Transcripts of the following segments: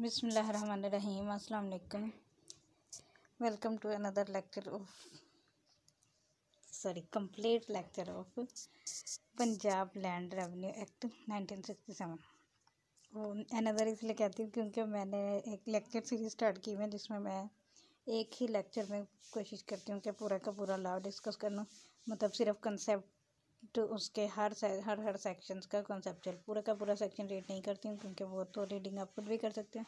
बिस्मिल्लाहिर्रहमानिर्रहीम। अस्सलाम वालेकुम। Welcome to another lecture of complete lecture of Punjab land revenue act 1967। वो अनदर इसलिए कहती हूँ क्योंकि मैंने एक लेक्चर सीरीज स्टार्ट की है जिसमें मैं एक ही लेक्चर में कोशिश करती हूँ कि पूरा का पूरा लॉ डिस्कस करना, मतलब सिर्फ कंसेप्ट उसके हर सेक्शंस का कॉन्सेप्चुअल पूरा का पूरा सेक्शन रीड नहीं करती हूँ क्योंकि वो तो रीडिंग आप खुद भी कर सकते हैं।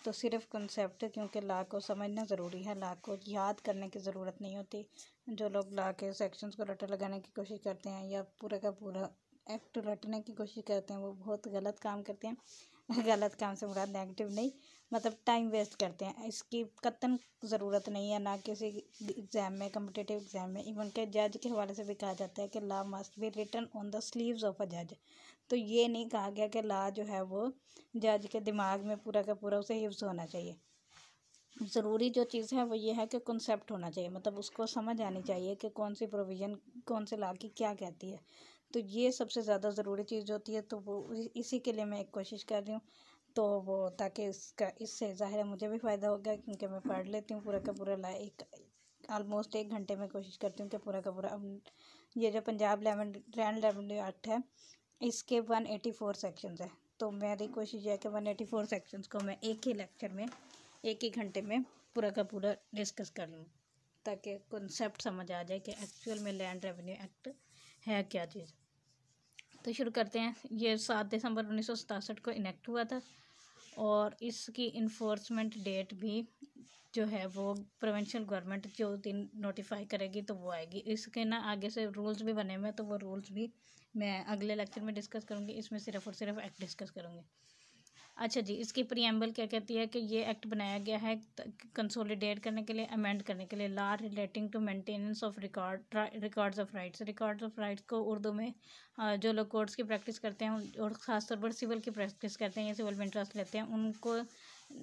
तो सिर्फ कंसेप्ट, क्योंकि लॉ को समझना ज़रूरी है, लॉ को याद करने की ज़रूरत नहीं होती। जो लोग लॉ के सेक्शंस को रट्टा लगाने की कोशिश करते हैं या पूरा का पूरा एक्ट रटने की कोशिश करते हैं वो बहुत गलत काम करते हैं। गलत काम से मुराद नेगेटिव नहीं, मतलब टाइम वेस्ट करते हैं। इसकी कतन ज़रूरत नहीं है, ना किसी एग्ज़ाम में, कम्पिटिटिव एग्ज़ाम में। इवन के जज के हवाले से भी कहा जाता है कि law must be written on the sleeves of a जज। तो ये नहीं कहा गया कि लॉ जो है वो जज के दिमाग में पूरा का पूरा उसे हिफ्ज़ होना चाहिए। ज़रूरी जो चीज़ है वो ये है कि कॉन्सेप्ट होना चाहिए, मतलब उसको समझ आनी चाहिए कि कौन सी प्रोविज़न कौन से लॉ की क्या कहती है। तो ये सबसे ज़्यादा ज़रूरी चीज़ होती है। तो वो इसी के लिए मैं एक कोशिश कर रही हूँ, तो वो ताकि इससे ज़ाहिर है मुझे भी फ़ायदा होगा क्योंकि मैं पढ़ लेती हूँ पूरा का पूरा लॉ। ऑलमोस्ट 1 घंटे में कोशिश करती हूँ कि पूरा का पूरा। ये जो पंजाब लैंड रेवेन्यू एक्ट है इसके 184 सेक्शंस है, तो मेरी कोशिश है कि 184 सेक्शंस को मैं एक ही लेक्चर में एक ही घंटे में पूरा का पूरा डिस्कस कर लूँ, ताकि कॉन्सेप्ट समझ आ जाए कि एक्चुअल में लैंड रेवेन्यू एक्ट है क्या चीज़। तो शुरू करते हैं। ये 7 दिसंबर 1967 को इनेक्ट हुआ था और इसकी इन्फोर्समेंट डेट भी जो है वो प्रोविंशियल गवर्नमेंट जो दिन नोटिफाई करेगी तो वो आएगी। इसके ना आगे से रूल्स भी बने हुए हैं, तो वो रूल्स भी मैं अगले लेक्चर में डिस्कस करूँगी। इसमें सिर्फ और सिर्फ एक्ट डिस्कस करूँगी। अच्छा जी, इसकी प्रीएम्बल क्या कहती है कि ये एक्ट बनाया गया है कंसोलिडेट करने के लिए, अमेंड करने के लिए law relating to maintenance of records of rights. Records of rights को उर्दू में जो लोग कोर्ट्स की प्रैक्टिस करते हैं और ख़ासतौर पर सिविल की प्रैक्टिस करते हैं या सिविल में इंटरेस्ट लेते हैं उनको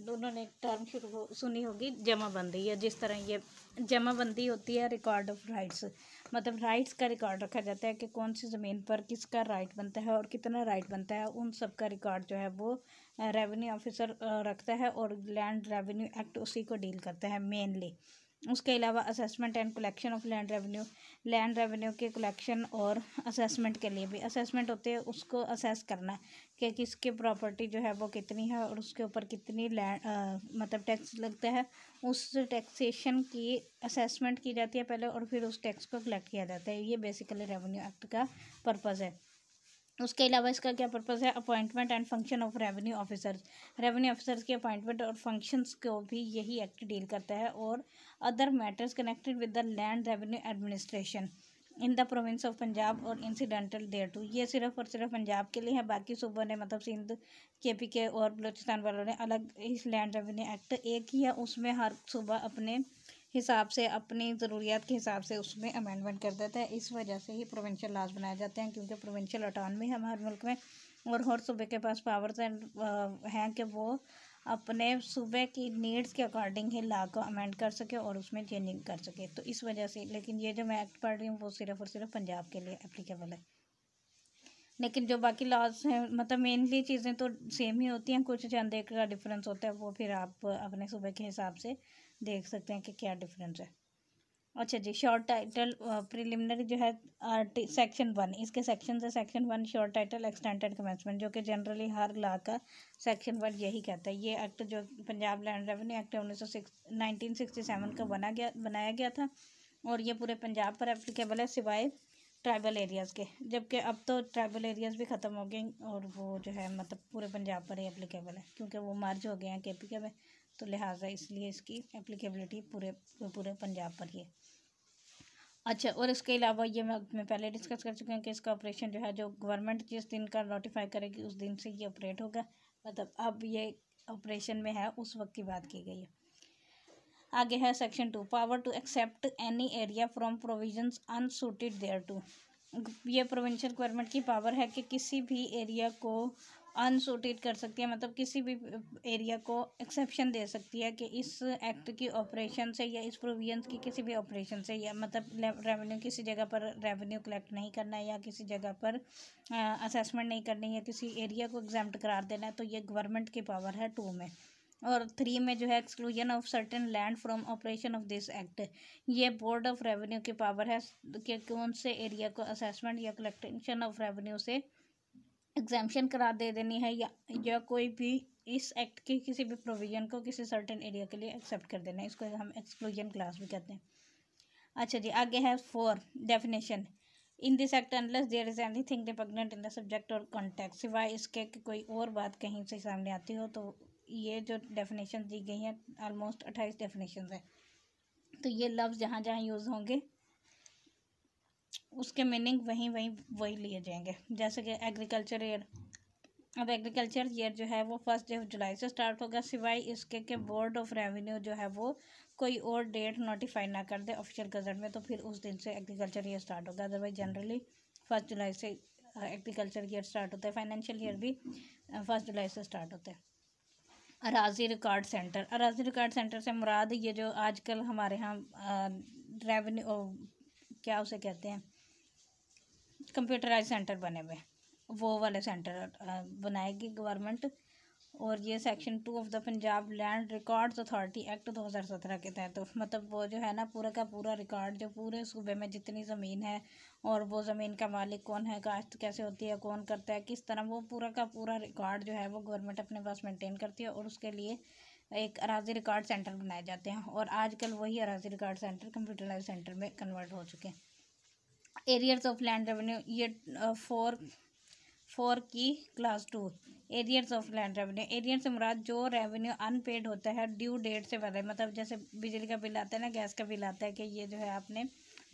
उन्होंने टर्म सुनी होगी जमाबंदी, या जिस तरह ये जमाबंदी होती है रिकॉर्ड ऑफ राइट्स, मतलब राइट्स का रिकॉर्ड रखा जाता है कि कौन सी ज़मीन पर किसका राइट बनता है और कितना राइट बनता है। उन सब का रिकॉर्ड जो है वो रेवेन्यू ऑफिसर रखता है और लैंड रेवेन्यू एक्ट उसी को डील करता है मेनली। उसके अलावा assessment and collection of land revenue के कलेक्शन और असेसमेंट के लिए भी असेसमेंट होते हैं, उसको असेस करना कि किसकी प्रॉपर्टी जो है वो कितनी है और उसके ऊपर कितनी मतलब टैक्स लगता है। उस टैक्सेशन की असेसमेंट की जाती है पहले और फिर उस टैक्स को कलेक्ट किया जाता है। ये बेसिकली रेवेन्यू एक्ट का पर्पज़ है। उसके अलावा इसका क्या पर्पज़ है? Appointment and function of revenue officers की अपॉइंटमेंट और फंक्शंस को भी यही एक्ट डील करता है, और other matters connected with the land revenue administration in the province of Punjab और इंसिडेंटल देयर टू। ये सिर्फ और सिर्फ पंजाब के लिए है, बाकी सूबों ने मतलब सिंध, KP के और बलूचिस्तान वालों ने अलग इस लैंड रेवेन्यू एक्ट एक ही है, उसमें हर सूबा अपने हिसाब से अपनी ज़रूरियात के हिसाब से उसमें अमेंडमेंट कर देता है। इस वजह से ही प्रोविंशियल लॉज बनाए जाते हैं, क्योंकि प्रोविंशियल ऑटोनॉमी है हमारे मुल्क में और हर सूबे के पास पावर्स हैं कि वो अपने सूबे की नीड्स के अकॉर्डिंग ही लॉ को अमेंड कर सके और उसमें चेंजिंग कर सके। तो इस वजह से, लेकिन ये जो मैं एक्ट पढ़ रही हूँ वो सिर्फ और सिर्फ पंजाब के लिए एप्लीकेबल है। लेकिन जो बाकी लॉज हैं, मतलब मेनली चीज़ें तो सेम ही होती हैं, कुछ चंद एक का डिफरेंस होता है, वो फिर आप अपने सूबे के हिसाब से देख सकते हैं कि क्या डिफरेंस है। अच्छा जी, शॉर्ट टाइटल प्रिलिमिनरी जो है सेक्शन 1, इसके सेक्शन है। Section 1 short title extended commencement, जो कि जनरली हर लॉ का सेक्शन 1 यही कहता है। ये एक्ट जो पंजाब लैंड रेवेन्यू एक्ट 1967 का बनाया गया था और ये पूरे पंजाब पर एप्लीकेबल है सिवाय ट्राइबल एरियाज़ के, जबकि अब तो ट्राइबल एरियाज़ भी ख़त्म हो गए और वो जो है मतलब पूरे पंजाब पर ही एप्लीकेबल है, क्योंकि वो मर्ज हो गए हैं KP के में, तो लिहाजा इसलिए इसकी एप्लीकेबिलिटी पूरे पंजाब पर ही है। अच्छा, और इसके अलावा ये मैं पहले डिस्कस कर चुकी हूँ कि इसका ऑपरेशन जो है, जो गवर्नमेंट जिस दिन का नोटिफाई करेगी उस दिन से ये ऑपरेट होगा, मतलब अब ये ऑपरेशन में है उस वक्त की बात की गई है। आगे है section 2, power to except any area from provisions unsuited thereto. ये प्रोविंशियल गवर्नमेंट की पावर है कि किसी भी एरिया को अनसूटेड कर सकती है, मतलब किसी भी एरिया को एक्सेप्शन दे सकती है कि इस एक्ट की ऑपरेशन से या इस प्रोविजंस की किसी भी ऑपरेशन से, या मतलब रेवेन्यू किसी जगह पर रेवेन्यू कलेक्ट नहीं करना है या किसी जगह पर असेसमेंट नहीं करनी है, किसी एरिया को एग्जाम्प्ट करार देना है, तो ये गवर्नमेंट की पावर है 2 में। और 3 में जो है exclusion of certain land from operation of this act. ये बोर्ड ऑफ रेवेन्यू की पावर है कि कौन से एरिया को असेसमेंट या कलेक्शन ऑफ रेवेन्यू से एग्जाम्पशन करा दे देनी है, या कोई भी इस एक्ट के किसी भी प्रोविजन को किसी सर्टेन एरिया के लिए एक्सेप्ट कर देना है। इसको हम एक्सक्लूजन क्लास भी कहते हैं। अच्छा जी, आगे है 4 definition. In this act unless there is anything repugnant in the subject और कॉन्टेक्स्ट, सिवाय इसके कि कोई और बात कहीं से सामने आती हो, तो ये जो डेफिनेशन दी गई हैं ऑलमोस्ट 28 डेफिनेशन है। तो ये लफ्ज़ जहाँ जहाँ यूज़ होंगे उसके मीनिंग वही लिए जाएंगे। जैसे कि एग्रीकल्चर ईयर, अब एग्रीकल्चर ईयर जो है वो 1 जुलाई से स्टार्ट होगा, सिवाय इसके कि बोर्ड ऑफ रेवेन्यू जो है वो कोई और डेट नोटिफाई ना कर दे ऑफिशियल गजट में, तो फिर उस दिन से एग्रीकल्चर ईयर स्टार्ट होगा। अदरवाइज जनरली 1 जुलाई से एग्रीकल्चर ईयर स्टार्ट होता है। फाइनेंशियल ईयर भी 1 जुलाई से स्टार्ट होता है। अराजी रिकॉर्ड सेंटर, अराजी रिकॉर्ड सेंटर से मुराद ये जो आजकल हमारे यहाँ रेवेन्यू क्या उसे कहते हैं, कंप्यूटराइज सेंटर बने हुए, वो वाले सेंटर बनाएगी गवर्नमेंट। और ये section 2 of the Punjab land records authority act 2017 के तहत, तो मतलब वो जो है ना पूरा का पूरा रिकॉर्ड जो पूरे सूबे में जितनी ज़मीन है और वो ज़मीन का मालिक कौन है, काश्त कैसे होती है, कौन करता है, किस तरह, वो पूरा का पूरा रिकॉर्ड जो है वो गवर्नमेंट अपने पास मेंटेन करती है। और उसके लिए एक अराजी रिकॉर्ड सेंटर बनाए जाते हैं, और आजकल वही अराजी रिकॉर्ड सेंटर कंप्यूटराइज सेंटर में कन्वर्ट हो चुके हैं। एरियर्स ऑफ लैंड रेवेन्यू, ये 4 की class 2 arrears of land revenue. Arrear से मुराद जो रेवेन्यू अनपेड होता है ड्यू डेट से पहले, मतलब जैसे बिजली का बिल आता है ना, गैस का बिल आता है कि ये जो है आपने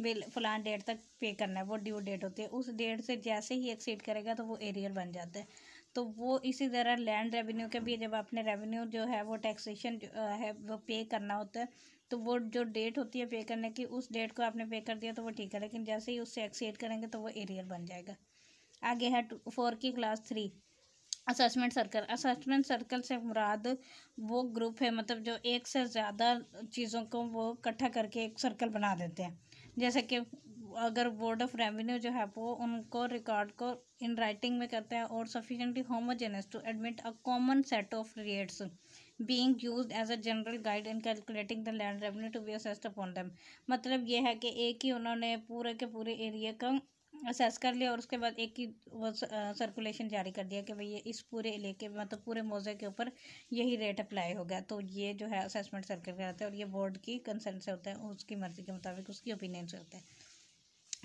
बिल फलान डेट तक पे करना है, वो ड्यू डेट होती है। उस डेट से जैसे ही एक्सीड करेगा तो वो एरियर बन जाता है। तो वो इसी तरह लैंड रेवेन्यू के भी जब आपने रेवेन्यू जो है वो टैक्सेशन है वो पे करना होता है, तो वो जो डेट होती है पे करने की, उस डेट को आपने पे कर दिया तो वो ठीक है, लेकिन जैसे ही उससे एक्सीड करेंगे तो वो एरियर बन जाएगा। आगे है 4 की class 3 assessment circle. Assessment circle से मुराद वो ग्रुप है, मतलब जो एक से ज़्यादा चीज़ों को वो इकट्ठा करके एक सर्कल बना देते हैं। जैसे कि अगर बोर्ड ऑफ रेवेन्यू जो है वो उनको रिकॉर्ड को इन राइटिंग में करता है और sufficiently homogeneous to admit a common set of rates being used as a general guide in calculating the land revenue to be assessed upon them. मतलब ये है कि एक ही उन्होंने पूरे के पूरे एरिया का असेस कर लिया और उसके बाद एक ही वो सर्कुलेशन जारी कर दिया कि भाई ये इस पूरे इलाके मतलब पूरे मौजे के ऊपर यही रेट अप्लाई होगा। तो ये जो है असेसमेंट सर्कल कहलाता है, और ये बोर्ड की कंसर्न से होता है, उसकी मर्जी के मुताबिक उसकी ओपिनियन से होता है।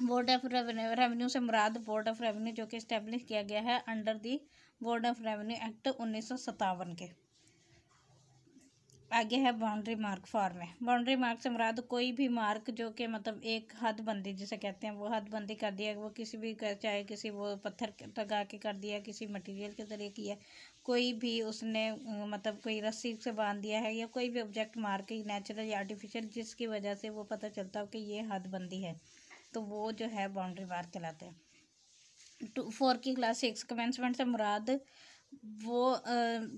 बोर्ड ऑफ रेवेन्यू से मुराद बोर्ड ऑफ रेवेन्यू जो कि इस्टेब्लिश किया गया है under the board of revenue act 1957 के। आगे है बाउंड्री मार्क फॉर में। बाउंड्री मार्क से मुराद कोई भी मार्क जो कि मतलब एक हदबंदी जिसे कहते हैं, वो हदबंदी कर दिया, वो किसी भी चाहे किसी वो पत्थर लगा के कर दिया, किसी मटेरियल के ज़रिए किया, कोई भी उसने मतलब कोई रस्सी से बांध दिया है, या कोई भी ऑब्जेक्ट मार्क नेचुरल या आर्टिफिशियल जिसकी वजह से वो पता चलता हो कि ये हदबंदी है, तो वो जो है बाउंड्री मार्क कहलाते हैं। 4 की क्लास 6 कमेंसमेंट से मुराद वो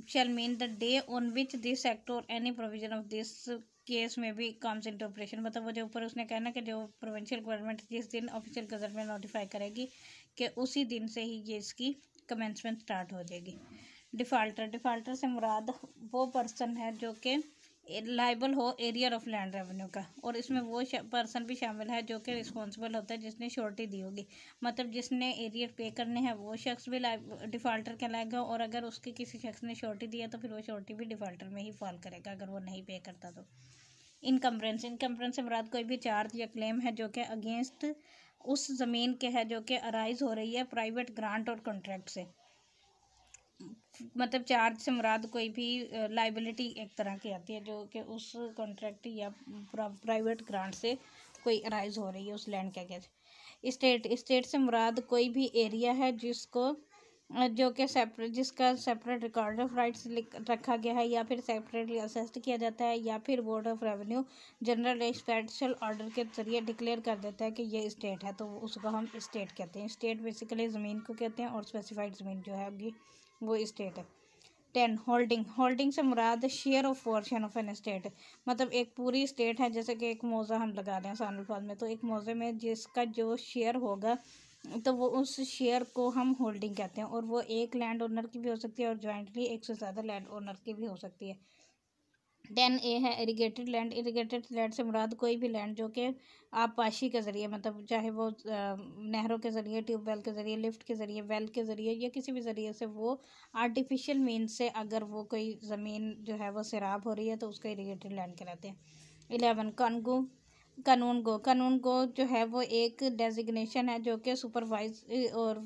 shall mean the day on which this act और any provision of this case में भी कम्स इनटू ऑपरेशन। मतलब वो जो ऊपर उसने कहना कि जो प्रोविंशियल गवर्नमेंट जिस दिन ऑफिशियल गजट में नोटिफाई करेगी कि उसी दिन से ही ये इसकी कमेंसमेंट स्टार्ट हो जाएगी। डिफ़ाल्टर, डिफ़ाल्टर से मुराद वो पर्सन है जो कि लाइबल हो एरियर ऑफ लैंड रेवेन्यू का, और इसमें वो पर्सन भी शामिल है जो कि रिस्पॉन्सिबल होता है जिसने श्योरिटी दी होगी। मतलब जिसने एरियर पे करने हैं वो शख्स भी डिफ़ाल्टर कहलाएगा, और अगर उसके किसी शख्स ने श्योरिटी दिया तो फिर वो श्योरिटी भी डिफ़ाल्टर में ही फॉल करेगा अगर वो नहीं पे करता तो। इनकम्बरेंस, इनकम्बरेंस से मुराद कोई भी चार्ज या क्लेम है जो कि अगेंस्ट उस ज़मीन के है जो कि अराइज हो रही है प्राइवेट ग्रांट और कॉन्ट्रैक्ट से। मतलब चार्ज से मुराद कोई भी लाइबिलिटी एक तरह की आती है जो कि उस कॉन्ट्रैक्ट या प्राइवेट ग्रांट से कोई अराइज हो रही है उस लैंड के अगेंस्ट। स्टेट, स्टेट से मुराद कोई भी एरिया है जिसको जो कि सेपरेट जिसका सेपरेट रिकॉर्ड ऑफ राइट्स रखा गया है, या फिर सेपरेटली असेस्ड किया जाता है, या फिर board of revenue general special order के जरिए डिक्लेयर कर देता है कि ये स्टेट है, तो उसको हम स्टेट कहते हैं। स्टेट बेसिकली ज़मीन को कहते हैं, और स्पेसिफाइड ज़मीन जो है वो स्टेट है। 10 होल्डिंग, होल्डिंग से मुराद share of portion of an state. मतलब एक पूरी स्टेट है, जैसे कि एक मौज़ा हम लगा रहे हैं आसान अल्फाज में, तो एक मौज़े में जिसका जो शेयर होगा तो वो उस शेयर को हम होल्डिंग कहते हैं, और वो एक लैंड ओनर की भी हो सकती है और जॉइंटली एक से ज़्यादा लैंड ओनर की भी हो सकती है। 10A है इरिगेटेड लैंड। इरिगेटेड लैंड से मुराद कोई भी लैंड जो कि आबपाशी के ज़रिए, मतलब चाहे वो नहरों के ज़रिए, ट्यूबवेल के ज़रिए, लिफ्ट के ज़रिए, वेल के ज़रिए या किसी भी ज़रिए से वो आर्टिफिशियल मीन्स से अगर वो कोई ज़मीन जो है वो सैराब हो रही है तो उसको इरिगेटेड लैंड कहलाते हैं। 11 कानून गो जो है वो एक डेजिग्नेशन है जो कि सुपरवाइज और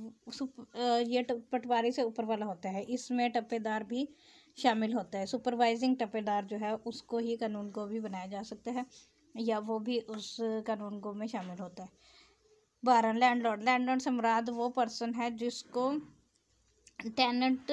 ये पटवारी से ऊपर वाला होता है। इसमें टप्पेदार भी शामिल होता है। सुपरवाइजिंग टप्पेदार जो है उसको ही कानून गो भी बनाया जा सकता है या वो भी उस कानून गो में शामिल होता है। 12 लैंडलॉर्ड से मुराद वो पर्सन है जिसको tenant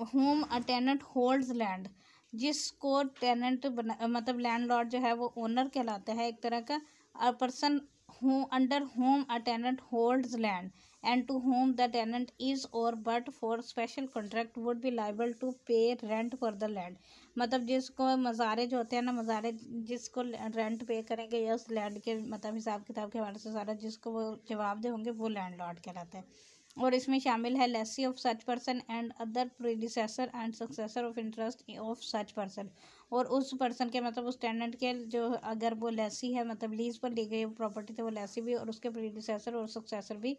whom a tenant holds land, जिसको टेनेंट मतलब लैंडलॉर्ड जो है वो ओनर कहलाता है एक तरह का। A person who under whom a tenant holds land and to whom the tenant is or but for special contract would be liable to pay rent for the land. मतलब जिसको मज़ारे जो होते हैं ना, मज़ारे जिसको रेंट पे करेंगे या उस लैंड के मतलब हिसाब किताब के हवाले से सारा जिसको वो जवाब दे होंगे वो लैंडलॉर्ड कहलाता है। और इसमें शामिल है lessee of such person and other predecessor and successor of interest of such person. और उस पर्सन के मतलब उस टेनेंट के जो अगर वो लेसी है, मतलब लीज पर ली गई प्रॉपर्टी तो वो लेसी भी और उसके प्रीडिसेसर और सक्सेसर भी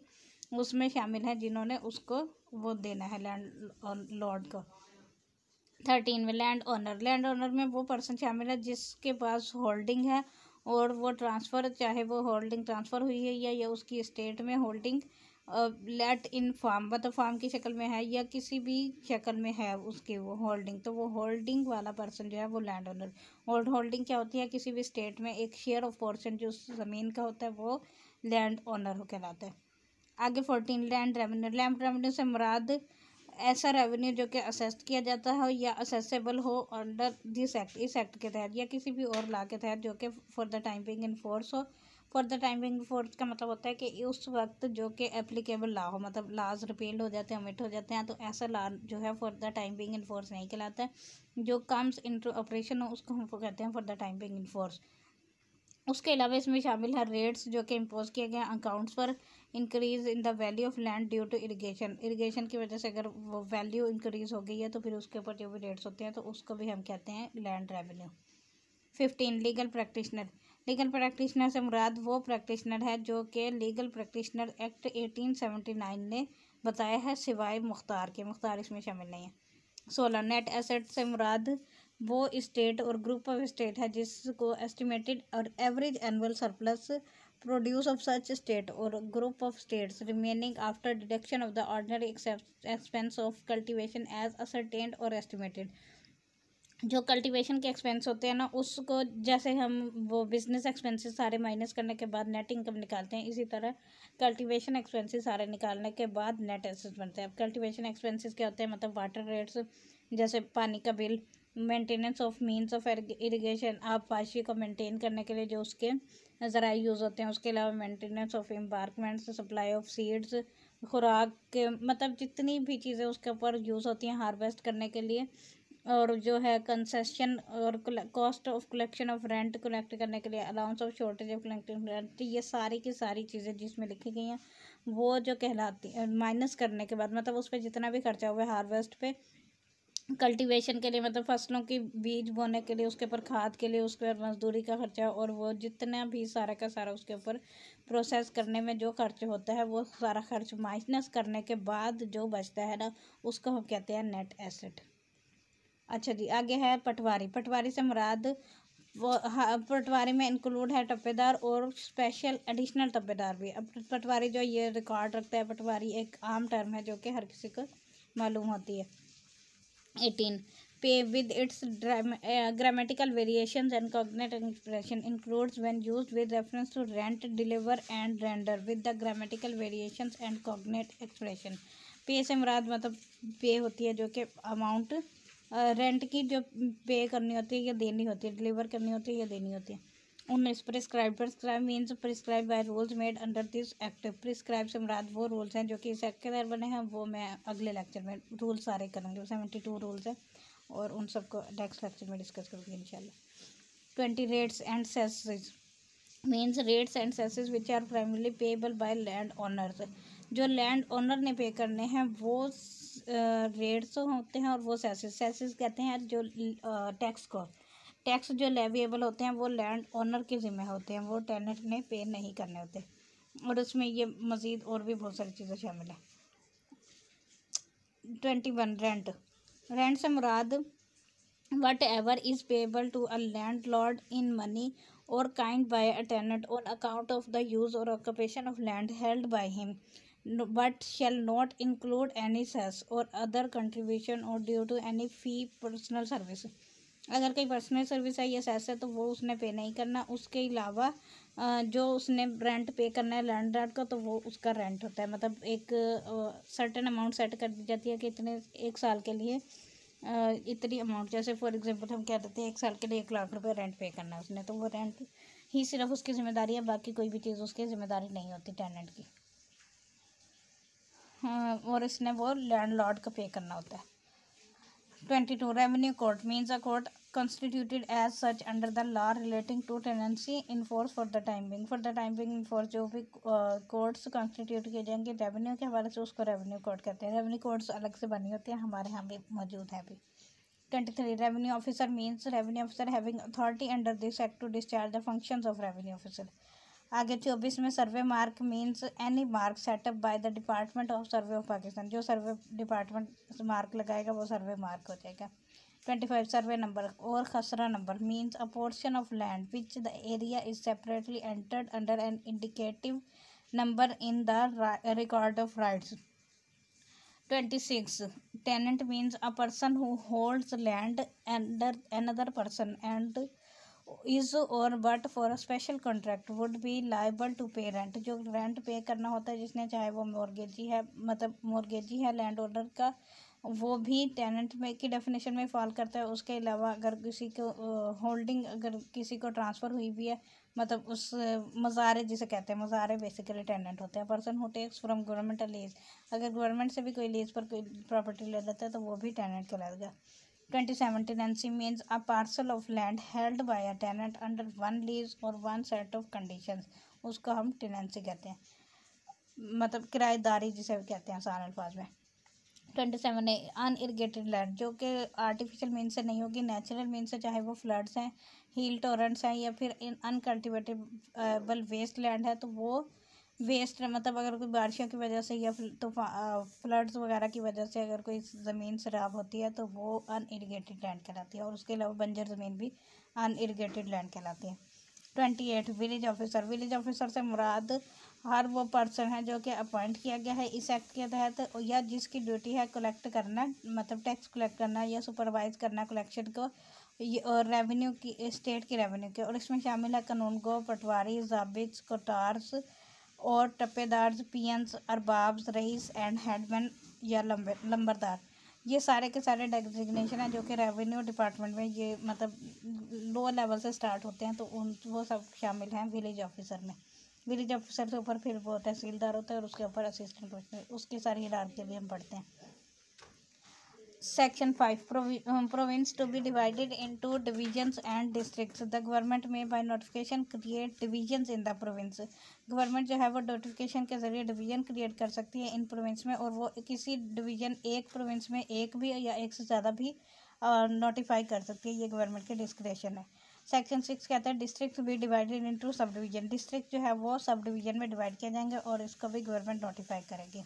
उसमें शामिल हैं जिन्होंने उसको वो देना है लैंड लॉर्ड को। 13 में लैंड ओनर में वो पर्सन शामिल है जिसके पास होल्डिंग है और वो ट्रांसफ़र, चाहे वो होल्डिंग ट्रांसफ़र हुई है या उसकी स्टेट में होल्डिंग लेट इन फार्म, मतलब फार्म की शक्ल में है या किसी भी शक्ल में है उसकी वो होल्डिंग, तो वो होल्डिंग वाला पर्सन जो है वो लैंड ओनर। और होल्डिंग क्या होती है? किसी भी स्टेट में एक शेयर ऑफ पोर्शन जो उस ज़मीन का होता है वो लैंड ओनर कहलाता है। आगे 14 लैंड रेवेन्यू से मुराद ऐसा रेवेन्यू जो कि असेस किया जाता है या असेसेबल हो अंडर दिस एक्ट, इस एक्ट के तहत या किसी भी और लॉ के तहत जो कि for the time being in force हो। For the time being force का मतलब होता है कि उस वक्त जो कि एप्लीकेबल लॉ हो, मतलब लॉज रिपील हो जाते हैं, ओमिट हो जाते हैं, तो ऐसा लॉ जो है for the time being in force नहीं कहलाता है। जो कम्स इनटू ऑपरेशन हो उसको हम कहते हैं for the time being in force. उसके अलावा इसमें शामिल है रेट्स जो कि इम्पोज किए गए अकाउंट्स पर। Increase in the value of land due to irrigation की वजह से अगर वो वैल्यू इंक्रीज हो गई है तो फिर उसके ऊपर जो भी रेट्स होते हैं तो उसको भी हम कहते हैं लैंड रेवेन्यू। 15 लीगल प्रैक्टिशनर से मुराद वो प्रैक्टिशनर है जो कि लीगल प्रैक्टिशनर एक्ट 1879 ने बताया है, सिवाय मुख्तार के। मुख्तार इसमें शामिल नहीं है। 16 नेट एसेट से मुराद वो state or group of state है जिसको estimated or average annual surplus produce of such state or group of states remaining after deduction of the ordinary expense of cultivation as ascertained or estimated. जो cultivation के expense होते हैं ना उसको, जैसे हम वो बिजनेस एक्सपेंसेस सारे माइनस करने के बाद नेट इनकम निकालते हैं, इसी तरह कल्टीवेशन एक्सपेंसेस सारे निकालने के बाद नेट एसेट्स बनते हैं। अब कल्टीवेशन एक्सपेंसेस क्या होते हैं? मतलब वाटर रेट्स, जैसे पानी का bill, maintenance of means of irrigation, आप पाशी को मेंटेन करने के लिए जो उसके ज़राए यूज़ होते हैं, उसके अलावा maintenance of embankments, supply of seeds, खुराक के मतलब जितनी भी चीज़ें उसके ऊपर यूज़ होती हैं हार्वेस्ट करने के लिए, और जो है कंसेशन और cost of collection of rent collect करने के लिए, allowance of shortage of collecting rent, ये सारी की सारी चीज़ें जिसमें लिखी गई हैं वो जो कहलाती माइनस करने के बाद, मतलब उस पर जितना भी खर्चा हुआ है हार्वेस्ट पे, कल्टीवेशन के लिए मतलब फसलों की बीज बोने के लिए, उसके ऊपर खाद के लिए, उसके ऊपर मजदूरी का खर्चा, और वो जितना भी सारा का सारा उसके ऊपर प्रोसेस करने में जो खर्च होता है वो सारा खर्च माइनस करने के बाद जो बचता है ना उसको हम कहते हैं नेट एसेट। अच्छा जी, आगे है पटवारी। पटवारी से मुराद वो पटवारी में इंक्लूड है टप्पेदार और स्पेशल एडिशनल टप्पेदार भी। अब पटवारी जो ये रिकॉर्ड रखता है, पटवारी एक आम टर्म है जो कि हर किसी को मालूम होती है। 18 पे with its grammatical variations and cognitive expression includes when used with reference to rent, deliver and render with the grammatical variations and cognate expression। पे से मुराद मतलब पे होती है जो कि अमाउंट रेंट की जो पे करनी होती है या देनी होती है, डिलीवर करनी होती है या देनी होती है। 19 prescribe means prescribe by rules made under this act. Prescribe से मुराद वो रूल्स हैं जो कि इस एक्ट के तहत बने हैं, वो मैं अगले लेक्चर में रूल सारे करेंगे। 72 रूल्स हैं और उन सबको नेक्स्ट लेक्चर में डिस्कस करेंगे इंशाल्लाह। 20 rates and cesses means rates and cesses which are primarily payable by land owners. जो लैंड ओनर ने पे करने हैं वो रेट्स होते हैं और वो सेसेस कहते हैं जो टैक्स को। टैक्स जो लेविएबल होते हैं वो लैंड ओनर के ज़िम्मे होते हैं, वो टेनेंट ने पे नहीं करने होते। और उसमें ये मज़ीद और भी बहुत सारी चीज़ें शामिल हैं। 21 रेंट। रेंट से मुराद whatever is payable to a landlord in money or kind by a tenant on account of the use or occupation of land held by him, but shall not include any cess or other contribution or due to any fee personal service. अगर कोई personal service है या cess है तो वो उसने पे नहीं करना। उसके अलावा जो उसने रेंट पे करना है लैंड लॉर्ड का, तो वो उसका रेंट होता है। मतलब एक सर्टेन अमाउंट सेट कर दी जाती है कि इतने 1 साल के लिए इतनी अमाउंट, जैसे फॉर एग्जांपल हम कह देते हैं 1 साल के लिए 1 लाख रुपए रेंट पे करना है उसने, तो वो रेंट ही सिर्फ उसकी जिम्मेदारी है, बाकी कोई भी चीज़ उसकी जिम्मेदारी नहीं होती टेनेंट की। और इसने वो लैंड लॉर्ड का पे करना होता है। 22 revenue court means a court constituted as such under the law relating to tenancy in force for the time being। for the time being in force जो भी कोर्ट्स कॉन्स्टिट्यूट किए जाएंगे रेवेन्यू के हवाले से, उसको रेवेन्यू कोर्ट कहते हैं। रेवेन्यू कोर्ट्स अलग से बनी होती हैं, हमारे यहाँ भी मौजूद है अभी। 23 revenue officer means revenue officer having authority under this act to discharge the functions of revenue officer. आगे 24 में survey mark means any mark set up by the department of survey of Pakistan. जो सर्वे डिपार्टमेंट मार्क लगाएगा वो सर्वे mark हो जाएगा। 25 सर्वे number और khasra number means a portion of land which the area is separately entered under an indicative number in the record of rights. 26 tenant means a person who holds land under another person and is or but for a special contract would be liable to pay rent। जो rent पे करना होता है जिसने, चाहे वो mortgagee है, मतलब मॉर्गेजी है लैंड ओनर का, वो भी टेनेंट में की डेफिनेशन में फॉल करता है। उसके अलावा अगर किसी को होल्डिंग अगर किसी को ट्रांसफ़र हुई भी है, मतलब उस मज़ारे जिसे कहते हैं, मज़ारे बेसिकली टेनेंट होते हैं। Person who takes from government lease, अगर गवर्नमेंट से भी कोई लीज पर कोई प्रॉपर्टी ले लेता है तो वो भी टेनेंट कहलाएगा। 27 tenancy means a parcel of land held by a tenant under one lease और वन सेट ऑफ कंडीशंस, उसको हम टेनेंसी कहते हैं, मतलब किराएदारी जिसे कहते हैं आसान अल्फाज में। 27 है अनइरिगेटेड लैंड, जो कि आर्टिफिशियल मीन से नहीं होगी, नेचुरल मीन से, चाहे वो फ्लड्स हैं, हील टोरेंट्स हैं, या फिर अनकल्टिवेटेबल वेस्ट लैंड है, तो वो वेस्ट मतलब अगर कोई बारिशों की वजह से या तो फ्लड्स वगैरह की वजह से अगर कोई ज़मीन ख़राब होती है तो वो अनइरिगेटेड लैंड कहलाती है। और उसके अलावा बंजर ज़मीन भी अनइरिगेटेड लैंड कहलाती है। 28 विलेज ऑफिसर। विलेज ऑफिसर से मुराद हर वो पर्सन है जो कि अपॉइंट किया गया है इस एक्ट के तहत, या जिसकी ड्यूटी है कलेक्ट करना, मतलब टैक्स कलेक्ट करना या सुपरवाइज करना कलेक्शन को, और रेवेन्यू की स्टेट की रेवेन्यू के। और इसमें शामिल है कानून गो, पटवारी, जाबित्स, कोटार्स और टप्पेदार्स, पियंस, अरबाब्स, रईस एंड हेडमैन या लंबरदार। ये सारे के सारे डेजिग्नेशन हैं जो कि रेवेन्यू डिपार्टमेंट में ये मतलब लो लेवल से स्टार्ट होते हैं, तो उन वो सब शामिल हैं विलेज ऑफिसर में। विलेज ऑफिसर के ऊपर फिर वो तहसीलदार होता है और उसके ऊपर असिस्टेंट कमिश्नर, उसकी सारी हिरार्की भी हम पढ़ते हैं। Section 5 province to be divided into divisions and districts। The government may by notification create divisions in the province। Government जो है वो नोटिफिकेशन के ज़रिए डिवीज़न क्रिएट कर सकती है इन प्रोविंस में, और वो किसी डिवीज़न एक प्रोविंस में एक भी या एक से ज़्यादा भी नोटिफाई कर सकती है, ये गवर्नमेंट के डिस्क्रेशन है। सेक्शन 6 कहता है district be divided into sub division. District जो है वो सब डिवीज़न में डिवाइड किए जाएंगे और इसको भी गवर्नमेंट नोटिफाई करेगी।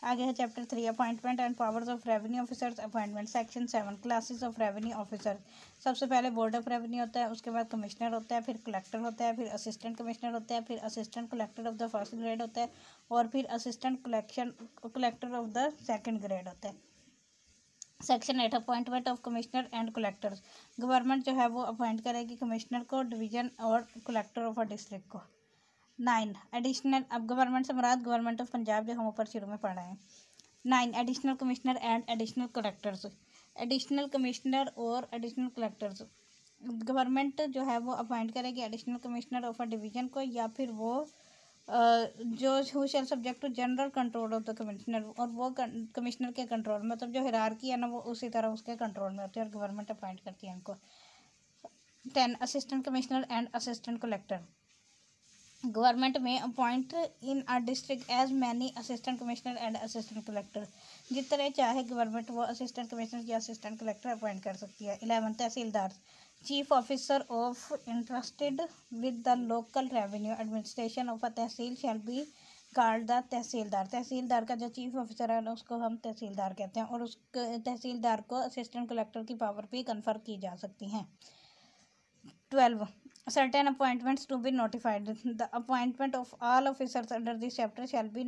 आगे है chapter 3 appointment and powers of revenue officers appointment. Section 7 classes of revenue officer. सबसे पहले बोर्ड ऑफ रेवेन्यू होता है, उसके बाद कमिश्नर होता है, फिर कलेक्टर होता है, फिर असिस्टेंट कमिश्नर होता है, फिर assistant collector of the first grade होता है, और फिर assistant collector of the second grade होता है। Section 8 appointment of commissioner and collectors. Government जो है वो अपॉइंट करेगी कमिश्नर को, डिवीजन और कलेक्टर ऑफ अ डिस्ट्रिक्ट को। 9 एडिशनल, अब गवर्नमेंट से मुराद गवर्नमेंट ऑफ पंजाब जो हम ऊपर शुरू में पढ़ रहे हैं। 9 additional commissioner and additional collectors. Additional commissioner और एडिशनल कलेक्टर्स, गवर्नमेंट जो है वो अपॉइंट करेगी additional commissioner of a division को, या फिर वो जो who shall subject to general control of the commissioner, और वो कमिश्नर के कंट्रोल, मतलब जो हिरार्की है ना वो उसी तरह उसके कंट्रोल में होती है और गवर्नमेंट अपॉइंट करती है उनको। 10 assistant commissioner and assistant collector. Government may appoint in a district as many assistant commissioner and assistant collector. जितने चाहे गवर्नमेंट वो असिस्टेंट कमिश्नर या असिस्टेंट कलेक्टर अपॉइंट कर सकती है। 11 tehsildar. Chief officer of interested with the local revenue administration of a tehsil shall be called the tehsildar. Tehsildar का जो chief officer है उसको हम तहसीलदार कहते हैं, और उस तहसीलदार को असिस्टेंट कलेक्टर की पावर भी कन्फर की जा सकती हैं। 12. Certain appointments to be notified. The appointment of all officers under this chapter shall be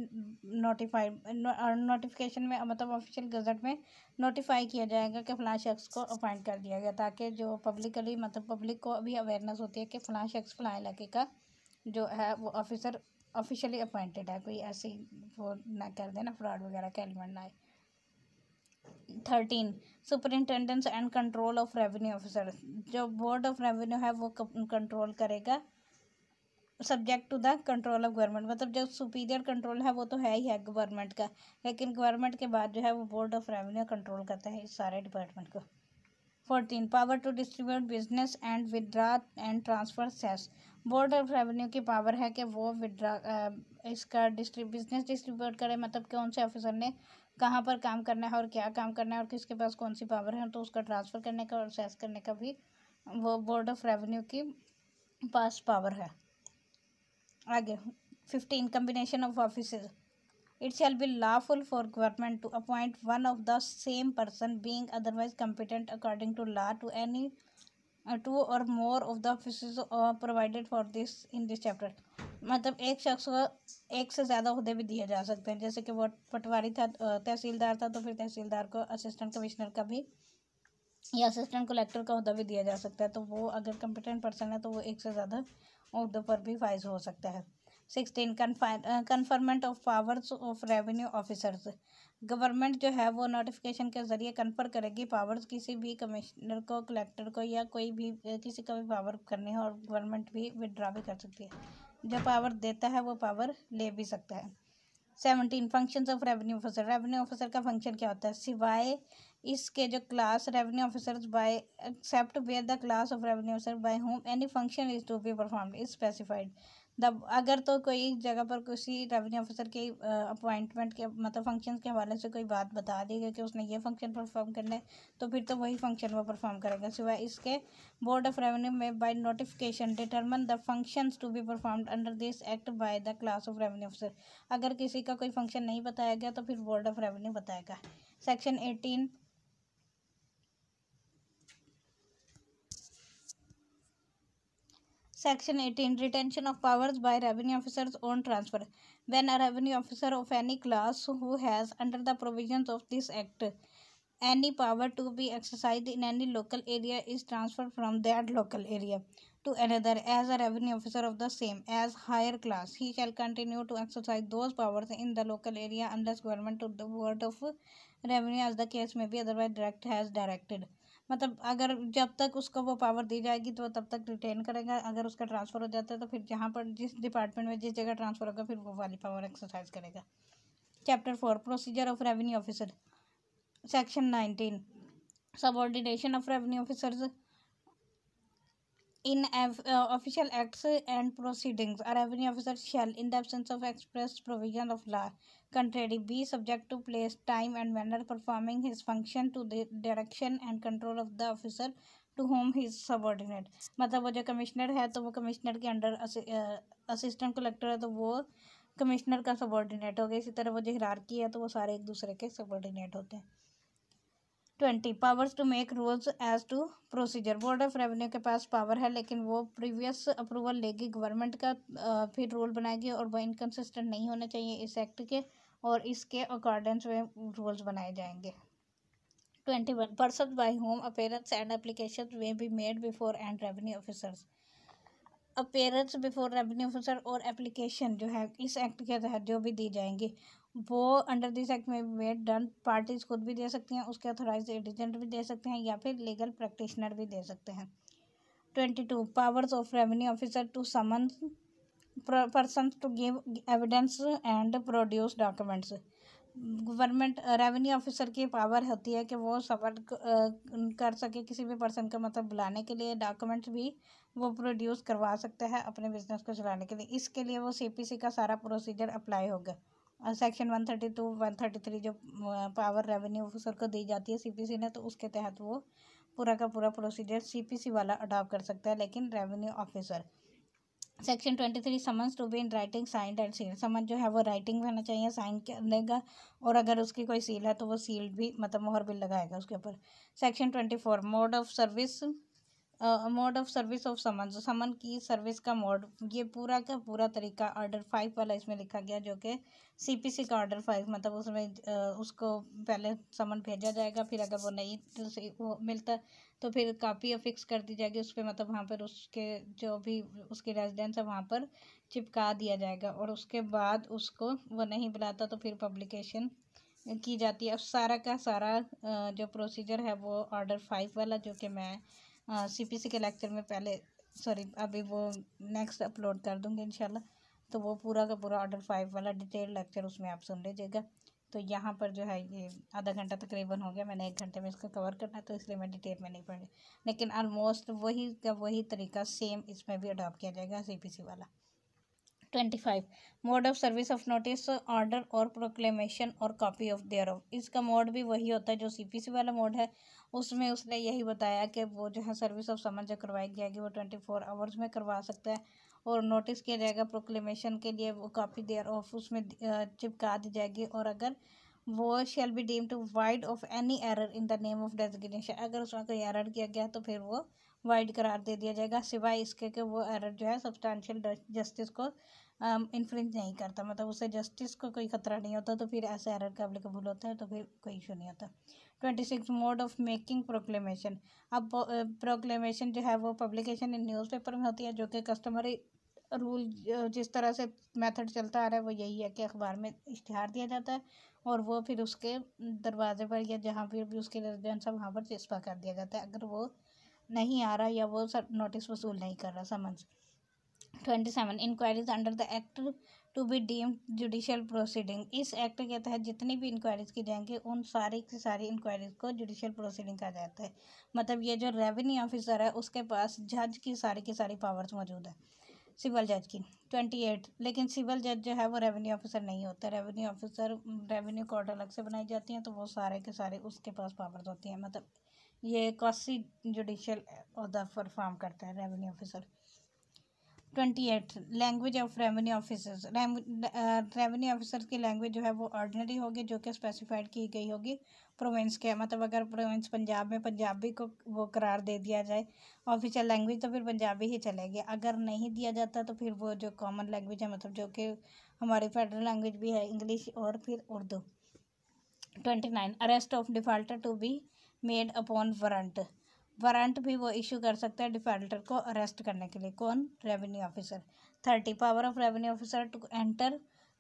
notified. Notification में मतलब ऑफिशियल गजट में नोटिफाई किया जाएगा कि फ़लाँ शख्स को अपॉइंट कर दिया गया, ताकि जो पब्लिकली मतलब पब्लिक को अभी अवेयरनेस होती है कि फ़लाँ शख्स फ़लाँ इलाके का जो है वो ऑफिसर ऑफिशियली अपॉइंटेड है, कोई ऐसी वो ना कर देना फ्रॉड वगैरह का एलिमेंट ना आए। 13. Superintendence and control of revenue officer. जो बोर्ड ऑफ रेवेन्यू है वो कंट्रोल करेगा subject to the control of government. मतलब जो सुपीरियर कंट्रोल है वो तो है ही है गवर्नमेंट का, लेकिन गवर्नमेंट के बाद जो है वो बोर्ड ऑफ रेवेन्यू कंट्रोल करता है इस सारे डिपार्टमेंट को। 14. Power to distribute business and withdraw and transfer cases. Board of revenue की पावर है कि वो विड्रा इसका बिजनेस डिस्ट्रीब्यूट करे, मतलब कौन से ऑफिसर ने कहाँ पर काम करना है और क्या काम करना है और किसके पास कौन सी पावर है, तो उसका ट्रांसफ़र करने का और सेस करने का भी वो बोर्ड ऑफ रेवेन्यू की पास पावर है। आगे 15. Combination of officers. It shall be lawful for government to appoint one of the same person being otherwise competent according to law to any two or more of the offices provided for this in this chapter। मतलब एक शख्स को एक से ज़्यादा ओहदे भी दिए जा सकते हैं, जैसे कि वो पटवारी था तहसीलदार था तो फिर तहसीलदार को असिस्टेंट कमिश्नर का भी या असिस्टेंट कलेक्टर का ओहदा भी दिया जा सकता है, तो वो अगर कम्पिटेंट पर्सन है तो वो एक से ज़्यादा ओहदों पर भी फाइज हो सकता है। 16. Conferment of powers of revenue officers. Government जो है वो नोटिफिकेशन के ज़रिए कन्फर करेगी पावर्स किसी भी कमिश्नर को, कलेक्टर को, या कोई भी किसी का भी पावर करनी हो, और गवर्नमेंट भी विड्रा भी कर सकती है। जो पावर देता है वो पावर ले भी सकता है। 17. Functions of revenue officer. Revenue officer का फंक्शन क्या होता है, सिवाय इसके जो class revenue officers by except where the class of revenue officer by whom any function is to be performed is specified. अगर तो कोई जगह पर किसी रेवेन्यू ऑफिसर के अपॉइंटमेंट के मतलब फंक्शन के हवाले से कोई बात बता दी गई कि उसने ये फंक्शन परफॉर्म करना है, तो फिर तो वही फंक्शन वो परफॉर्म करेगा। सिवाय इसके बोर्ड ऑफ रेवेन्यू में by notification determine the functions to be performed under this act by the class of revenue officer. अगर किसी का कोई फंक्शन नहीं बताया गया तो फिर बोर्ड ऑफ रेवेन्यू बताएगा। Section 18 Section 18. Retention of powers by revenue officers on transfer. When a revenue officer of any class who has, under the provisions of this act, any power to be exercised in any local area is transferred from that local area to another as a revenue officer of the same as higher class, he shall continue to exercise those powers in the local area unless government to the board of revenue, as the case may be, otherwise direct has directed। मतलब अगर जब तक उसको वो power दी जाएगी तो तब तक रिटेन करेगा, अगर उसका ट्रांसफ़र हो जाता है तो फिर जहाँ पर जिस डिपार्टमेंट में जिस जगह ट्रांसफ़र होगा फिर वो वाली पावर एक्सरसाइज करेगा। Chapter 4 procedure of revenue officer. Section 19 subordination of revenue officers in official acts and proceedings. A revenue officer shall, in the absence of express provision of law contrary, be subject to place, time and manner performing his function to the direction and control of the officer to whom he is subordinate। मतलब वो जो commissioner है तो वो commissioner के under assistant collector है तो वो कमिश्नर का सबॉर्डिनेट हो गया। इसी तरह वो जो हिरार्की है तो वो सारे एक दूसरे के सबॉर्डिनेट होते हैं। 20. Powers to make rules as to procedure. Board of revenue के पास पावर है लेकिन वो प्रीवियस अप्रूवल लेगी गवर्नमेंट का, फिर रूल बनाएगी और वह इनकन्सिस्टेंट नहीं होने चाहिए इस एक्ट के, और इसके अकॉर्डेंस में रूल्स बनाए जाएंगे। 21. Person by home appearance and application way be made before and revenue officers. Appearance before revenue officer और एप्लीकेशन जो है इस एक्ट के तहत जो भी दी जाएंगी वो अंडर दिस एक्ट में मेड डन पार्टीज खुद भी दे सकती हैं, उसके अथोराइज एजेंट भी दे सकते हैं या फिर लीगल प्रैक्टिशनर भी दे सकते हैं। 22. Powers of revenue officer to summon person to give evidence and produce documents. Government revenue officer की पावर होती है कि वो समन कर सके किसी भी पर्सन का, मतलब बुलाने के लिए डॉक्यूमेंट्स भी वो प्रोड्यूस करवा सकता है अपने बिजनेस को चलाने के लिए। इसके लिए वो सीपीसी का सारा प्रोसीजर अप्लाई होगा। और सेक्शन 132 133 जो पावर रेवेन्यू ऑफिसर को दी जाती है सीपीसी ने, तो उसके तहत वो पूरा का पूरा प्रोसीजर सीपीसी वाला अडॉप्ट कर सकता है, लेकिन revenue officer. Section 23 summons to be in writing signed and seal. Summon जो है वो राइटिंग में होना चाहिए, साइन देगा, और अगर उसकी कोई सील है तो वो सील भी मतलब मोहर भी लगाएगा उसके ऊपर। Section 24 mode of service of summon. Summon की सर्विस का मोड, ये पूरा का पूरा तरीका ऑर्डर 5 वाला इसमें लिखा गया, जो कि सीपीसी का ऑर्डर 5, मतलब उसमें उसको पहले समन भेजा जाएगा, फिर अगर वो नहीं वो मिलता तो फिर कापी अफिक्स कर दी जाएगी उस पर, मतलब वहाँ पर उसके जो भी उसकी रेजिडेंस है वहाँ पर चिपका दिया जाएगा, और उसके बाद उसको वो नहीं बुलाता तो फिर पब्लिकेशन की जाती है। अब सारा का सारा जो प्रोसीजर है वो ऑर्डर 5 वाला, जो कि मैं सीपीसी के लेक्चर में पहले अभी वो नेक्स्ट अपलोड कर दूँगी इंशाल्लाह। तो वो पूरा का पूरा ऑर्डर 5 वाला डिटेल लेक्चर उसमें आप सुन लीजिएगा। तो यहाँ पर जो है ये आधा घंटा तकरीबन हो गया, मैंने 1 घंटे में इसको कवर करना है, तो इसलिए मैं डिटेल में नहीं पढ़ी, लेकिन ऑलमोस्ट वही का वही तरीका सेम इसमें भी अडॉप्ट किया जाएगा सीपीसी वाला। 25 mode of service of notice, order और प्रोक्लेमेशन और कॉपी ऑफ देयर ऑफ। इसका मोड भी वही होता है जो सीपीसी वाला मोड है, उसमें उसने यही बताया कि वो जो है सर्विस ऑफ समन जो करवाई जाएगी वो 24 आवर्स में करवा सकता है, और नोटिस किया जाएगा प्रोक्लेमेशन के लिए वो कॉपी देयर ऑफ उसमें चिपका दी जाएगी, और अगर वो shall be deem to void of any error in the name of designation, अगर उसमें कोई एरर किया गया तो फिर वो वाइड करार दे दिया जाएगा, सिवाय इसके कि वो एरर जो है सब्सटेंशियल जस्टिस को इन्फ्रिंज नहीं करता, मतलब उससे जस्टिस को कोई खतरा नहीं होता, तो फिर ऐसा एरर का एप्लीकेबल होता है, तो फिर कोई इशू नहीं होता। 26 मोड ऑफ मेकिंग प्रोक्लेमेशन। अब प्रोक्लेमेशन जो है वो पब्लिकेशन इन न्यूज़पेपर में होती है, जो कि कस्टमरी रूल जिस तरह से मेथड चलता आ रहा है वो यही है कि अखबार में इश्तिहार दिया जाता है, और वो फिर उसके दरवाजे पर या जहाँ पर भी उसकी रेजिडेंस है वहाँ पर चिपका कर दिया जाता है, अगर वो नहीं आ रहा या वो नोटिस वसूल नहीं कर रहा समझ। 27 inquiries under the act to be deemed judicial proceeding. इस एक्ट के तहत जितनी भी इंक्वायरीज की जाएंगी उन सारी की सारी इंक्वायरीज को जुडिशियल प्रोसीडिंग कहा जाता है, मतलब ये जो रेवेन्यू ऑफिसर है उसके पास जज की सारी पावर्स मौजूद है, सिविल जज की। 28 लेकिन सिविल जज जो है वो रेवेन्यू ऑफिसर नहीं होता, रेवेन्यू ऑफिसर रेवेन्यू कोर्ट अलग से बनाई जाती हैं, तो वो सारे के सारे उसके पास पावर्स होती हैं, मतलब ये क्वासी जुडिशियल ओहदा परफॉर्म करता है revenue officer. 28 language of revenue officers. Revenue officers की लैंग्वेज जो है वो ऑर्डिनरी होगी, जो कि स्पेसिफाइड की गई होगी प्रोविंस के, मतलब अगर प्रोविंस पंजाब में पंजाबी को वो करार दे दिया जाए ऑफिशियल लैंग्वेज तो फिर पंजाबी ही चलेगी, अगर नहीं दिया जाता तो फिर वो जो कॉमन लैंग्वेज है, मतलब जो कि हमारी फेडरल लैंग्वेज भी है इंग्लिश और फिर Urdu. 29 arrest of defaulter to be made upon warrant. Warrant भी वो इशू कर सकता है डिफाल्टर को अरेस्ट करने के लिए, कौन? Revenue officer. 30 power of revenue officer to enter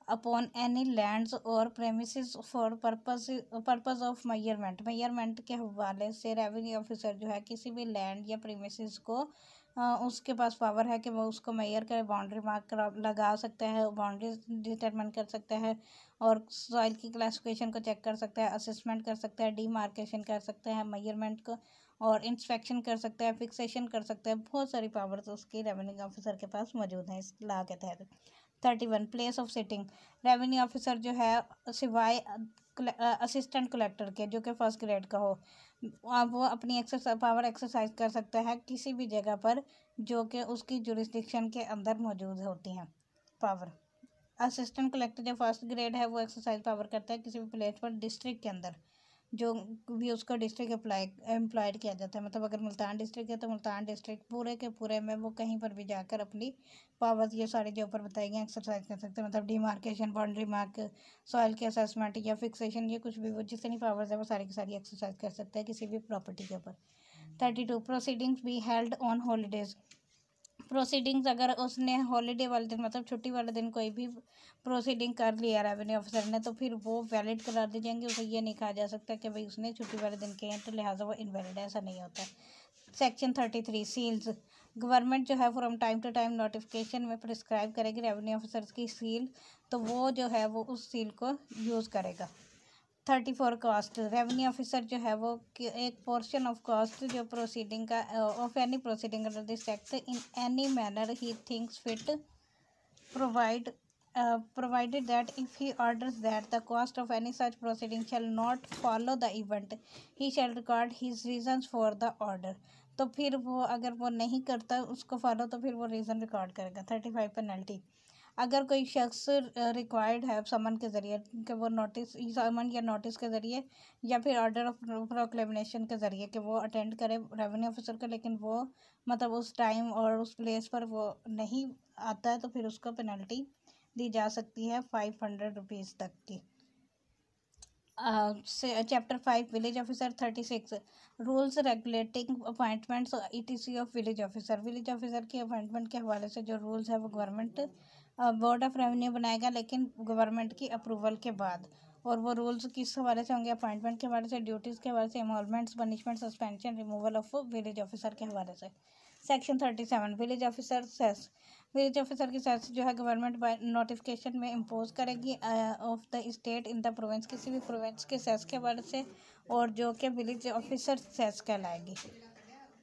upon any lands or premises for purpose of measurement. Measurement के हवाले से रेवेन्यू ऑफिसर जो है किसी भी लैंड या प्रेमिसेस को उसके पास पावर है कि वो उसको मेजर कर बाउंड्री मार्क लगा सकता है, बाउंड्री डिटरमिन कर सकता है, और सॉइल की क्लासिफिकेशन को चेक कर सकता है, असेसमेंट कर सकता है, डीमार्केशन कर सकता है मेजरमेंट को, और इंस्पेक्शन कर सकता है, फिक्सेशन कर सकता है, बहुत सारी पावर्स उसकी रेवेन्यू ऑफिसर के पास मौजूद हैं इस लॉ के तहत। 31 place of sitting. Revenue officer जो है सिवाय असिस्टेंट कलेक्टर के जो कि फर्स्ट ग्रेड का हो, अब वो अपनी पावर एक्सरसाइज कर सकता है किसी भी जगह पर जो कि उसकी जुरिस्डिक्शन के अंदर मौजूद होती हैं पावर। असिस्टेंट कलेक्टर जो फर्स्ट ग्रेड है वो एक्सरसाइज पावर करता है किसी भी प्लेस पर डिस्ट्रिक्ट के अंदर जो भी उसको डिस्ट्रिक्ट एम्प्लॉयड किया जाता है, मतलब अगर मुल्तान डिस्ट्रिक्ट है तो मुल्तान डिस्ट्रिक्ट पूरे के पूरे में वो कहीं पर भी जाकर अपनी पावर्स ये सारे जो ऊपर बताई गए एक्सरसाइज कर सकते हैं, मतलब डीमार्केशन, बाउंड्री मार्क, सॉइल के असेसमेंट या फिक्सेशन, ये कुछ भी वो जितनी पावर्स है वो सारी की सारी एक्सरसाइज कर सकता है किसी भी प्रॉपर्टी के ऊपर। 32 proceedings be held on holidays. Proceedings अगर उसने हॉलीडे वाले दिन मतलब छुट्टी वाले दिन कोई भी प्रोसीडिंग कर लिया रेवेन्यू ऑफिसर ने तो फिर वो वैलिड करार दी जाएंगे, उसे ये नहीं कहा जा सकता कि भाई उसने छुट्टी वाले दिन किए हैं तो लिहाजा वो इनवैलिड है, ऐसा नहीं होता। Section 33 seals. गवर्नमेंट जो है from time to time notification में प्रिस्क्राइब करेगी रेवेन्यू ऑफिसर्स की सील, तो वो जो है वो उस सील को यूज़ करेगा। 34 कॉस्ट। रेवेन्यू ऑफिसर जो है वो एक पोर्शन ऑफ कॉस्ट जो प्रोसीडिंग का of any proceeding under this act in any manner he thinks fit provide provided that if he orders that the cost of any such proceeding shall not follow the event, he shall record his reasons for the order. तो फिर वो अगर वो नहीं करता उसको follow तो फिर वो रीज़न रिकॉर्ड करेगा. 35 पेनल्टी. अगर कोई शख्स रिक्वायर्ड है समन के ज़रिए कि वो नोटिस समन या नोटिस के ज़रिए या फिर ऑर्डर ऑफ प्रोक्लेमेशन के ज़रिए कि वो अटेंड करे रेवेन्यू ऑफिसर को, लेकिन वो मतलब उस टाइम और उस प्लेस पर वो नहीं आता है, तो फिर उसको पेनल्टी दी जा सकती है 500 रुपीज़ तक की. Chapter 5 village officer. 36 rules regulating appointments ETC of village officer. Village officer की अपॉइंटमेंट के हवाले से जो रूल्स है वो गवर्नमेंट बोर्ड ऑफ रेवेन्यू बनाएगा, लेकिन गवर्नमेंट की अप्रूवल के बाद. और वो रूल्स किस हवाले से होंगे? अपॉइंटमेंट के हवाले से, ड्यूटीज़ के हवाले से, emoluments, punishment, suspension, removal of village officer के हवाले से. Section 37 village officer cess. Village officer की सेस जो है गवर्नमेंट बाय नोटिफिकेशन में इम्पोज करेगी of the state in the province, किसी भी प्रोविंस के सेस के हवाले से, और जो कि विलेज ऑफिसर सेस कहलाएगी.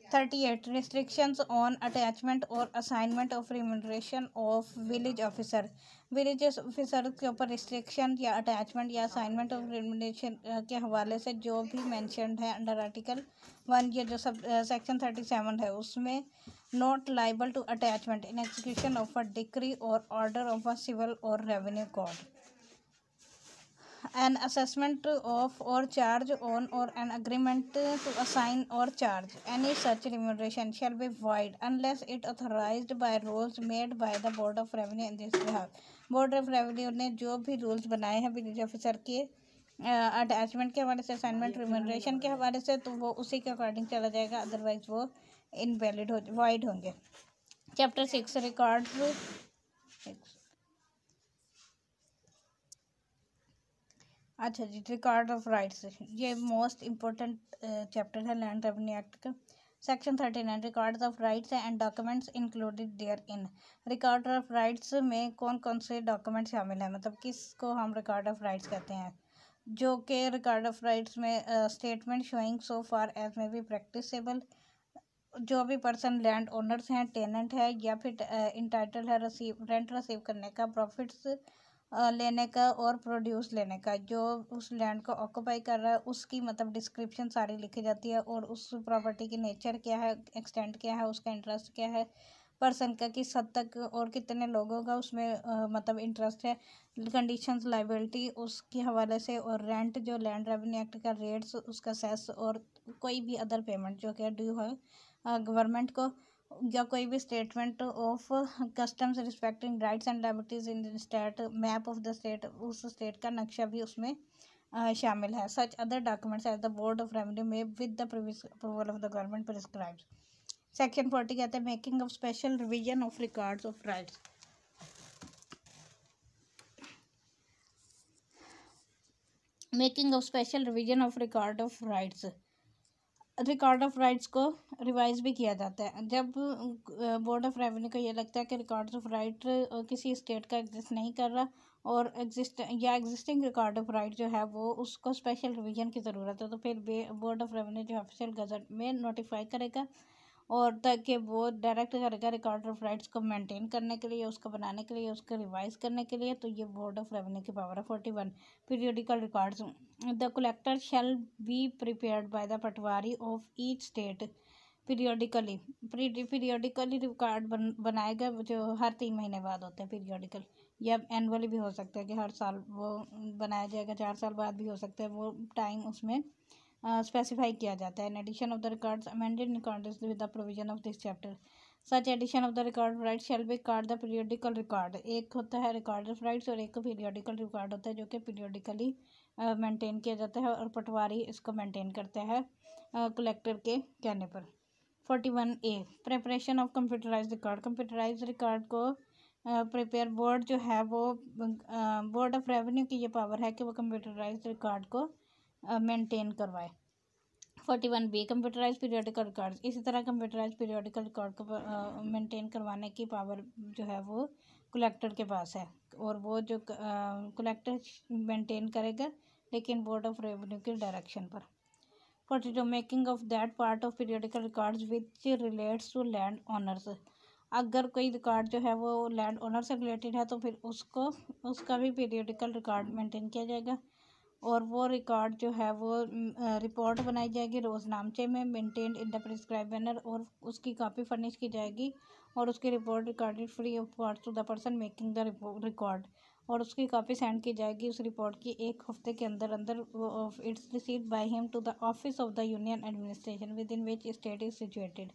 38 restrictions on attachment or assignment of remuneration of village officer. Village officer के ऊपर रिस्ट्रिक्शन या अटैचमेंट या असाइनमेंट ऑफ रिम्यूनरेशन के हवाले से जो भी मेंशन्ड है अंडर आर्टिकल 1, ये जो सब सेक्शन 37 है उसमें, not liable to attachment in execution of a decree और ऑर्डर ऑफ अ सिविल और revenue code. An assessment of or charge on or an agreement to assign or charge any such remuneration shall be void unless it authorized by rules made by the Board of Revenue in this behalf. Board of Revenue ने जो भी rules बनाए हैं village officer के attachment के हवाले से, assignment, remuneration के हवाले से, तो वो उसी के अकॉर्डिंग चला जाएगा, अदरवाइज वो इनवैलिड हो वाइड होंगे. Chapter 6 record. अच्छा जी, रिकॉर्ड ऑफ राइट्स. ये मोस्ट इम्पोर्टेंट चैप्टर है लैंड रेवेन्यू एक्ट का. Section 39 record of rights and documents included therein. Record of rights में कौन कौन से डॉक्यूमेंट शामिल हैं, मतलब किसको हम रिकॉर्ड ऑफ राइट्स कहते हैं? जो कि रिकॉर्ड ऑफ राइट्स में statement showing so far as may be practicable. जो भी पर्सन लैंड ओनर्स हैं, टेनेंट है या फिर इंटाइटल है रेंट रिसीव करने का, प्रॉफिट्स लेने का और प्रोड्यूस लेने का, जो उस लैंड को ऑक्यूपाई कर रहा है उसकी मतलब डिस्क्रिप्शन सारी लिखी जाती है, और उस प्रॉपर्टी की नेचर क्या है, एक्सटेंट क्या है, उसका इंटरेस्ट क्या है, पर्सन का किस हद तक और कितने लोगों का उसमें मतलब इंटरेस्ट है, कंडीशंस, लाइबिलिटी उसके हवाले से, और रेंट जो लैंड रेवेन्यू एक्ट का रेट्स, उसका सेस, और कोई भी अदर पेमेंट जो कि ड्यू है गवर्नमेंट को, या कोई भी statement of customs respecting rights and liabilities in state, map of the state, उस स्टेट का नक्शा भी उसमें शामिल है. Such other documents as the board of revenue may with the previous approval of the government prescribes. Section 40 कहते हैं making of special revision of records of rights. Making of special revision of record of rights. Record of rights को revise भी किया जाता है जब board of revenue को ये लगता है कि रिकॉर्ड ऑफ राइट किसी स्टेट का एग्जिस्ट नहीं कर रहा, और एग्जिस्टिंग रिकॉर्ड ऑफ राइट जो है वो उसको स्पेशल रिवीजन की ज़रूरत है, तो फिर बोर्ड ऑफ रेवेन्यू जो ऑफिशियल गजट में नोटिफाई करेगा, और ताकि वो डायरेक्ट करेगा रिकॉर्ड ऑफ राइट्स को मेंटेन करने के लिए, उसको बनाने के लिए, उसको रिवाइज करने के लिए. तो ये बोर्ड ऑफ रेवेन्यू की पावर है. 41 periodical records. The collector shall be prepared by the Patwari of each state periodically. Periodically record बनाएगा जो हर 3 महीने बाद होते हैं पीरियोडिकल, या एनुअली भी हो सकता है कि हर साल वो बनाया जाएगा, 4 साल बाद भी हो सकता है, वो टाइम उसमें स्पेसिफाई किया जाता है. In addition of the records amended in accordance with the provision of this chapter, such addition of the record right shall be called the periodical record. एक होता है रिकॉर्ड ऑफ राइट्स और एक periodical record होता है जो कि periodically maintain किया जाता है, और पटवारी इसको मेंटेन करता है कलेक्टर के कहने पर. 41A preparation of computerise record. Computerise record को प्रिपेयर बोर्ड जो है वो बोर्ड ऑफ रेवेन्यू की ये पावर है कि वो कंप्यूटराइज रिकॉर्ड को मेंटेन करवाए. 41B computerise periodical records. इसी तरह कंप्यूटराइज पीरियोडिकल रिकॉर्ड को मेंटेन करवाने की पावर जो है वो कलेक्टर के पास है, और वो जो कलेक्टर मेंटेन करेगा लेकिन बोर्ड ऑफ रेवेन्यू के डायरेक्शन पर. 42 making of that part of periodical records which relates to land owners. अगर कोई रिकॉर्ड जो है वो लैंड ओनर से रिलेटेड है तो फिर उसका भी पीरियडिकल रिकॉर्ड मेंटेन किया जाएगा, और वो रिकॉर्ड जो है वो रिपोर्ट बनाई जाएगी रोज़नामचे में, maintained in the prescribe manner, और उसकी कॉपी फर्निश की जाएगी, और उसकी report recorded free of cost to the person making the record, और उसकी कॉपी सेंड की जाएगी उस रिपोर्ट की 1 हफ्ते के अंदर अंदर its received by him to the office of the union administration within which state is situated.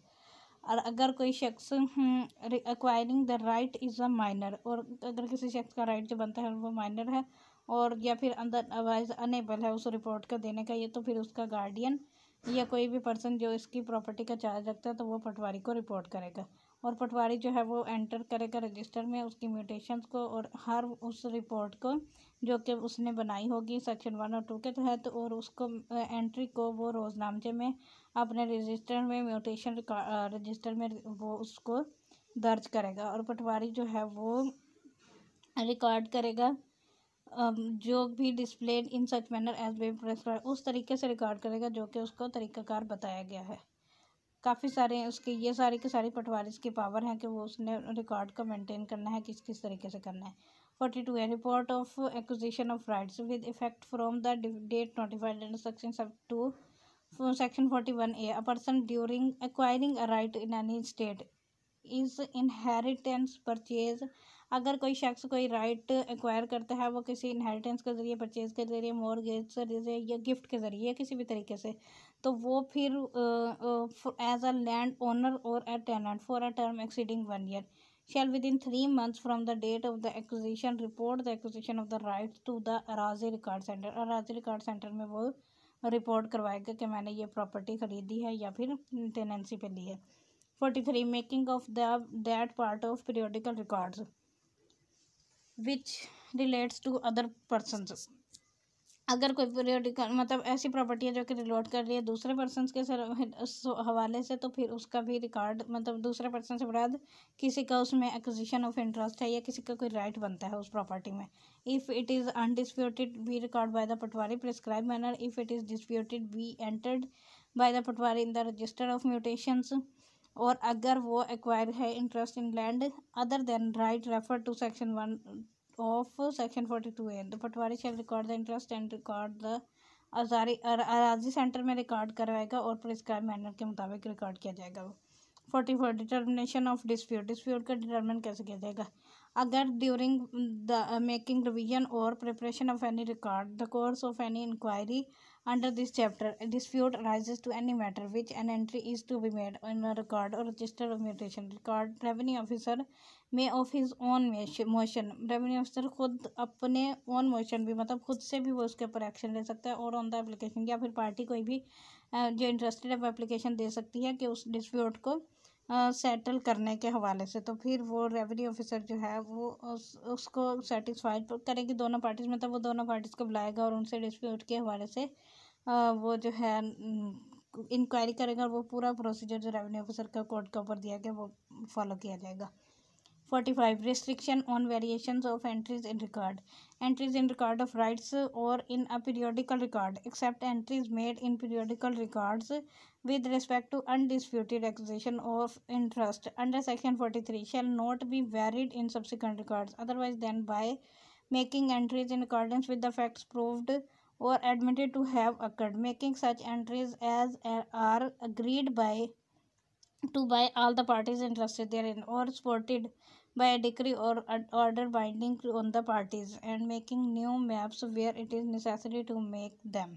और अगर कोई शख्स acquiring the right is a minor, और अगर किसी शख्स का राइट जो बनता है वो माइनर है, और या फिर अदरवाइज अनेबल है उस रिपोर्ट का देने का, ये तो फिर उसका गार्डियन या कोई भी पर्सन जो इसकी प्रॉपर्टी का चार्ज रखता है तो वो पटवारी को रिपोर्ट करेगा, और पटवारी जो है वो एंटर करेगा रजिस्टर में उसकी म्यूटेशंस को, और हर उस रिपोर्ट को जो कि उसने बनाई होगी सेक्शन 1 और 2 के तहत, और उसको एंट्री को वो रोज़नामचे में अपने रजिस्टर में म्यूटेशन रजिस्टर में वो उसको दर्ज करेगा, और पटवारी जो है वो रिकॉर्ड करेगा जो भी displayed in such manner as be prescribe, उस तरीके से रिकॉर्ड करेगा जो कि उसको तरीक़ाकार बताया गया है। काफ़ी सारे उसके ये सारी की सारी पटवारी की पावर हैं कि वो उसने रिकॉर्ड को मेंटेन करना है किस किस तरीके से करना है। 42 है report of acquisition of rights with effect from the date notified under section 2 section 41A a person during acquiring a right in any state is inheritance purchase. अगर कोई शख्स कोई राइट एक्वायर करता है वो किसी इनहेरिटेंस के ज़रिए, परचेज के ज़रिए, मॉर्गेज के ज़रिए या गिफ्ट के ज़रिए या किसी भी तरीके से, तो वो फिर as a land owner or a tenant for a term exceeding 1 year shall within 3 months from the date of the acquisition report the acquisition of the rights to the Araji record centre. Araji record centre में वो report करवाएगा कि मैंने ये property ख़रीदी है या फिर टेनेंसी पे ली है। 43 making of that part of periodical records which relates to other persons. अगर कोई पीरियोडिकल मतलब ऐसी प्रॉपर्टी है जो कि रिलेट कर रही है दूसरे पर्सन के हवाले से, तो फिर उसका भी रिकॉर्ड मतलब दूसरे पर्सन से मुराद किसी का उसमें एक्विजिशन ऑफ इंटरेस्ट है या किसी का कोई राइट बनता है उस प्रॉपर्टी में। If it is undisputed be record by the patwari prescribe manner, if it is disputed be entered by the patwari in the register of mutations. और अगर वो एक्वायर है interest in land other than right refer to section 1 of section 42A the patwari shall record the interest and record the अराजी centre में record करवाएगा और prescribe manner के मुताबिक रिकॉर्ड किया जाएगा। वो 44 डिटर्मिनेशन ऑफ डिस्प्यूट का डिटर्मिन कैसे किया जाएगा। अगर ड्यूरिंग द मेकिंग रिवीजन और preparation of any record the course of any inquiry under this chapter a dispute arises to any matter which an entry is to be made in a record or register of mutation record revenue officer may of his own motion revenue officer खुद अपने own motion भी मतलब खुद से भी वो उसके ऊपर एक्शन ले सकता है, और ऑन द एप्लीकेशन या फिर पार्टी कोई भी जो इंटरेस्टेड है वो एप्लीकेशन दे सकती है कि उस डिस्प्यूट को सेटल करने के हवाले से, तो फिर वो रेवेन्यू ऑफिसर जो है वो उसको सेटिस्फाइड करेगी दोनों पार्टीज़, मतलब वो दोनों पार्टीज़ को बुलाएगा और उनसे डिस्प्यूट के हवाले से वो जो है इंक्वायरी करेगा, और वो पूरा प्रोसीजर जो रेवेन्यू ऑफिसर का कोर्ट के ऊपर दिया गया वो फॉलो किया जाएगा। 45 restriction on variations of entries in record of rights or in a periodical record except entries made in periodical records with respect to undisputed acquisition of interest under section 43 shall not be varied in subsequent records otherwise than by making entries in accordance with the facts proved or admitted to have occurred, making such entries as are agreed by all the parties interested therein or supported by a decree or order binding on the parties, and making new maps where it is necessary to make them।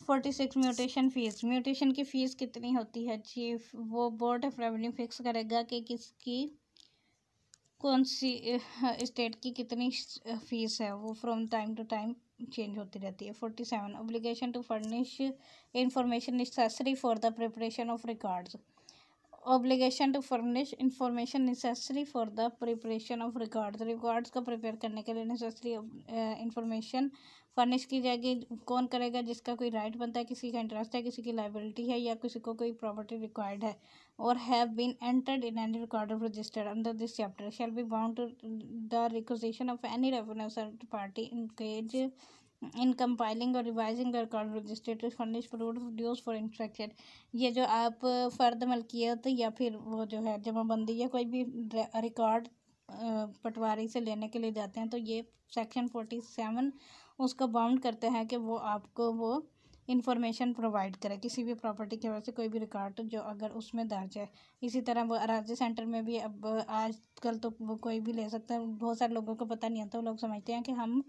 46 mutation fees. Mutation की fees कितनी होती है जी, वो board of revenue fix करेगा कि किसकी कौन सी state की कितनी फ़ीस है, वो from time to time change होती रहती है। 47 obligation to furnish information necessary for the preparation of records. Obligation to furnish information necessary for the preparation of records को प्रिपेयर करने के लिए नेसेसरी इंफॉर्मेशन फर्निश की जाएगी। कौन करेगा? जिसका कोई राइट बनता है, किसी का इंटरेस्ट है, किसी की लाइबिलिटी है, या किसी को कोई प्रॉपर्टी रिक्वायर्ड है or have been entered in any record of register under this chapter shall be bound to the requisition of any revenue party engage in compiling or revising the record registrar furnish produce for instruction. ये जो आप फ़र्द मलकियत या फिर वो जो है जमाबंदी या कोई भी रिकॉर्ड पटवारी से लेने के लिए जाते हैं तो ये सेक्शन 47 उसको बाउंड करते हैं कि वो आपको वो इंफॉर्मेशन प्रोवाइड करे किसी भी प्रॉपर्टी की वजह से कोई भी रिकॉर्ड जो अगर उसमें दर्ज है। इसी तरह वो राज्य सेंटर में भी अब आजकल तो वो कोई भी ले सकता है। बहुत सारे लोगों को पता नहीं आता, वो लोग समझते हैं कि हम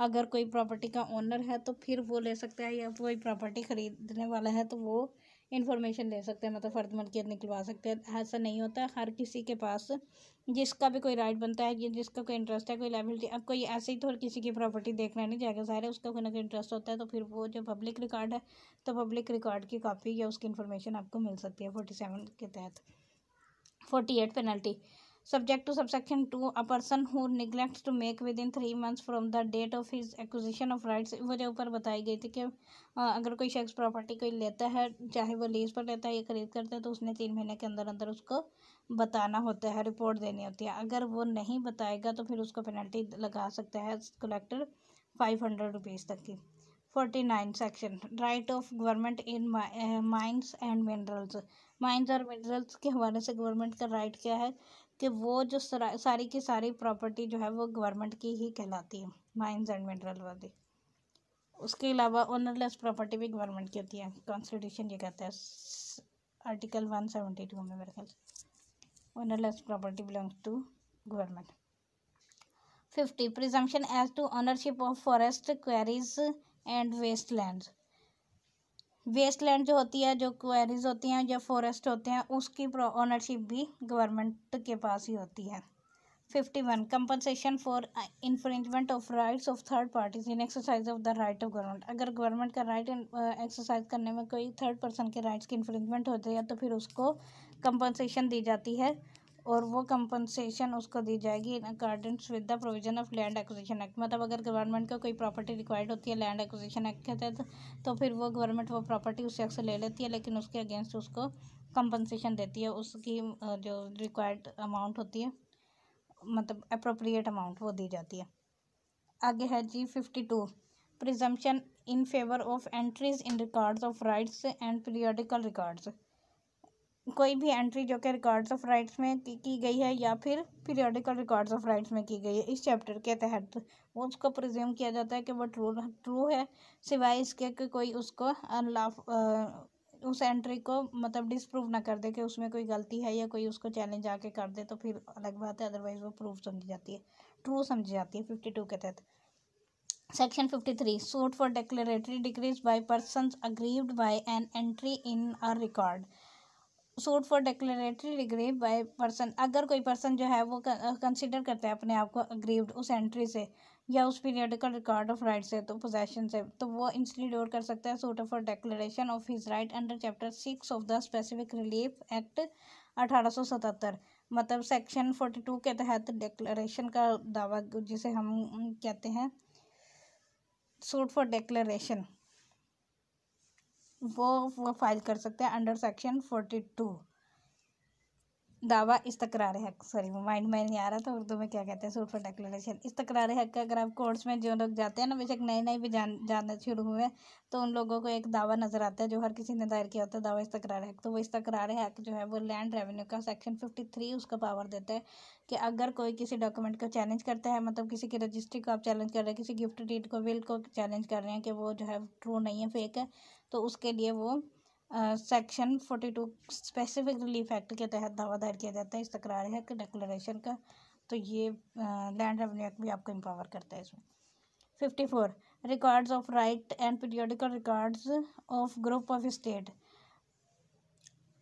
अगर कोई प्रॉपर्टी का ओनर है तो फिर वो ले सकता है, या कोई प्रॉपर्टी खरीदने वाला है तो वो इंफॉर्मेशन ले सकते हैं, मतलब फ़र्द मलकियत निकलवा सकते हैं। ऐसा नहीं होता, हर किसी के पास जिसका भी कोई राइट बनता है, ये जिसका कोई इंटरेस्ट है, कोई लायबिलिटी, अब कोई ऐसे ही तो किसी की प्रॉपर्टी देखना नहीं जाएगा, ज़ाहिर है उसका कोई ना कोई इंटरेस्ट होता है। तो फिर वो जो पब्लिक रिकॉर्ड है तो पब्लिक रिकॉर्ड की कॉपी या उसकी इन्फॉर्मेशन आपको मिल सकती है 47 के तहत। 48 penalty subject to subsection 2 a person who neglects to make within 3 months from the date of his acquisition of rights। वो जो ऊपर बताई गई थी कि अगर कोई शख्स प्रॉपर्टी कोई लेता है, चाहे वो लीज पर लेता है या खरीद करता है, तो उसने 3 महीने के अंदर अंदर उसको बताना होता है, रिपोर्ट देनी होती है। अगर वो नहीं बताएगा तो फिर उसको पेनल्टी लगा सकता है कलेक्टर 500 रुपीज़ तक की। 49 section right of government in mines and minerals. Mines और मिनरल्स के हवाले से गवर्नमेंट का राइट क्या है कि वो जो सारी की सारी प्रॉपर्टी जो है वो गवर्नमेंट की ही कहलाती है, माइंस एंड मिनरल वाली। उसके अलावा ओनरलेस प्रॉपर्टी भी गवर्नमेंट की होती है, कॉन्स्टिट्यूशन ये कहता है आर्टिकल 172 में मेरे ख्याल से ownerless property belongs to government. 50 presumption as to ownership of forest quarries and waste land. Waste land जो होती है, जो क्वेरीज होती हैं या फॉरेस्ट होते हैं, उसकी ओनरशिप भी गवर्नमेंट के पास ही होती है। 51 compensation for infringement of rights of third parties in exercise of the right of government. अगर गवर्नमेंट का राइट एक्सरसाइज करने में कोई थर्ड पर्सन के राइट्स की इन्फ्रिंजमेंट होती है तो फिर उसको कंपनसेशन दी जाती है, और वो कंपनसेशन उसको दी जाएगी इन accordance with the provision of land acquisition act. मतलब अगर गवर्नमेंट को कोई प्रॉपर्टी रिक्वायर्ड होती है लैंड एक्विजिशन एक्ट के तहत तो फिर वो गवर्नमेंट वो प्रॉपर्टी उस शख्स से ले लेती है, लेकिन उसके अगेंस्ट उसको कंपनसेशन देती है, उसकी जो रिक्वायर्ड अमाउंट होती है, मतलब अप्रोप्रिएट अमाउंट वो दी जाती है। आगे है जी 52 presumption in favour of entries in records of rights and periodical records. कोई भी एंट्री जो कि रिकॉर्ड्स ऑफ राइट्स में की गई है या फिर पीरियोडिकल रिकॉर्ड्स ऑफ राइट्स में की गई है इस चैप्टर के तहत, वो उसको प्रिज्यूम किया जाता है कि वो ट्रू है, सिवाय इसके कि कोई उसको उस एंट्री को मतलब डिसप्रूव ना कर दे कि उसमें कोई गलती है, या कोई उसको चैलेंज आके कर दे तो फिर अलग बात है, अदरवाइज वो प्रूफ समझी जाती है, ट्रू समझी जाती है 52 के तहत। Section 53 suit for declaratory decrees by persons aggrieved by an entry in a record. Suit for declaratory degree by person, अगर कोई पर्सन जो है वो कंसिडर करता है अपने आप को अग्रीव्ड उस एंट्री से या उस पीरियोडिकल रिकॉर्ड ऑफ राइट से, तो पोजेशन से, तो वो इंस्टीट्यूट कर सकता है suit for declaration of his right under chapter 6 of the specific relief act 1877। मतलब सेक्शन 42 के तहत डिक्लेरेशन का दावा, जिसे हम कहते हैं सूट फॉर डिक्लेरेशन, वो फाइल कर सकते हैं अंडर सेक्शन 42। दावा इस्तकरार हक, सॉरी माइंड में नहीं आ रहा था उर्दू में क्या कहते हैं सूट फॉर डिक्लेरेशन। इस्तकरार हक का अगर आप कोर्ट्स में जो लोग जाते हैं ना, बेशक नए नए भी जानना शुरू हुए, तो उन लोगों को एक दावा नज़र आता है जो हर किसी ने दायर किया होता है, दावा इस्तकरार हक। तो वो इस्तकरार हक जो है वो लैंड रेवेन्यू का सेक्शन 53 उसका पावर देता है कि अगर कोई किसी डॉक्यूमेंट को चैलेंज करता है, मतलब किसी की रजिस्ट्री को आप चैलेंज कर रहे हैं, किसी गिफ्ट डीड को, विल को चैलेंज कर रहे हैं कि वो जो है ट्रू नहीं है, फेक है, तो उसके लिए वो सेक्शन 42 स्पेसिफिक रिलीफ एक्ट के तहत दावा दायर किया जाता है इस्तकरार है कि डिक्लेरेशन का। तो ये लैंड रेवेन्यू एक्ट भी आपको एम्पावर करता है इसमें। 54 records of right and periodical records of group of state.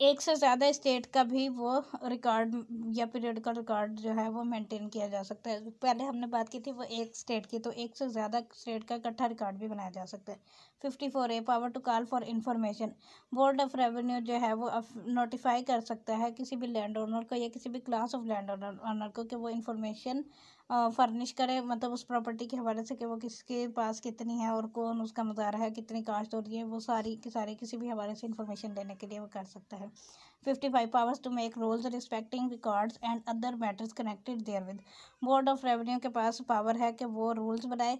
एक से ज़्यादा स्टेट का भी वो रिकॉर्ड या पीरियोडिकल रिकॉर्ड जो है वो मेंटेन किया जा सकता है। पहले हमने बात की थी वो एक स्टेट की, तो एक से ज़्यादा स्टेट का इकट्ठा रिकॉर्ड भी बनाया जा सकता है। 54 A power to call for information. Board of revenue जो है वो नोटिफाई कर सकता है किसी भी लैंड ओनर को या किसी भी क्लास ऑफ लैंड ओनर को कि वो इंफॉर्मेशन फर्निश करे, मतलब उस प्रॉपर्टी के हवाले से कि वो किसके पास कितनी है और कौन उसका मुजारा है, कितनी काश्त हो रही है, वो सारी की सारी किसी भी हवाले से इंफॉर्मेशन लेने के लिए वो कर सकता है। 55 powers to make rules respecting records and other matters connected therewith। Board of revenue के पास पावर है कि वो रूल्स बनाए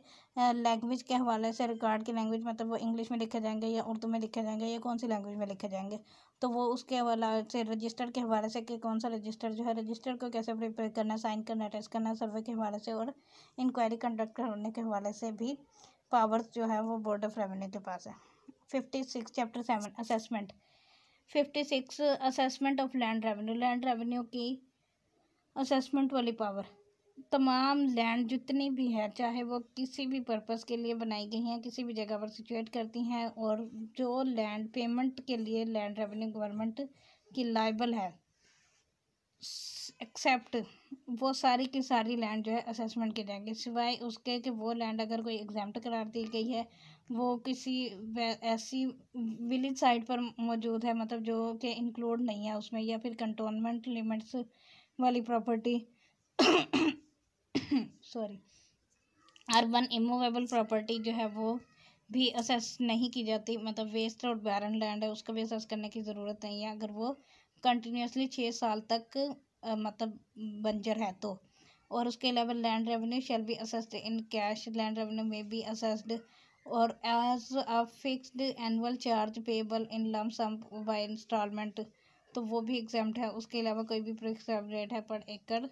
लैंग्वेज के हवाले से। रिकॉर्ड की लैंग्वेज मतलब वो इंग्लिश में लिखे जाएंगे या उर्दू में लिखे जाएंगे या कौन सी लैंग्वेज में लिखे जाएंगे, तो वो उसके हवाले से रजिस्टर के हवाले से कि कौन सा रजिस्टर जो है रजिस्टर को कैसे प्रिपेयर करना, साइन करना, टेस्ट करना, सर्वे के हवाले से और इंक्वायरी कंडक्ट करने के हवाले से भी पावर्स जो है वो बोर्ड ऑफ रेवेन्यू के पास है। 56 chapter 7 assessment. 56 assessment of land revenue. Land revenue की असेसमेंट वाली पावर, तमाम लैंड जितनी भी है चाहे वो किसी भी पर्पस के लिए बनाई गई हैं, किसी भी जगह पर सिचुएट करती हैं, और जो लैंड पेमेंट के लिए लैंड रेवेन्यू गवर्नमेंट की लाइबल है एक्सेप्ट वो सारी की सारी लैंड जो है असेसमेंट की जाएंगी, सिवाय उसके कि वो लैंड अगर कोई एग्जाम्प्ट करार दी गई है, वो किसी ऐसी विलेज साइड पर मौजूद है मतलब जो कि इंक्लूड नहीं है उसमें, या फिर कंटोनमेंट लिमिट्स वाली property sorry urban immovable property जो है वो भी असेस नहीं की जाती, मतलब वेस्ट और बैरन लैंड है उसका भी असेस करने की ज़रूरत नहीं है अगर वो कंटिन्यूसली 6 साल तक मतलब बंजर है तो। और उसके अलावा land revenue shall be assessed in cash, land revenue may be assessed और as a fixed annual charge payable in lump sum by instalment, तो वो भी एग्जाम्प्ट है। उसके अलावा कोई भी प्रिस्क्राइब्ड रेट है पर एकड़,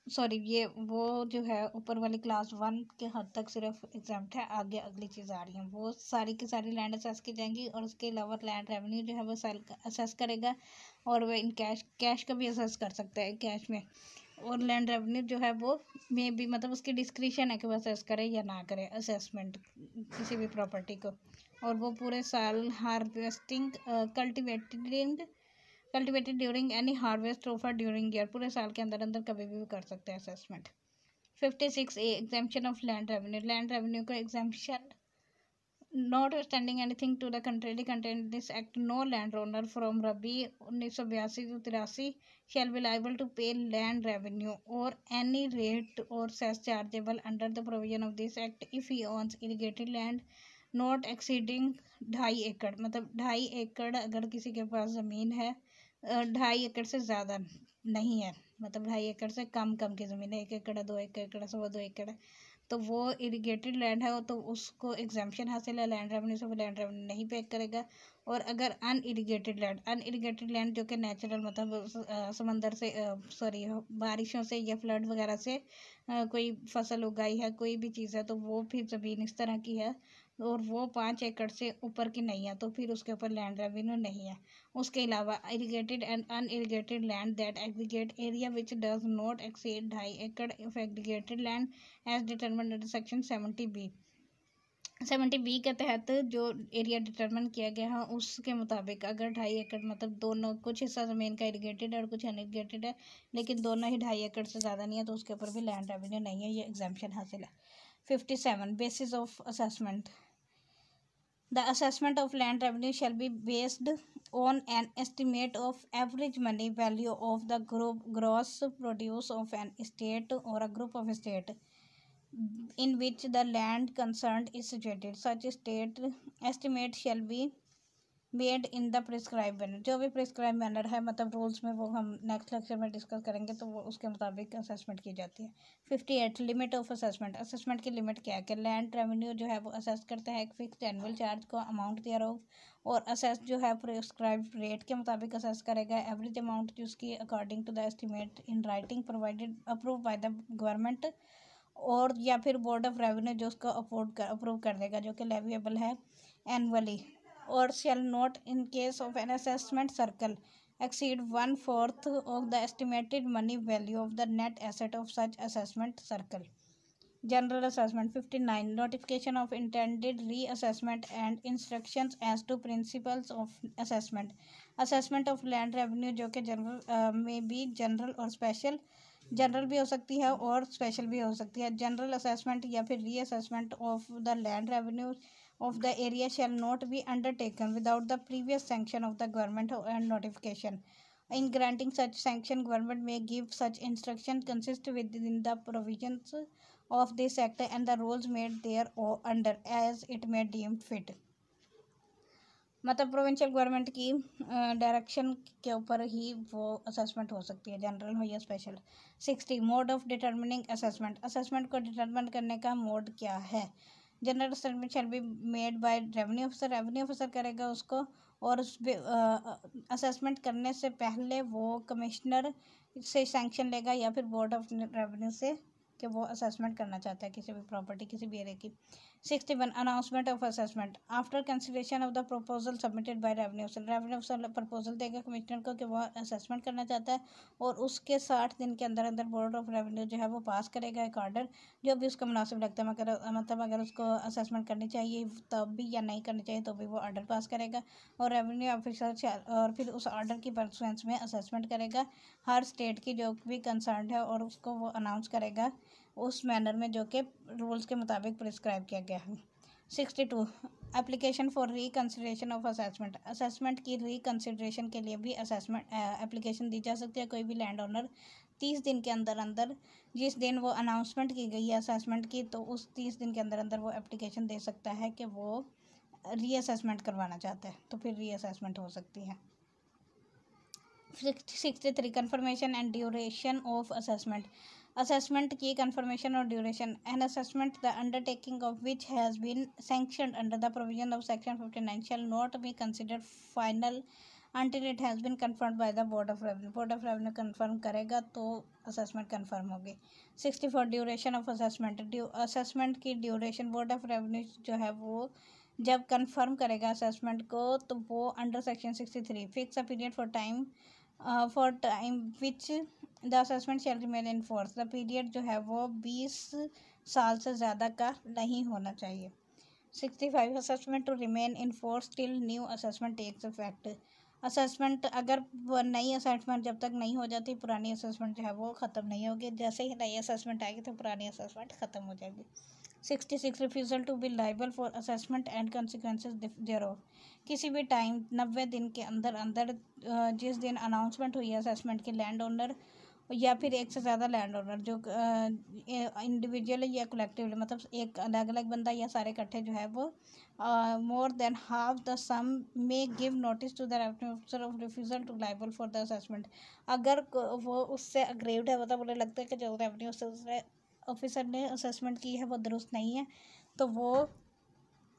सॉरी ये वो जो है ऊपर वाली क्लास 1 के हद तक सिर्फ एग्जाम्प्ट है, आगे अगली चीज़ आ रही है, वो सारी की सारी लैंड असेस की जाएंगी। और उसके अलावा लैंड रेवेन्यू जो है वो सेल असेस करेगा और वह इन कैश का भी असेस कर सकता है कैश में। और लैंड रेवेन्यू जो है वो में भी मतलब उसकी डिस्क्रिशन है कि वो असेस करे या ना करे असेसमेंट किसी भी प्रॉपर्टी को। और वो पूरे साल harvesting cultivated during any harvest offer during year, पूरे साल के अंदर अंदर कभी भी कर सकते हैं assessment. 56 A exemption of land revenue. Land revenue का exemption, notwithstanding anything to the contrary contained in this act, no landowner from Rabi 1982 to 83 shall be liable to pay land revenue or any rate or cess chargeable under the provision of this act if he owns irrigated land not exceeding 2.5 एकड़, मतलब 2.5 एकड़ अगर किसी के पास ज़मीन है 2.5 एकड़ से ज़्यादा नहीं है, मतलब 2.5 एकड़ से कम की ज़मीन है, 1 एकड़ है, 2 एकड़ है, 2 एकड़ है, तो वो इरिगेटेड लैंड है तो उसको एग्जाम्पशन हासिल है लैंड रेवेन्यू से, वो लैंड रेवेन्यू नहीं पे करेगा। और अगर अनइरिगेटेड लैंड जो कि नेचुरल मतलब समंदर से सॉरी बारिशों से या फ्लड वगैरह से कोई फसल उगाई है, कोई भी चीज़ है, तो वो फिर ज़मीन इस तरह की है और वो 5 एकड़ से ऊपर की नहीं है तो फिर उसके ऊपर लैंड रेवेन्यू नहीं है। उसके अलावा irrigated and unirrigated land that aggregate area which does not exceed 2.5 एकड़ of aggregated land as determined under section 70B के तहत जो एरिया डिटरमिन किया गया है उसके मुताबिक अगर 2.5 एकड़ मतलब दोनों कुछ हिस्सा ज़मीन का इरिगेटेड है और कुछ अनइरिगेटेड है लेकिन दोनों ही 2.5 एकड़ से ज़्यादा नहीं है तो उसके ऊपर भी लैंड रेवेन्यू नहीं है, ये एग्जाम्पशन हासिल है। 57 basis of assessment. The assessment of land revenue shall be based on an estimate of average money value of the gross produce of an estate or a group of estate in which the land concerned is situated. Such estate estimate shall be made in the prescribe manner, जो भी prescribe manner है मतलब rules में वो हम next lecture में discuss करेंगे तो वो उसके मुताबिक असेसमेंट की जाती है। 58 लिमिट ऑफ असेसमेंट। असेसमेंट की लिमिट क्या है कि लैंड रेवेन्यू जो है वो असेस करता है एक फिक्स्ड एनुअल चार्ज को अमाउंट देयर ऑफ और असेस जो है प्रिस्क्राइब रेट के मुताबिक असेस करेगा एवरेज अमाउंट जिसकी according to the estimate in writing provided approve by the government और या फिर बोर्ड ऑफ रेवेन्यू जो उसको अप्रूव कर देगा जो कि लेविएबल है annually. or shall not in case of an assessment circle exceed 1/4 of the estimated money value of the net asset of such assessment circle. General assessment। 59 notification of intended reassessment and instructions as to principles of assessment। assessment of land revenue जो कि general में भी general और special, general भी हो सकती है और स्पेशल भी हो सकती है। जनरल असेसमेंट या फिर reassessment of the land revenue of the area shall not be undertaken without the previous sanction of the government and notification. In granting such sanction, government may give such instruction consist within the provisions of this act and the rules made there or under as it may deem fit. मतलब provincial government की direction के ऊपर ही वो assessment हो सकती है, general हो या special. 60 mode of determining assessment, assessment को डिटर्मिन करने का मोड क्या है। General assessment shall be made by revenue officer, revenue officer करेगा उसको, और उस असेसमेंट करने से पहले वो कमिश्नर से सैंक्शन लेगा या फिर बोर्ड ऑफ रेवेन्यू से कि वो असेसमेंट करना चाहता है किसी भी प्रॉपर्टी, किसी भी एरिया की। 61 announcement of assessment after consideration of the proposal submitted by revenue officer, revenue officer proposal देगा कमिश्नर को कि वो असेसमेंट करना चाहता है, और उसके 60 दिन के अंदर अंदर बोर्ड ऑफ रेवेन्यू जो है वो पास करेगा एक ऑर्डर, जो भी उसको मुनासिब लगता है। मतलब अगर उसको असेसमेंट करनी चाहिए तब भी या नहीं करनी चाहिए तो भी वो ऑर्डर पास करेगा, और रेवेन्यू ऑफिसर और फिर उस ऑर्डर की परसुएंस में असेसमेंट करेगा हर स्टेट की जो भी कंसर्न है, और उसको वो अनाउंस करेगा उस मैनर में जो कि रूल्स के मुताबिक प्रिस्क्राइब किया गया है। 62 application for reconsideration of assessment, assessment की रिकन्सिडरेशन के लिए भी असेसमेंट एप्लीकेशन दी जा सकती है। कोई भी लैंड ओनर 30 दिन के अंदर अंदर, जिस दिन वो अनाउंसमेंट की गई है असेसमेंट की, तो उस 30 दिन के अंदर अंदर वो एप्लीकेशन दे सकता है कि वो रीअसेसमेंट करवाना चाहता है, तो फिर रीअसेसमेंट हो सकती है। 63 confirmation and duration of assessment, assessment की कंफर्मेशन और duration. An assessment the undertaking of which has been sanctioned under the provision of section 59 shall not be considered final until it has been confirmed by the board of revenue, board of revenue confirm करेगा तो assessment confirm होगी। 64 duration of assessment, assessment की duration board of revenue जो है वो जब confirm करेगा assessment को, तो वो under section 63 fix a period for time which the assessment shall remain in force, the period जो है वो 20 साल से ज़्यादा का नहीं होना चाहिए। 65 assessment to remain in force till new assessment takes effect, assessment अगर वो नई असेसमेंट जब तक नहीं हो जाती, पुरानी असेसमेंट जो है वो ख़त्म नहीं होगी, जैसे ही नई असेसमेंट आएगी तो पुरानी असेसमेंट ख़त्म हो जाएगी। 66 refusal to be liable for assessment and consequences thereof, किसी भी टाइम 90 दिन के अंदर अंदर जिस दिन अनाउंसमेंट हुई है असेसमेंट के लैंड ओनर या फिर एक से ज़्यादा लैंड ओनर जो इंडिविजुअल या कलेक्टिवली, मतलब एक अलग अलग बंदा या सारे इकट्ठे जो है वो more than half the sum may give notice to the revenue officer of refusal to liable for the assessment, अगर वो उससे अग्रीव्ड है, मतलब उन्हें लगता है कि जो रेवेन्यू ऑफिसर ने असेसमेंट की है वो दुरुस्त नहीं है, तो वो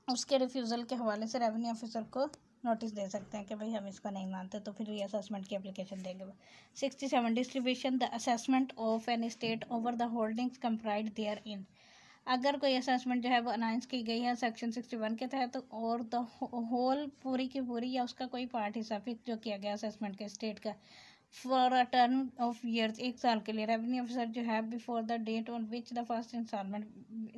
उसके रिफ्यूज़ल के हवाले से रेवेन्यू ऑफिसर को नोटिस दे सकते हैं कि भाई हम इसको नहीं मानते, तो फिर रीअसेसमेंट की एप्लीकेशन देंगे वो। 67 distribution the assessment of an state over the holdings comprised therein, अगर कोई असेसमेंट जो है वो अनाउंस की गई है सेक्शन 61 के तहत, और द होल पूरी की पूरी या उसका कोई पार्ट हिस्सा फिक्स जो किया गया असेसमेंट के स्टेट का for a term of years, 1 साल के लिए, रेवेन्यू ऑफिसर जो है before the date on which the first instalment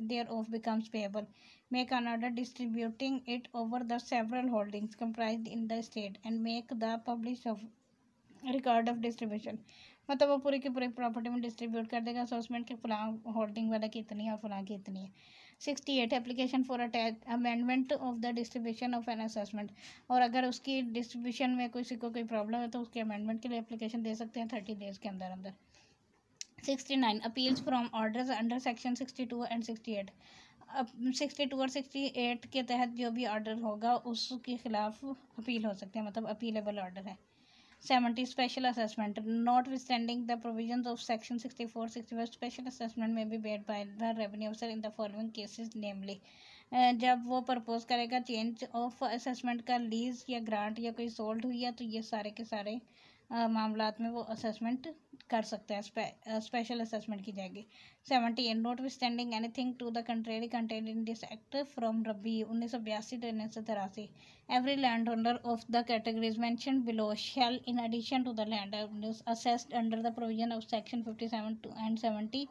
thereof becomes payable make an order distributing it over the several holdings comprised in the state and make the publish of record of distribution, मतलब वो पूरी की पूरी property में distribute कर देगा assessment के फलां होल्डिंग वाला की इतनी है और फलां की इतनी है। 68 application for amendment of the distribution of an assessment, और अगर उसकी डिस्ट्रीब्यूशन में किसी को कोई प्रॉब्लम है तो उसके अमेंडमेंट के लिए एप्लीकेशन दे सकते हैं 30 डेज़ के अंदर अंदर। 69 appeals from orders under section 62 and 68, अब 62 और 68 के तहत जो भी ऑर्डर होगा उसके खिलाफ अपील हो सकते हैं, मतलब अपीलेबल ऑर्डर है। 70 special assessment, notwithstanding the provisions of section 64 65 special assessment may be made by the revenue officer in the following cases namely, जब वो प्रपोज करेगा चेंज ऑफ असेसमेंट का लीज या ग्रांट या कोई सोल्ड हुई है, तो ये सारे के सारे मामलात में वो असेसमेंट कर सकता है, स्पेशल असेसमेंट की जाएगी। 78 notwithstanding anything to the contrary content in this act from rabi 1982 to 1983, every landowner of the categories mentioned below shall, in addition to the land revenues assessed under the provision of section 57 and 70,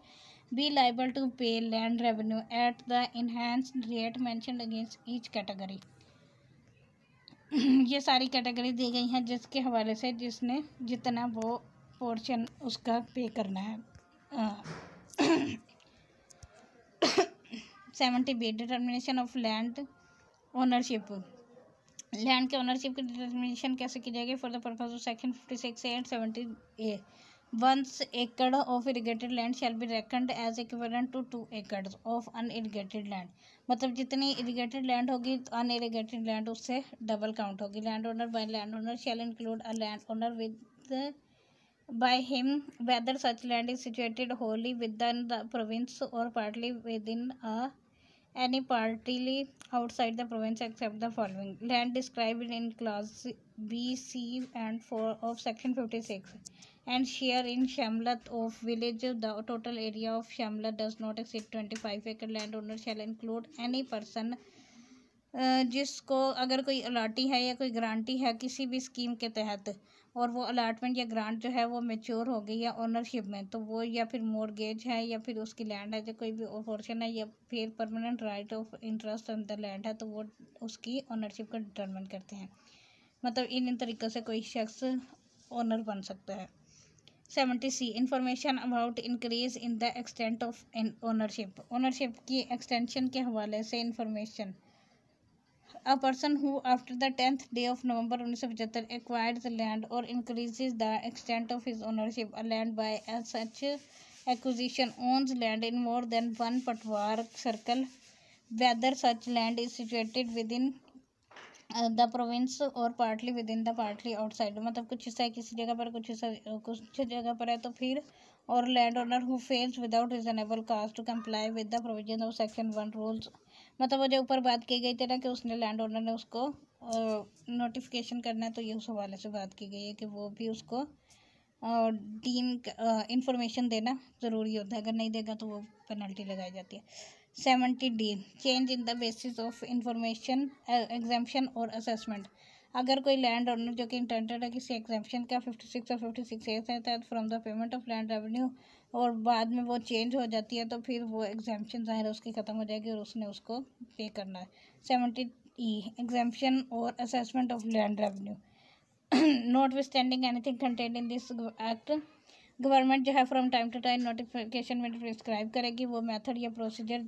be liable to pay land revenue at the enhanced rate mentioned against each category. ये सारी category दी गई हैं जिसके हवाले से जिसने जितना वो पोर्शन उसका पे करना है। 70 B determination of land ownership, land के ओनरशिप की डिटर्मिनेशन कैसे की जाएगी for the purpose of section 56 and 70 A, 1 एकड़ of irrigated land shall be reckoned as equivalent to 2 एकड़ ऑफ अनइरीगेटेड लैंड, मतलब जितनी इरीगेटेड लैंड होगी अनइरीगेटेड लैंड उससे डबल काउंट होगी। Land owner by land owner shall include a land owner with by him whether such land is situated wholly within the province or partly within any partly outside the province except the following land described in clause B, C and 4 of section 56 and share in Shamlat of village. The total area of Shamlat does not exceed 25 acre. Land owner shall include any person जिसको अगर कोई allottee है या कोई ग्रांटी है किसी भी scheme के तहत और वो अलाटमेंट या ग्रांट जो है वो मैच्योर हो गई या ओनरशिप में, तो वो या फिर मॉर्गेज है या फिर उसकी लैंड है जो कोई भी पोर्शन है या फिर permanent right of interest on the land है, तो वो उसकी ओनरशिप को डिटरमिन करते हैं। मतलब इन तरीक़ों से कोई शख्स ओनर बन सकता है। 70C information about increase in the extent of ownership. Ownership की एक्सटेंशन के हवाले से information. A person who after the 10th day of November 1975 acquires the land or increases the extent of his ownership a land by such acquisition owns land in more than one patwar circle, whether such land is situated within the province or partly within the partly outside। मतलब कुछ हिस्सा किसी जगह पर कुछ जगह पर है तो फिर और land owner who fails without reasonable cause to comply with the provision of section 1 rules. मतलब वो जो ऊपर बात की गई थी ना कि उसने लैंड ओनर ने उसको नोटिफिकेशन करना है, तो ये उस हवाले से बात की गई है कि वो भी उसको टीम इंफॉर्मेशन देना ज़रूरी होता है, अगर नहीं देगा तो वो पेनल्टी लगाई जाती है। 70D change in the basis of information exemption और असेसमेंट। अगर कोई लैंड ओनर जो कि इंटेंडेड है किसी एग्जाम्पशन का 56 और 56A से तहत from the payment of land revenue और बाद में वो चेंज हो जाती है, तो फिर वो एग्जाम्पशन ज़ाहिर उसकी ख़त्म हो जाएगी और उसने उसको पे करना है। 70E एग्जाम्पशन और assessment of land revenue. Notwithstanding anything content in this act, government जो है from time to time notification में प्रिस्क्राइब करेगी वो मेथड या प्रोसीजर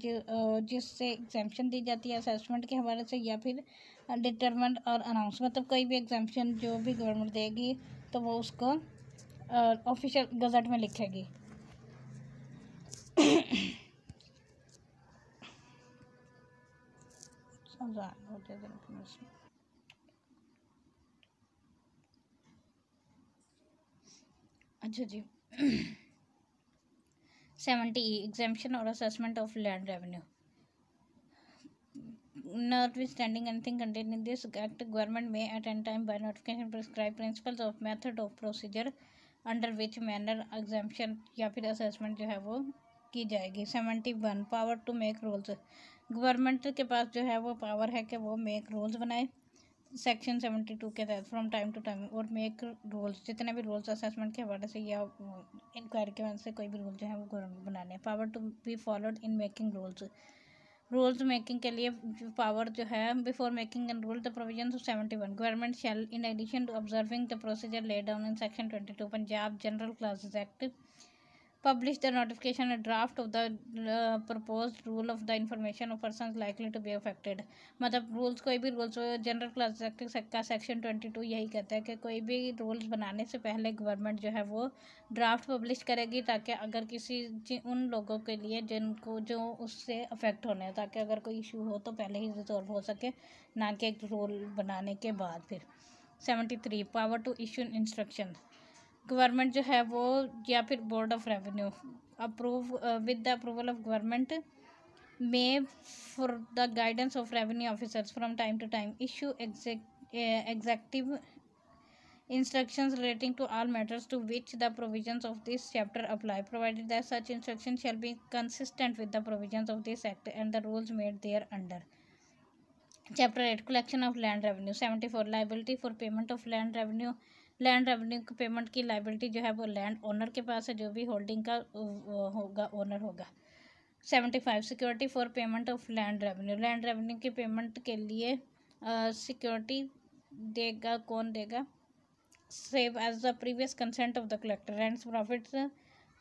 जिससे एग्जाम्पशन दी जाती है असेसमेंट के हवाले से या फिर डिटरमेंट और अनाउंस। मतलब कोई भी एग्जाम्पशन जो भी गवर्नमेंट देगी तो वो उसको ऑफिशियल गज़ट में लिखेगी। अच्छा जी। 70E एग्जाम्पशन और assessment of land revenue. Notwithstanding anything contained in this act, government may at any time by notification prescribe principles of method of procedure under which manner exemption या फिर assessment जो है वो की जाएगी। 71 power to make rules. Government के पास जो है वो पावर है कि वो मेक रूल्स बनाए सेक्शन 72 के तहत फ्रॉम टाइम टू टाइम और मेक रूल्स जितने भी रूल्स असेसमेंट के हवाले से या इंक्वायरी के वजह से कोई भी रूल जो है वो गवर्नमेंट बनाने हैं। Power to be followed in making rules making के लिए पावर जो है before making and rule the provision of 71 government shall in addition to observing the procedure laid down in section 22 Punjab general classes act publish the notification a draft of the proposed rule of the information of persons likely to be affected। मतलब rules कोई भी rules general class act का section 22 यही कहता है कि कोई भी रूल्स बनाने से पहले गवर्नमेंट जो है वो ड्राफ्ट पब्लिश करेगी ताकि अगर किसी उन लोगों के लिए जिनको जो उससे अफेक्ट होने हैं ताकि अगर कोई इशू हो तो पहले ही रिजॉल्व हो सके, ना कि एक रूल बनाने के बाद फिर। 73 power to issue instruction. Government जो है वो या फिर board of revenue approve with the approval of government may for the guidance of revenue officers from time to time issue executive instructions relating to all matters to which the provisions of this chapter apply, provided that such instructions shall be consistent with the provisions of this act and the rules made thereunder। Chapter 8 collection of land revenue। 74 liability for payment of land revenue। Land revenue की payment की liability जो है वो land owner के पास है, जो भी holding का होगा ओनर होगा। 75 security for payment of land revenue. Land revenue की पेमेंट के लिए सिक्योरिटी देगा, कौन देगा? Save as the previous consent of the collector. Rents profits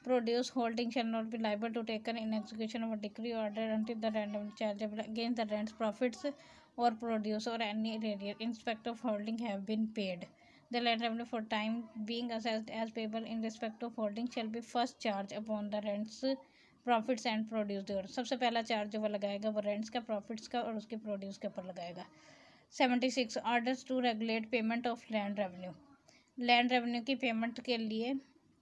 produce holding shall not be liable to taken in execution of a decree order until the rent chargeable against the rents profits or produce or any arrear in respect of holding have been paid। The land revenue for time being assessed as payable in respect of holding shall be first charged upon the rents profits and produce और सबसे पहला charge जो वो लगाएगा वो rents का, profits का और उसके प्रोड्यूस के ऊपर लगाएगा। 76 orders to regulate payment of land revenue. Land revenue की पेमेंट के लिए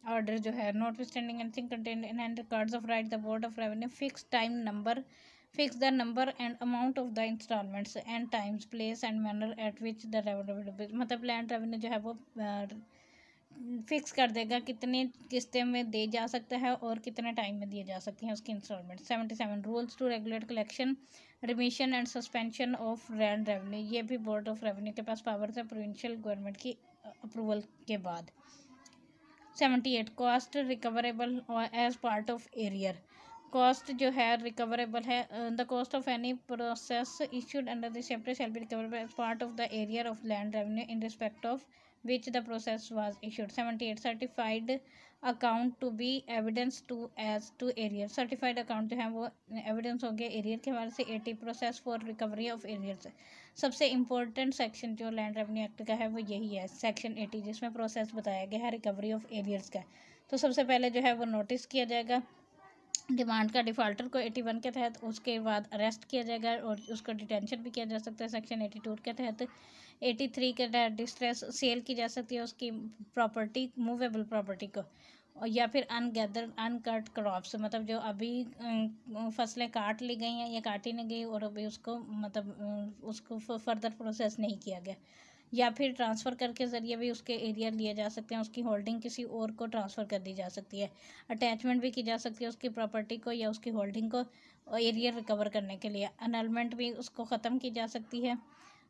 ऑर्डर जो है, notwithstanding anything contained in and records of right the board of revenue fix the number and amount of the instalments and times place and manner at which the revenue, मतलब land revenue जो है वो fix कर देगा कितने किस्तें में दे जा सकता है और कितने टाइम में दिए जा सकती हैं उसकी instalment. 77 rules to regulate collection, remission and suspension of land revenue. ये भी बोर्ड ऑफ रेवेन्यू के पास पावर है प्रोविंशियल गवर्नमेंट की अप्रूवल के बाद। 78 cost recoverable as part of arrear. Cost जो है रिकवरेबल है, the cost of any process issued under this chapter shall be recoverable as part of the arrear of land revenue in respect of which the process was issued. 78 certified account to be evidence to as to area। certified account जो है वो evidence हो गया arrear के हवाले से। 80 process for recovery of arrear. सबसे important section जो लैंड रेवेन्यू एक्ट का है वो यही है, सेक्शन 80, जिसमें प्रोसेस बताया गया है रिकवरी ऑफ एरियर्स का। तो सबसे पहले जो है वो नोटिस किया जाएगा डिमांड का डिफ़ॉल्टर को 81 के तहत, उसके बाद अरेस्ट किया जाएगा और उसका डिटेंशन भी किया जा सकता है सेक्शन 82 के तहत। 83 के तहत डिस्ट्रेस सेल की जा सकती है उसकी प्रॉपर्टी, मूवेबल प्रॉपर्टी को, और या फिर अनगैदर अनकट क्रॉप्स, मतलब जो अभी फसलें काट ली गई हैं या काटी नहीं गई और अभी उसको मतलब उसको फर्दर प्रोसेस नहीं किया गया, या फिर ट्रांसफ़र करके ज़रिए भी उसके एरिया लिए जा सकते हैं, उसकी होल्डिंग किसी और को ट्रांसफ़र कर दी जा सकती है। अटैचमेंट भी की जा सकती है उसकी प्रॉपर्टी को या उसकी होल्डिंग को एरिया रिकवर करने के लिए। अनलमेंट भी उसको ख़त्म की जा सकती है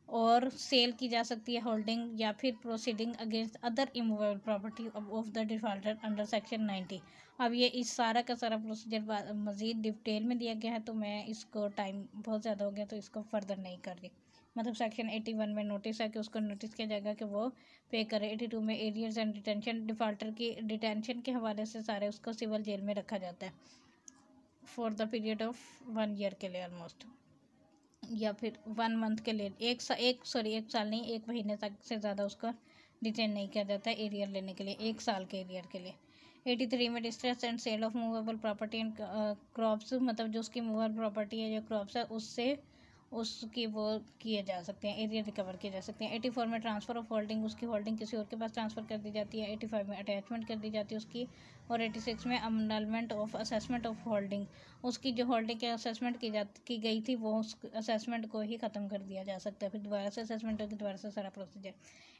और सेल की जा सकती है होल्डिंग, या फिर proceeding against other immovable property of the defaulter under section 90। अब ये इस सारा का सारा प्रोसीजर मज़ीद डिटेल में दिया गया है, तो मैं इसको टाइम बहुत ज़्यादा हो गया तो इसको फर्दर नहीं कर रही। मतलब सेक्शन 81 में नोटिस है कि उसको नोटिस किया जाएगा कि वो पे करे। 82 में एरियर्स एंड डिटेंशन, डिफ़ॉल्टर की डिटेंशन के हवाले से सारे उसको सिविल जेल में रखा जाता है for the period of 1 year के लिए ऑलमोस्ट, या फिर 1 मंथ के लिए, एक साल नहीं, 1 महीने तक से ज़्यादा उसको डिटेन नहीं किया जाता है एरियर लेने के लिए, 1 साल के एरियर के लिए। 83 में distress and sale of movable property and crops, मतलब जो उसकी मूवेबल प्रॉपर्टी है, जो क्रॉप्स है, उससे उसकी वो किए जा सकते हैं, एरिया रिकवर किए जा सकते हैं। 84 में ट्रांसफ़र ऑफ होल्डिंग, उसकी होल्डिंग किसी और के पास ट्रांसफ़र कर दी जाती है। 85 में अटैचमेंट कर दी जाती है उसकी, और 86 में अनलमेंट ऑफ असेसमेंट ऑफ होल्डिंग, उसकी जो होल्डिंग के असेसमेंट की गई थी वो उस असेसमेंट को ही ख़त्म कर दिया जा सकता है, फिर दोबारा से असेसमेंट होगी, दोबारा से सारा प्रोसीजर।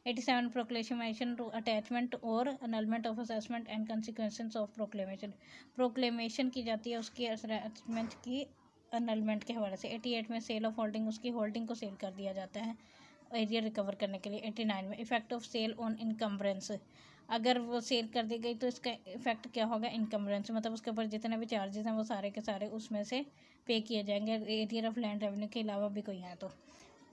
87 प्रोक्लेमेशन टू अटैचमेंट और अनलमेंट of assessment and consequences of proclamation की जाती है उसकी असेसमेंट की अनलमेंट के हवाले से। 88 में सेल ऑफ होल्डिंग, उसकी होल्डिंग को सेल कर दिया जाता है एरिया रिकवर करने के लिए। 89 में effect of sale on encumbrance, अगर वो सेल कर दी गई तो इसका इफेक्ट क्या होगा, इनकम्बरेंस, मतलब उसके ऊपर जितने भी चार्जेस हैं वो सारे के सारे उसमें से पे किए जाएंगे एरिया ऑफ लैंड रेवेन्यू के अलावा भी कोई है तो।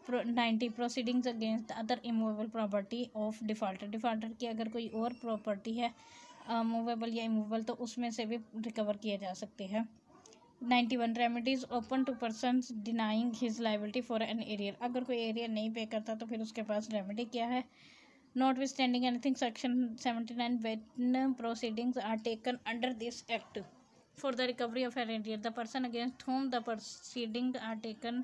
90 proceedings against other immovable property of defaulter की अगर कोई और प्रॉपर्टी है मूवेबल या इमूवेबल तो उसमें से भी रिकवर किए जा सकते हैं। 91 remedies open to person denying his liability for an arrear, अगर कोई एरियर नहीं पे करता तो फिर उसके पास रेमेडी क्या है। Notwithstanding anything section 79 when proceedings are taken under this act for the recovery of an arrear, the person against whom the proceedings are taken,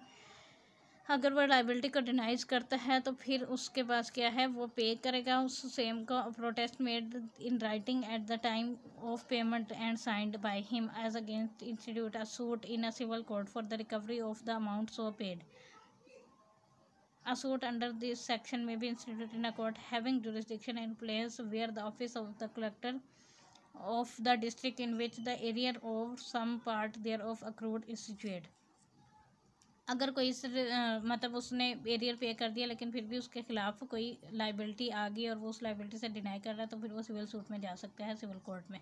अगर वो लाइबिलिटी को डिनाइज करता है तो फिर उसके पास क्या है, वो पे करेगा उस सेम को। Protest made in writing at the time of payment and signed by him as against institute a suit in a civil court for the recovery of the amount so paid. A suit under this section may be instituted in a court having jurisdiction in place where the office of the collector of the district in which the area or some part thereof accrued is situated। अगर कोई मतलब उसने arrear पे कर दिया लेकिन फिर भी उसके खिलाफ कोई लाइबिलिटी आ गई और वो उस लाइबिलिटी से डिनाई कर रहा है तो फिर वो सिविल सूट में जा सकता है, सिविल कोर्ट में।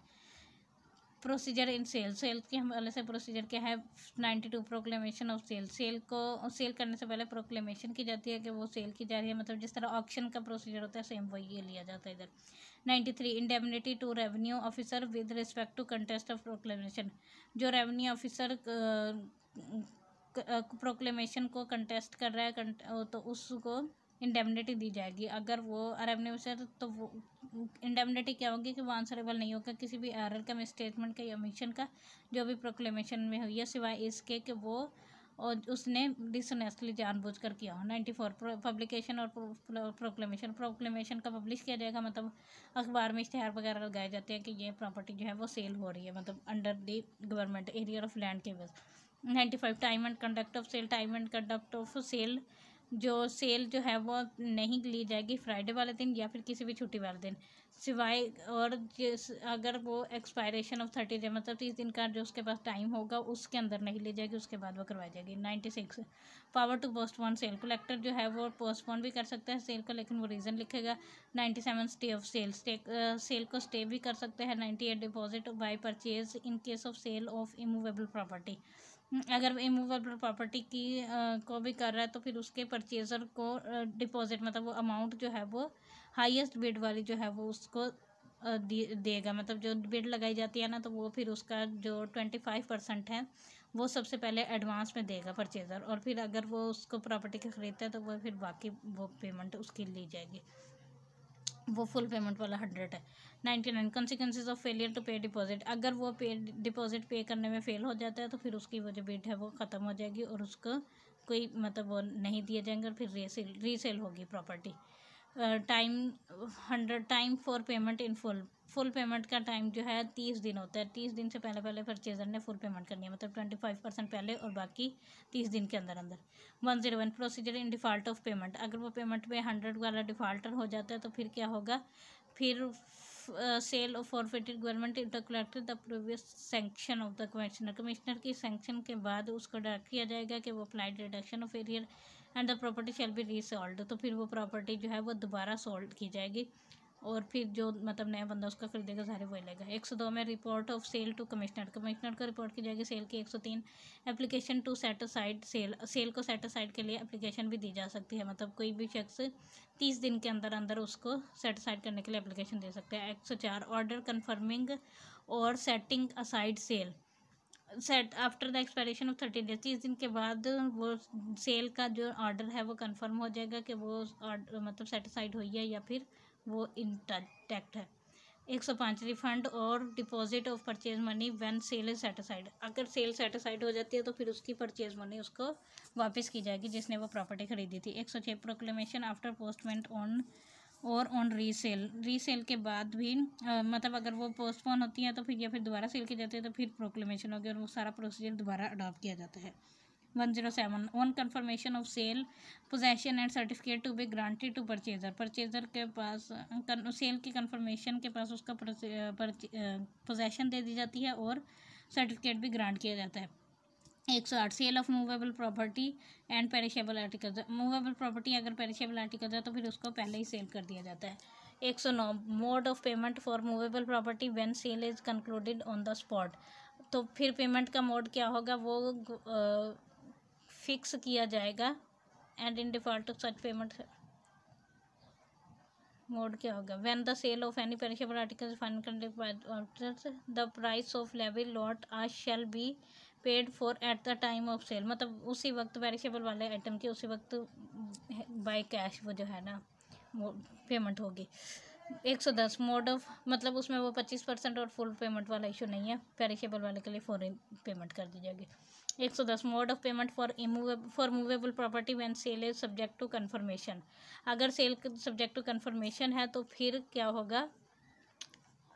प्रोसीजर इन सेल के हवाले से प्रोसीजर क्या है। 92 प्रोक्लेमेशन ऑफ सेल को सेल करने से पहले प्रोक्लेमेशन की जाती है कि वो सेल की जा रही है, मतलब जिस तरह ऑक्शन का प्रोसीजर होता है सेम वही ये लिया जाता है इधर। 93 indemnity to revenue officer with respect to contest of proclamation, जो रेवेन्यू ऑफिसर प्रोक्लेमेशन को कंटेस्ट कर रहा है तो उसको इंडेमनिटी दी जाएगी। अगर वो रेवेन्यू ऑफिसर, तो वो इंडेमनिटी क्या होगी कि वो आंसरेबल नहीं होगा किसी भी एरर का, मिसस्टेटमेंट का या ओमिशन का जो भी प्रोक्लेमेशन में हुई है, सिवाय इसके कि वो और उसने डिसऑनेस्टली जानबूझकर किया हो। 94 पब्लिकेशन और प्रोक्लेमेशन का पब्लिश किया जाएगा, मतलब अखबार में इश्तेहार वगैरह लगाए जाते हैं कि ये प्रॉपर्टी जो है वो सेल हो रही है, मतलब under the government area of land के बस। 95 time and conduct of sale. Time and conduct of sale, जो सेल जो है वो नहीं ली जाएगी फ्राइडे वाले दिन या फिर किसी भी छुट्टी वाले दिन, सिवाय और जिस अगर वो एक्सपायरेशन ऑफ 30 डे, मतलब 30 दिन का जो उसके पास टाइम होगा उसके अंदर नहीं ली जाएगी, उसके बाद वो करवाई जाएगी। 96 power to postpone sale. Collector जो है वो पोस्टपोन भी कर सकता है सेल को, लेकिन वो रीज़न लिखेगा। 97 स्टे ऑफ सेल। सेल को स्टे भी कर सकते हैं। 98 deposit by purchase in case of sale of immovable property. अगर इमूवेबल प्रॉपर्टी की को भी कर रहा है तो फिर उसके परचेज़र को डिपॉजिट, मतलब वो अमाउंट जो है वो हाईएस्ट बिड वाली जो है वो उसको देगा, मतलब जो बिड लगाई जाती है ना, तो वो फिर उसका जो 25% है वो सबसे पहले एडवांस में देगा परचेज़र, और फिर अगर वो उसको प्रॉपर्टी के खरीदता है तो वो फिर बाकी वो पेमेंट उसकी ली जाएगी, वो फुल पेमेंट वाला 100 है। 99 कॉन्सिक्वेंसेज ऑफ फेलियर टू पे डिपॉजिट। अगर वो डिपॉजिट पे करने में फेल हो जाता है तो फिर उसकी वो जो बिड है वो ख़त्म हो जाएगी और उसको कोई मतलब वो नहीं दिए जाएंगे और फिर रीसेल होगी property. Time 100 time for payment in full. Full payment का टाइम जो है 30 दिन होता है। 30 दिन से पहले पहले परचेजर ने फुल पेमेंट करनी है, मतलब 25% पहले और बाकी 30 दिन के अंदर अंदर। 101 procedure in default of payment. अगर वो पेमेंट पे 100 वाला डिफ़ॉल्टर हो जाता है तो फिर क्या होगा, फिर sale of forfeited government enter collected the previous sanction of the commissioner. Commissioner की सैंक्शन के बाद उसको डायरेक्ट किया जाएगा कि वो applied reduction of arrear and the property shall be resold. तो फिर वो प्रॉपर्टी जो है वो दोबारा सोल्ड की जाएगी और फिर जो मतलब नया बंदा उसका खरीदेगा सारे वही लेगा। 102 में report of sale to commissioner. Commissioner को रिपोर्ट की जाएगी सेल की। 103 application to set aside sale. Sale को सेट असाइड के लिए एप्लीकेशन भी दी जा सकती है, मतलब कोई भी शख्स 30 दिन के अंदर अंदर उसको सेट असाइड करने के लिए एप्लीकेशन दे सकते हैं। 104 ऑर्डर कन्फर्मिंग और setting aside sale. Set after the expiration of 30 days. 30 दिन के बाद वो सेल का जो ऑर्डर है वो कंफर्म हो जाएगा कि वो मतलब सेटिसाइड हुई है या फिर वो इंटैक्ट है। 105 रिफंड और deposit of purchase money when sale is set aside. अगर सेल सेटिसाइड हो जाती है तो फिर उसकी परचेज मनी उसको वापस की जाएगी जिसने वो प्रॉपर्टी खरीदी थी। 106 प्रोक्लेमेशन आफ्टर पोस्टमेंट ऑन और ऑन रीसेल। रीसेल के बाद भी मतलब अगर वो पोस्टपोन होती है तो फिर या फिर दोबारा सेल की जाती है तो फिर प्रोक्लेमेशन होगी और वो सारा प्रोसीजर दोबारा अडॉप्ट किया जाता है। 107 on confirmation of sale possession and certificate to be granted to purchaser. Purchaser के पास सेल की कन्फर्मेशन के पास उसका पोजेशन दे दी जाती है और सर्टिफिकेट भी ग्रांट किया जाता है। 108 sale of movable property and perishable articles. Movable property अगर पेरिशेबल आर्टिकल्स है तो फिर उसको पहले ही सेल कर दिया जाता है। 109 mode of payment for movable property when sale is concluded on the spot. तो फिर पेमेंट का मोड क्या होगा वो फिक्स किया जाएगा and in default of such payment mode क्या होगा, when the sale of any perishable articles final conduct the price of levy lot आज shall be paid for at the time of sale. मतलब उसी वक्त perishable वाले item की उसी वक्त बाय कैश वो जो है ना पेमेंट होगी। 110 मोड ऑफ, मतलब उसमें वो 25% और फुल पेमेंट वाला इशू नहीं है, पेरिशेबल वाले के लिए फॉरन पेमेंट कर दी जाएगी। 110 mode of payment for movable property when sale is subject to confirmation. अगर सेल सब्जेक्ट टू कन्फर्मेशन है तो फिर क्या होगा,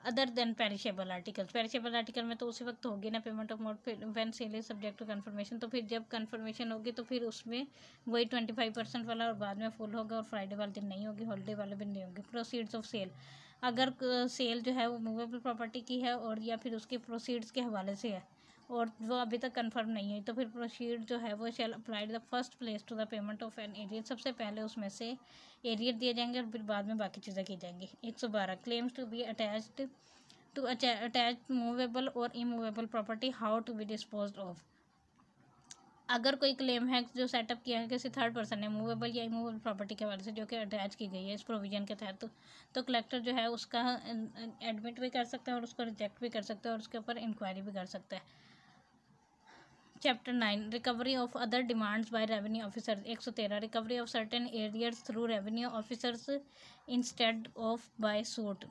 other than perishable articles. Perishable article में तो उसी वक्त होगी ना payment of mode when sale is subject to confirmation, तो फिर जब कन्फर्मेशन होगी तो फिर उसमें वही 25% वाला और बाद में फुल होगा और फ्राइडे वाले दिन नहीं होगी, हॉलीडे वाले दिन नहीं होगी। Proceeds of sale. अगर सेल जो है वो मूवेबल प्रॉपर्टी की है और या फिर उसके प्रोसीड्स के हवाले से है और वो अभी तक कंफर्म नहीं है तो फिर प्रोसीड जो है वो shall applied the first place to the payment of an arrear. सबसे पहले उसमें से एरियर दिए जाएंगे और फिर बाद में बाकी चीज़ें की जाएंगी। 112 claims to be attached to attach movable or immovable property, how to be dispose of. अगर कोई क्लेम है जो सेटअप किया है किसी थर्ड पर्सन ने मूवेबल या इमूवेबल प्रॉपर्टी के हवाले से जो कि अटैच की गई है इस प्रोविजन के तहत, तो कलेक्टर जो है उसका एडमिट भी कर सकता है और उसको रिजेक्ट भी कर सकता है और उसके ऊपर इंक्वायरी भी कर सकता है। Chapter 9 recovery of other demands by revenue officers 113 recovery of certain arrears through revenue officers instead of by suit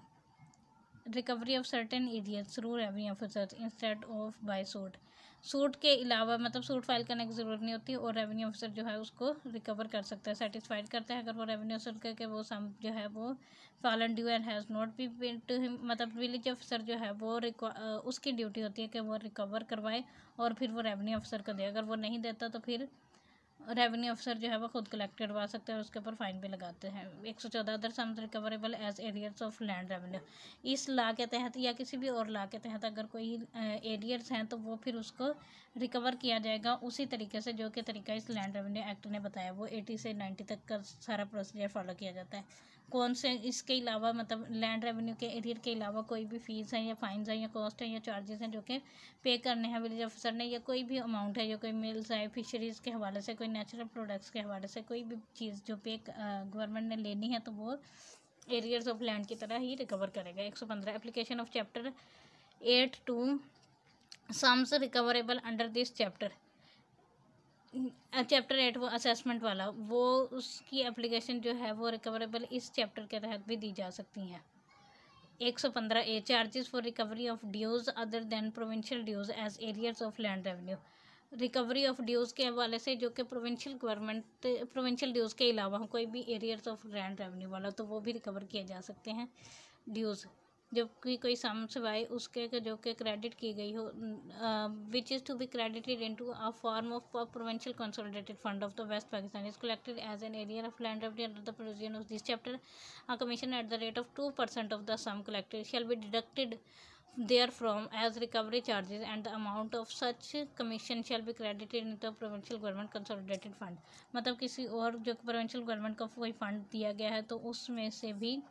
recovery of certain arrears through revenue officers instead of by suit suit के अलावा मतलब suit file करने की ज़रूरत नहीं होती और revenue officer जो है उसको रिकवर कर सकता है सेटिस्फाइड करता है अगर वो रेवेन्यू ऑफिसर करके वो सम जो है वो fallen due and has not be paid to him मतलब विलेज ऑफिसर जो है वो उसकी ड्यूटी होती है कि वो रिकवर करवाए और फिर वो रेवेन्यू ऑफिसर को दे अगर वो नहीं देता तो फिर रेवेन्यू ऑफिसर जो है वो खुद कलेक्ट करवा सकते हैं और उसके ऊपर फाइन भी लगाते हैं 114 other sums recoverable as arrears of land revenue इस लॉ के तहत या किसी भी और लॉ के तहत अगर कोई एरियर्स हैं तो वो फिर उसको रिकवर किया जाएगा उसी तरीके से जो कि तरीका इस लैंड रेवेन्यू एक्ट ने बताया वो 80 से 90 तक का सारा प्रोसीजर फॉलो किया जाता है कौन से इसके अलावा मतलब लैंड रेवेन्यू के एरियर के अलावा कोई भी फीस है या फाइन्स हैं या कॉस्ट है या चार्जेस हैं जो कि पे करने हैं विलेज ऑफिसर ने या कोई भी अमाउंट है या कोई मिल्स है फिशरीज़ के हवाले से कोई नेचुरल प्रोडक्ट्स के हवाले से कोई भी चीज़ जो पे गवर्नमेंट ने लेनी है तो वो एरियर्स ऑफ लैंड की तरह ही रिकवर करेगा 115 application of chapter 8 two sums recoverable under this chapter chapter 8 वो असेसमेंट वाला वो उसकी एप्लीकेशन जो है वो रिकवरेबल इस चैप्टर के तहत भी दी जा सकती हैं 115 charges for recovery of dues other than provincial dues as arrears of land revenue recovery of dues के हवाले से जो कि प्रोविंशियल ड्यूज़ के अलावा कोई भी एरियर्स ऑफ लैंड रेवेन्यू वाला तो वो भी रिकवर किए जा सकते हैं ड्यूज़ जबकि कोई सम सिवाय उसके जो कि क्रेडिट की गई हो which is to be credited into a form of provincial consolidated fund of the West Pakistan is collected as an arrear of land revenue under the provision of this chapter a commission at the rate of 2% of the sum collected shall be deducted therefrom as recovery charges and the amount of such commission shall be credited into provincial government consolidated fund मतलब किसी और जो provincial government का कोई fund दिया गया है तो उसमें से भी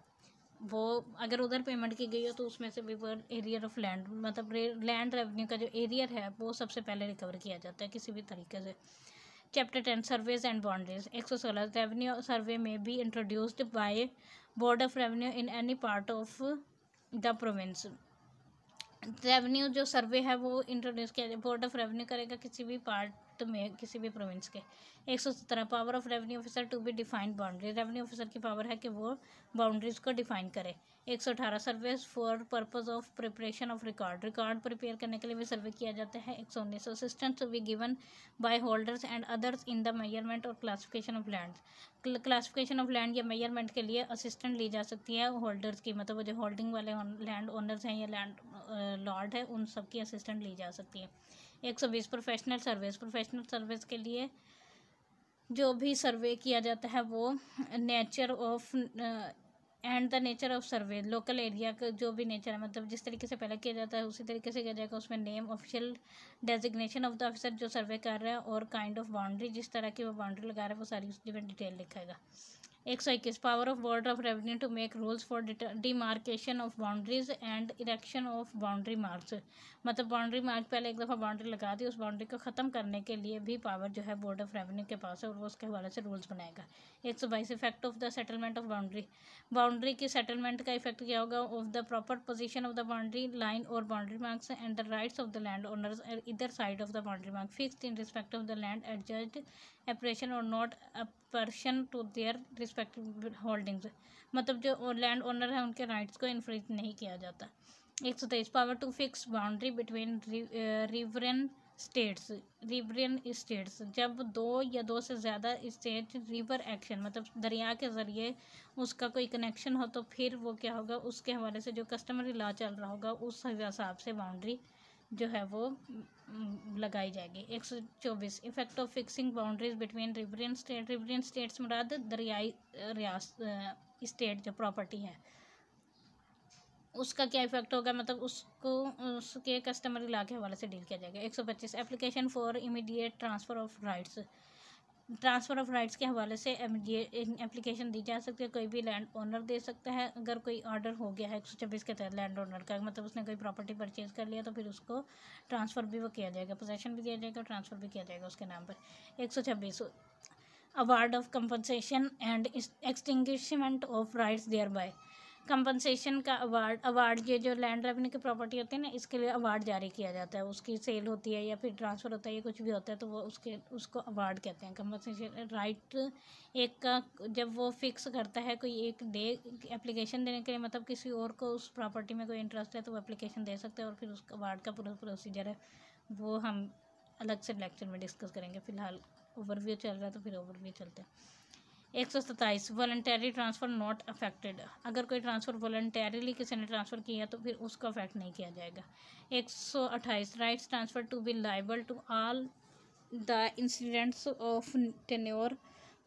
वो अगर उधर पेमेंट की गई हो तो उसमें से भी वो एरियर ऑफ लैंड मतलब लैंड रेवेन्यू का जो एरियर है वो सबसे पहले रिकवर किया जाता है किसी भी तरीके से chapter 10 surveys and boundaries 116 revenue survey may be introduced by board of revenue in any part of the province revenue जो सर्वे है वो इंट्रोड्यूस किया जाए बोर्ड ऑफ रेवेन्यू करेगा किसी भी पार्ट में किसी भी प्रोविंस के 117 power of revenue officer to be defined boundary revenue officer की पावर है कि वो बाउंड्रीज को डिफाइन करे 118 surveys for purpose of preparation of record prepare करने के लिए भी सर्वे किया जाता है 119 assistance to be given by holders and others in the measurement or classification of land classification of land या मेजरमेंट के लिए असिस्टेंट ली जा सकती है होल्डर्स की मतलब जो होल्डिंग वाले लैंड ओनर्स हैं या लैंड लॉर्ड है उन सब की असिस्टेंट ली जा सकती है 120 प्रोफेशनल सर्विस के लिए जो भी सर्वे किया जाता है वो nature of and the nature of survey local area का जो भी नेचर है मतलब जिस तरीके से पहले किया जाता है उसी तरीके से किया जाएगा उसमें name official designation of the officer जो सर्वे कर रहा है और काइंड ऑफ बाउंड्री जिस तरह की वो बाउंड्री लगा रहा है वो सारी उसमें डिटेल लिखेगा 121 power of board of revenue to make rules for demarcation of boundaries and erection of boundary marks मतलब बाउंड्री मार्क पहले एक दफ़ा बाउंड्री लगा दी उस बाउंड्री को ख़त्म करने के लिए भी पावर जो है बोर्ड ऑफ रेवेन्यू के पास है और वो उसके हवाले से रूल्स बनाएगा 122 effect of the settlement of boundary की सेटलमेंट का इफेक्ट क्या होगा of the proper position of the boundary line or boundary marks and the rights of the land owners either side of the boundary mark fixed in respect of the land adjusted apportion or not apportion to their respective holdings मतलब जो land owner है उनके rights को इन्फ्रिज नहीं किया जाता 123 power to fix boundary between riverain states जब दो या दो से ज़्यादा स्टेट रिवर एक्शन मतलब दरिया के ज़रिए उसका कोई कनेक्शन हो तो फिर वो क्या होगा उसके हवाले से जो कस्टमरी लॉ चल रहा होगा उस हिसाब से बाउंड्री जो है वो लगाई जाएगी 124 effect of fixing boundaries between riverain states मुराद दरियाई स्टेट जो प्रॉपर्टी है उसका क्या इफेक्ट होगा मतलब उसको उसके कस्टमरी लॉ के हवाले से डील किया जाएगा 125 application for immediate transfer of rights के हवाले से एप्लीकेशन दी जा सकती है कोई भी लैंड ओनर दे सकता है अगर कोई ऑर्डर हो गया है 126 के तहत लैंड ओनर का मतलब उसने कोई प्रॉपर्टी परचेज कर लिया तो फिर उसको ट्रांसफ़र भी वो किया जाएगा पोजेशन भी दिया जाएगा ट्रांसफ़र भी किया जाएगा उसके नाम पर 126 award of compensation and extinguishment of rights thereby compensation का अवार्ड ये जो लैंड रेवेन्यू की प्रॉपर्टी होती है ना, इसके लिए अवार्ड जारी किया जाता है। उसकी सेल होती है या फिर ट्रांसफ़र होता है या कुछ भी होता है तो वो उसको अवार्ड कहते हैं। कंपनसेशन राइट एक का जब वो फिक्स करता है कोई एक डे एप्लीकेशन देने के लिए, मतलब किसी और को उस प्रॉपर्टी में कोई इंटरेस्ट है तो वो एप्लीकेशन दे सकते हैं, और फिर उस अवार्ड का पूरा प्रोसीजर है वो हम अलग से लेक्चर में डिस्कस करेंगे। फ़िलहाल ओवरव्यू चल रहा है तो फिर ओवरव्यू चलते हैं। 127 वॉलंटरी ट्रांसफ़र नॉट अफेक्टेड। अगर कोई ट्रांसफ़र वॉलंटरीली किसी ने ट्रांसफ़र किया तो फिर उसको अफेक्ट नहीं किया जाएगा। 128 rights transfer to be liable to all the incidents of tenure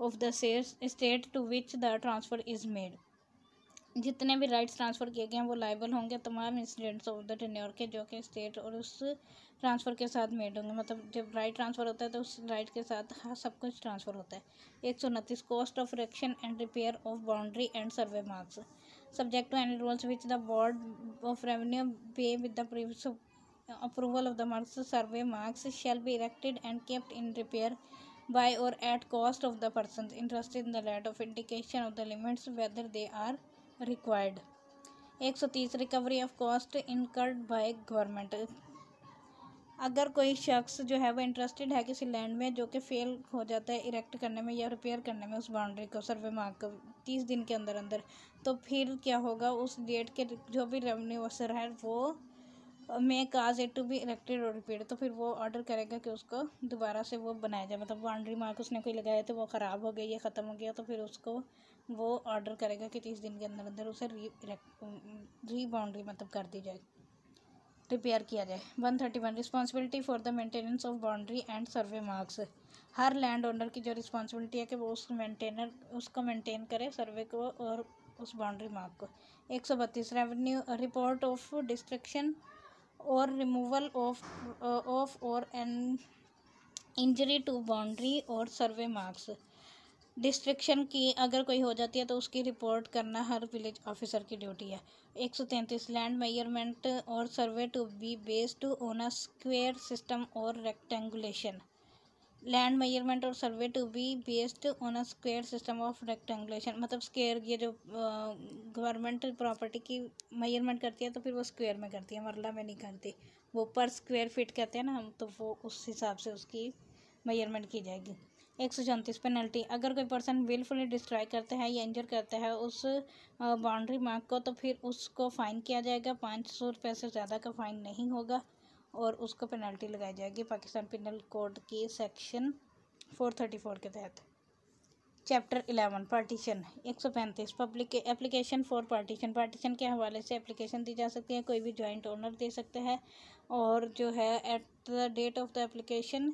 of the state to which the transfer is made. जितने भी राइट्स ट्रांसफ़र किए गए हैं वो लाइबल होंगे तमाम इंसिडेंट्स ऑफ द टेन्योर के जो कि स्टेट और उस ट्रांसफ़र के साथ मेड होंगे। मतलब जब राइट ट्रांसफ़र होता है तो उस राइट के साथ हाँ सब कुछ ट्रांसफ़र होता है। 129 cost of erection and repair of boundary and survey marks subject to any rules which the board of revenue pay with the previous approval of the marks survey marks shall be erected and kept in repair by or at cost of the persons interested in the land of indication of the limits whether they are required। 130 recovery of cost incurred by government. अगर कोई शख्स जो है वो interested है किसी land में जो कि फेल हो जाता है इरेक्ट करने में या रिपेयर करने में उस बाउंड्री को सर्वे मार्क को 30 दिन के अंदर अंदर, तो फिर क्या होगा उस डेट के जो भी रेवेन्यू ऑफिसर है वो में काज इट टू बी इरेक्टेड और रिपेयर, तो फिर वो ऑर्डर करेगा कि उसको दोबारा से वो बनाया जाए। मतलब बाउंड्री मार्क उसने कोई लगाया तो वो ख़राब हो गई या ख़त्म हो गया तो फिर उसको वो ऑर्डर करेगा कि 30 दिन के अंदर अंदर उसे री बाउंड्री मतलब कर दी जाए, रिपेयर किया जाए। 131 responsibility for the maintenance of boundary and survey marks. Her land owner की जो रिस्पॉन्सिबिलिटी है कि वो उसको मेंटेन करे सर्वे को और उस बाउंड्री मार्क को। 132 रेवेन्यू रिपोर्ट ऑफ डिस्ट्रक्शन और रिमूवल ऑफ और एन इंजरी टू बाउंड्री और सर्वे मार्क्स। डिस्ट्रिक्शन की अगर कोई हो जाती है तो उसकी रिपोर्ट करना हर विलेज ऑफिसर की ड्यूटी है। 133 land measurement or survey to be based on a square system or rectangulation. Land measurement or survey to be based on a square system of rectangulation, मतलब स्क्वायर ये जो government property की measurement करती है तो फिर वो स्क्वायर में करती है, मरला में नहीं करती। वो पर स्क्वायर फीट कहते हैं ना हम, तो वो उस हिसाब से उसकी मेजरमेंट की जाएगी। 134 पेनल्टी। अगर कोई पर्सन विलफुली डिस्ट्रॉय करता है या इंजर करता है उस बाउंड्री मार्क को तो फिर उसको फ़ाइन किया जाएगा। 500 रुपये से ज़्यादा का फ़ाइन नहीं होगा और उसको पेनल्टी लगाई जाएगी पाकिस्तान पिनल कोड की सेक्शन 434 के तहत। Chapter 11 partition. 135 public application for partition. Partition के हवाले से एप्लीकेशन दी जा सकती है, कोई भी जॉइंट ओनर दे सकता है, और जो है at the date of the application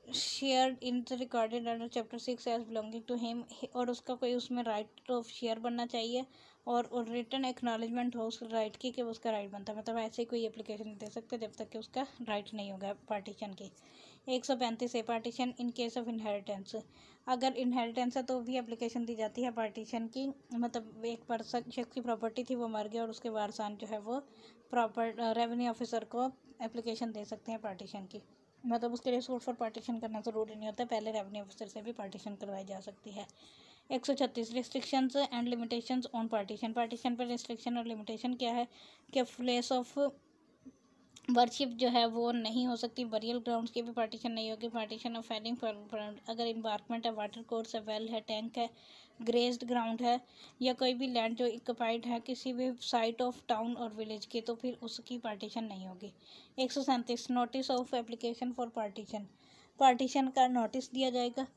share in recorded under chapter 6 as belonging to him, और उसका कोई उसमें राइट ऑफ शेयर बनना चाहिए और रिटन एक्नॉलेजमेंट हो उस राइट की कि उसका राइट बनता है। मतलब ऐसे ही कोई एप्लीकेशन नहीं दे सकते जब तक कि उसका राइट नहीं होगा पार्टीशन की। 135 A partition in case of inheritance. अगर इनहेरिटेंस है तो भी एप्लीकेशन दी जाती है पार्टीशन की। मतलब एक पर्सन शख्स की प्रॉपर्टी थी, वो मर गया और उसके वारसान जो है वो प्रॉपर रेवेन्यू ऑफिसर को एप्लीकेशन दे सकते हैं पार्टीशन की। मतलब उसके लिए सूट फॉर पार्टीशन करना ज़रूरी नहीं होता, पहले रेवेन्यू ऑफिसर से भी पार्टीशन करवाई जा सकती है। 136 restrictions and limitations on partition. Partition पर रिस्ट्रिक्शन और लिमिटेशन क्या है कि प्लेस ऑफ वर्शिप जो है वो नहीं हो सकती, बरियल ग्राउंड्स की भी पार्टीशन नहीं होगी। पार्टीशन ऑफ फेडिंग अगर इम्बार्कमेंट है, वाटर कोर्स है, वेल है, टैंक है, ग्रेस्ड ग्राउंड है या कोई भी लैंड जो ऑक्यूपाइड है किसी भी साइट ऑफ टाउन और विलेज की, तो फिर उसकी पार्टीशन नहीं होगी। 137 notice of application for partition. Partition का नोटिस दिया जाएगा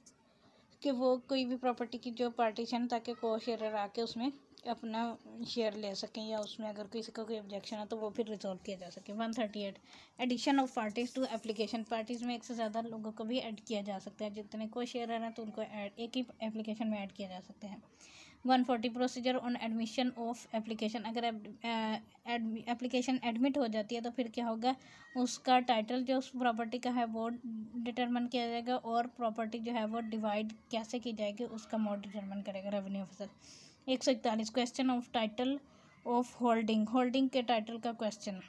कि वो कोई भी प्रॉपर्टी की जो पार्टीशन, ताकि को शेयर आके उसमें अपना शेयर ले सकें या उसमें अगर किसी का कोई ऑब्जेक्शन है तो वो फिर रिजॉल्व किया जा सके। 138 addition of parties to application. Parties में एक से ज़्यादा लोगों को भी ऐड किया जा सकता है, जितने को शेयर है तो उनको एक ही एप्लीकेशन में ऐड किया जा सकते हैं। 140 procedure on admission of application. अगर एप्लीकेशन एडमिट हो जाती है तो फिर क्या होगा, उसका टाइटल जो उस प्रॉपर्टी का है वो डिटरमिन किया जाएगा और प्रॉपर्टी जो है वो डिवाइड कैसे की जाएगी उसका मोड डिटरमिन करेगा revenue officer. 141 question of title of holding. Holding के टाइटल का क्वेश्चन।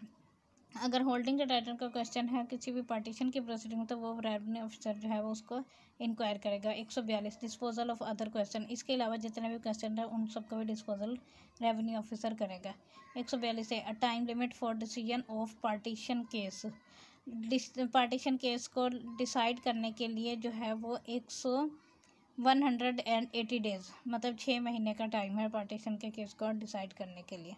अगर होल्डिंग के टाइटल का क्वेश्चन है किसी भी पार्टीशन की प्रोसीडिंग, तो वो रेवेन्यू ऑफिसर जो है वो उसको इंक्वायर करेगा। 142 डिस्पोजल ऑफ अदर क्वेश्चन, इसके अलावा जितने भी क्वेश्चन है उन सबका भी डिस्पोजल रेवेन्यू ऑफिसर करेगा। 142 है, a time limit for decision of partition case. Partition case को डिसाइड करने के लिए जो है वो 180 डेज़ मतलब 6 महीने का टाइम है पार्टीशन के केस को डिसाइड करने के लिए।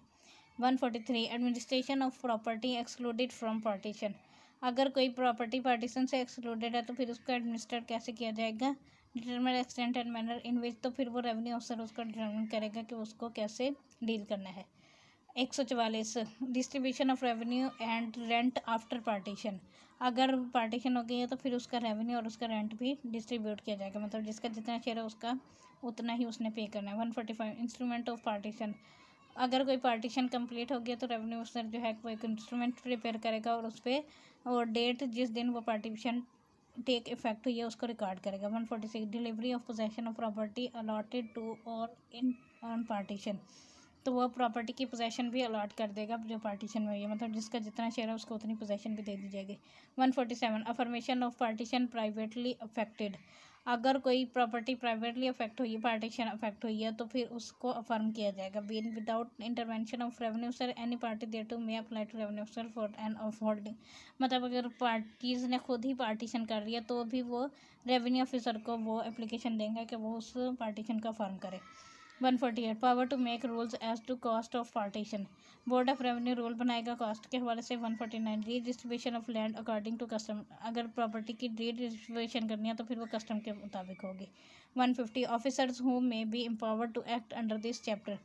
143 administration of property excluded from partition. अगर कोई प्रॉपर्टी पार्टीशन से एक्सक्लूडेड है तो फिर उसको एडमिनिस्टर कैसे किया जाएगा, determine extent and manner in which, तो फिर वो रेवेन्यू ऑफिसर उसको डिटरमिन करेगा कि उसको कैसे डील करना है। 144 distribution of revenue and rent after partition. अगर पार्टीशन हो गई है तो फिर उसका रेवेन्यू और उसका रेंट भी डिस्ट्रीब्यूट किया जाएगा, मतलब जिसका जितना शेयर है उसका उतना ही उसने पे करना है। 145 इंस्ट्रूमेंट ऑफ पार्टीशन। अगर कोई पार्टीशन कंप्लीट हो गया तो रेवेन्यू ऑफिसर जो है वो एक इंस्ट्रूमेंट प्रिपेयर करेगा और उस पर और डेट जिस दिन वो पार्टीशन टेक इफेक्ट हुई है उसको रिकॉर्ड करेगा। 146 delivery of possession of property allotted to और इन ऑन पार्टीशन। तो वह प्रॉपर्टी की पोजेशन भी अलॉट कर देगा जो पार्टीशन में हुई है, मतलब जिसका जितना शेयर है उसको उतनी पोजेशन भी दे दी जाएगी। 147 affirmation of partition privately affected. अगर कोई प्रॉपर्टी प्राइवेटली अफेक्ट हुई है, पार्टीशन अफेक्ट हुई है, तो फिर उसको अफर्म किया जाएगा। Been without intervention of revenue sir any party thereto may apply to revenue sir for an of holding. मतलब अगर पार्टीज ने खुद ही पार्टीशन कर रही है तो भी वो रेवेन्यू ऑफिसर को वो एप्लीकेशन देंगे कि वो उस पार्टीशन का फॉर्म करे। 148 power to make rules as to cost of partition. Board of revenue rule बनाएगा कॉस्ट के हवाले से। 149 redistribution of land according to custom. अगर प्रॉपर्टी की रीडिस्ट्रीब्यूशन करनी है तो फिर वो कस्टम के मुताबिक होगी। 150 officers who may be empowered to act under this chapter.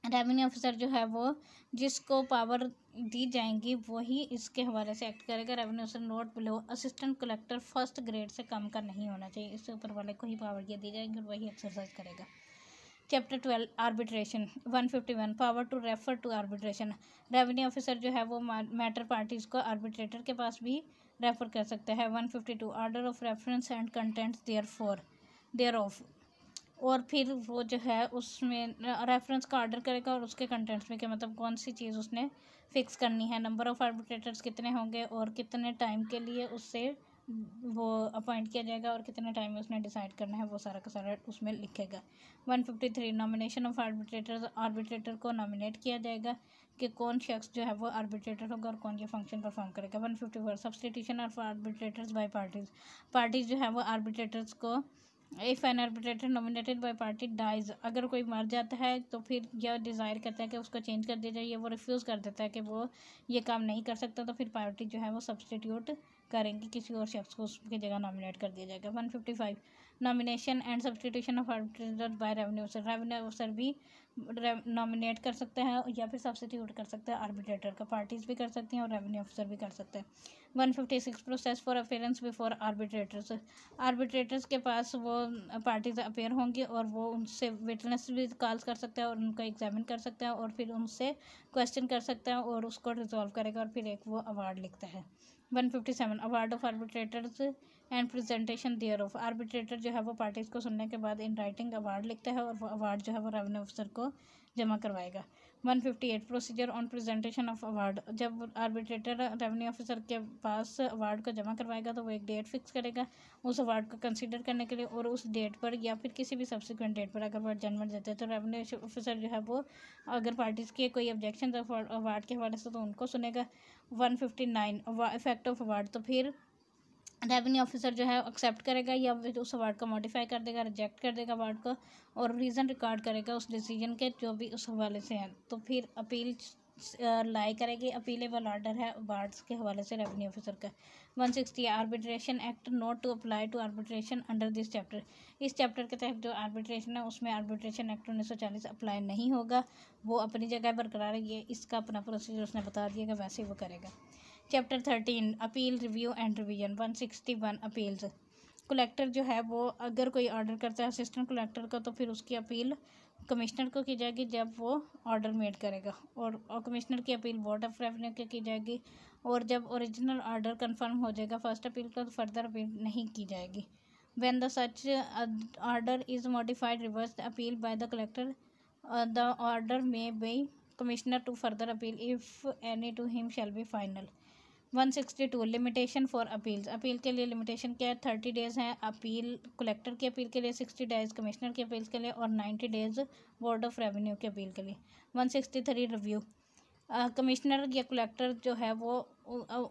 Revenue officer जो है वो जिसको पावर दी जाएंगी वही इसके हवाले से एक्ट करेगा। Revenue officer note below assistant collector first grade से कम का नहीं होना चाहिए, इससे ऊपर वाले को ही पावर दी जाएगी और वही एक्सरसाइज करेगा। Chapter 12 arbitration. 151 power to refer to arbitration. Revenue officer जो है वो मैटर पार्टीज को आर्बिट्रेटर के पास भी रेफर कर सकता है। 152 order of reference and contents thereof. और फिर वो जो है उसमें रेफरेंस का ऑर्डर करेगा और उसके कंटेंट्स में, क्या मतलब कौन सी चीज़ उसने फिक्स करनी है, नंबर ऑफ़ आर्बिट्रेटर्स कितने होंगे और कितने टाइम के लिए उससे वो अपॉइंट किया जाएगा और कितने टाइम में उसने डिसाइड करना है, वो सारा का सारा उसमें लिखेगा। 153 नॉमिनेशन ऑफ आर्बिट्रेटर्स। आर्बिट्रेटर को नॉमिनेट किया जाएगा कि कौन शख्स जो है वो आर्बिट्रेटर होगा और कौन ये फंक्शन परफॉर्म करेगा। 154 substitution of arbitrators by parties. Parties जो है वो आर्बिट्रेटर्स को if an arbitrator nominated by party dies, अगर कोई मर जाता है तो फिर यह डिज़ायर करता है कि उसको चेंज कर दिया जाए, या वो रिफ्यूज़ कर देता है कि वो ये काम नहीं कर सकता, तो फिर पार्टी जो है वो सब्सटीट्यूट करेंगी, किसी और शख्स को उसकी जगह नॉमिनेट कर दिया जाएगा। 155 nomination and substitution of arbitrator by revenue officer. Revenue officer भी नॉमिनेट कर सकते हैं या फिर सब्सटीट्यूट कर सकते हैं आर्बिट्रेटर का, पार्टीज भी कर सकती हैं और रेवेन्यू ऑफिसर भी कर सकते हैं। 156 process for appearance before arbitrators. Arbitrators के पास वो पार्टीज अपेयर होंगी और वो उनसे विटनेस भी कॉल कर सकते हैं और उनका एग्जामिन कर सकते हैं और फिर उनसे क्वेश्चन कर सकते हैं और उसको रिजॉल्व करेगा और फिर एक वो अवार्ड लिखता है। 157 award of arbitrators and presentation thereof. Arbitrator जो है वो पार्टीज को सुनने के बाद इन राइटिंग अवार्ड लिखता है और वो अवार्ड जो है वो रेवेन्यू ऑफिसर को जमा करवाएगा। 158 procedure on presentation of award. जब आर्बिट्रेटर रेवेन्यू ऑफिसर के पास अवार्ड को जमा करवाएगा तो वो एक डेट फिक्स करेगा उस अवार्ड को कंसीडर करने के लिए, और उस डेट पर या फिर किसी भी सब्सिक्वेंट डेट पर अगर वो एडजमेंट देते हैं तो रेवेन्यू ऑफिसर जो है वो अगर पार्टीज़ के कोई ऑब्जेक्शन अवार्ड के हवाले से तो उनको सुनेगा। 159 इफेक्ट ऑफ अवार्ड। तो फिर रेवेन्यू ऑफिसर जो है एक्सेप्ट करेगा या फिर उस अवार्ड को मॉडिफाई कर देगा, रिजेक्ट कर देगा अवार्ड को, और रीज़न रिकॉर्ड करेगा उस डिसीजन के जो भी उस हवाले से हैं। तो फिर अपील लाई करेगी, अपीलेबल ऑर्डर है अवार्ड्स के हवाले से रेवेन्यू ऑफिसर का। 160 arbitration act not to apply to arbitration under this chapter. इस चैप्टर के तहत जो आर्बिट्रेशन है उसमें आर्बिट्रेशन एक्ट 1940 अप्लाई नहीं होगा, वो अपनी जगह बरकरार है, ये इसका अपना प्रोसीजर उसने बता दिया कि वैसे ही वो करेगा। Chapter 13 appeal review and revision. 161 appeals. Collector जो है वो अगर कोई ऑर्डर करता है असिस्टेंट कलेक्टर को तो फिर उसकी अपील कमिश्नर को की जाएगी जब वो ऑर्डर मेड करेगा, और कमिश्नर की अपील बोर्ड ऑफ रेवेन्यू को की जाएगी, और जब ओरिजिनल ऑर्डर कंफर्म हो जाएगा फर्स्ट अपील का तो फर्दर अपील नहीं की जाएगी। When the such order is modified reverse the appeal by the collector the order may be commissioner to further appeal if any to him shall be final. 162 limitation for appeals. Appeal के लिए limitation क्या है? 30 days हैं appeal collector की appeal के लिए, 60 days commissioner की appeal के लिए और 90 डेज़ बोर्ड ऑफ रेवेन्यू की अपील के लिए। 163 रिव्यू। कमिश्नर या कलेक्टर जो है वो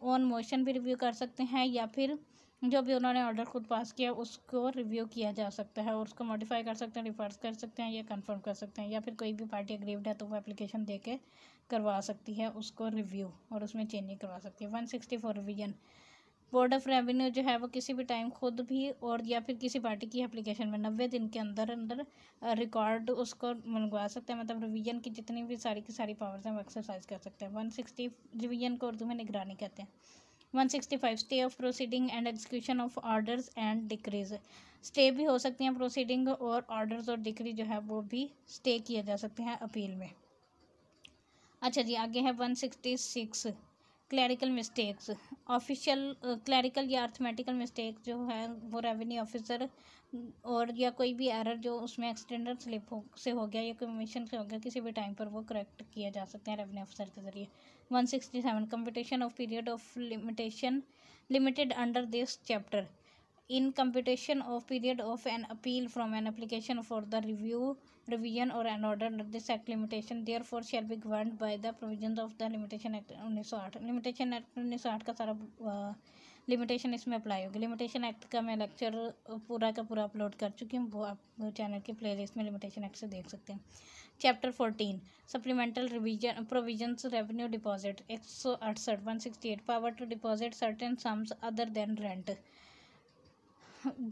ऑन मोशन भी रिव्यू कर सकते हैं या फिर जो भी उन्होंने ऑर्डर खुद पास किया उसको रिव्यू किया जा सकता है और उसको मॉडिफाई कर सकते हैं, रिवर्स कर सकते हैं या कंफर्म कर सकते हैं, या फिर कोई भी पार्टी अग्रीव्ड है तो वो एप्लीकेशन दे के करवा सकती है उसको रिव्यू और उसमें चेंजिंग करवा सकती है। 164 रिवीजन। बोर्ड ऑफ रेवेन्यू जो है वो किसी भी टाइम खुद भी और या फिर किसी पार्टी की एप्लीकेशन में 90 दिन के अंदर अंदर रिकॉर्ड उसको मंगवा सकते हैं, मतलब रिवीजन की जितनी भी सारी की सारी पावर्स हैं वो एक्सरसाइज कर सकते हैं। 160 रिवीजन को उर्दू में निगरानी कहते हैं। 165 stay of proceeding and execution of orders and decrease. Stay भी हो सकती हैं प्रोसीडिंग और ऑर्डर्स और डिक्री जो है वो भी स्टे किए जा सकते हैं अपील में। अच्छा जी, आगे है 166 क्लैरिकल मिस्टेक्स। ऑफिशियल क्लैरिकल या अर्थमेटिकल मिस्टेक जो है वो रेवेन्यू ऑफिसर और या कोई भी एरर जो उसमें एक्सटेंडर स्लिप से हो गया या कमीशन से हो गया किसी भी टाइम पर वो करेक्ट किया जा सकते हैं रेवेन्यू ऑफिसर के ज़रिए। 167 computation of period of limitation limited under this chapter. In computation of period of an appeal from an application for the review, revision or an order under this act, limitation therefore shall be governed by the provisions of the Limitation Act 1908। Limitation Act 1908 का सारा limitation इसमें apply होगी। Limitation act का मैं lecture पूरा का पूरा upload कर चुकी हूँ, वो आप चैनल की प्लेलिस्ट में लिमिटेशन एक्ट से देख सकते हैं। Chapter 14 supplemental revision provisions revenue deposit. 168 168 power to deposit certain sums other than rent.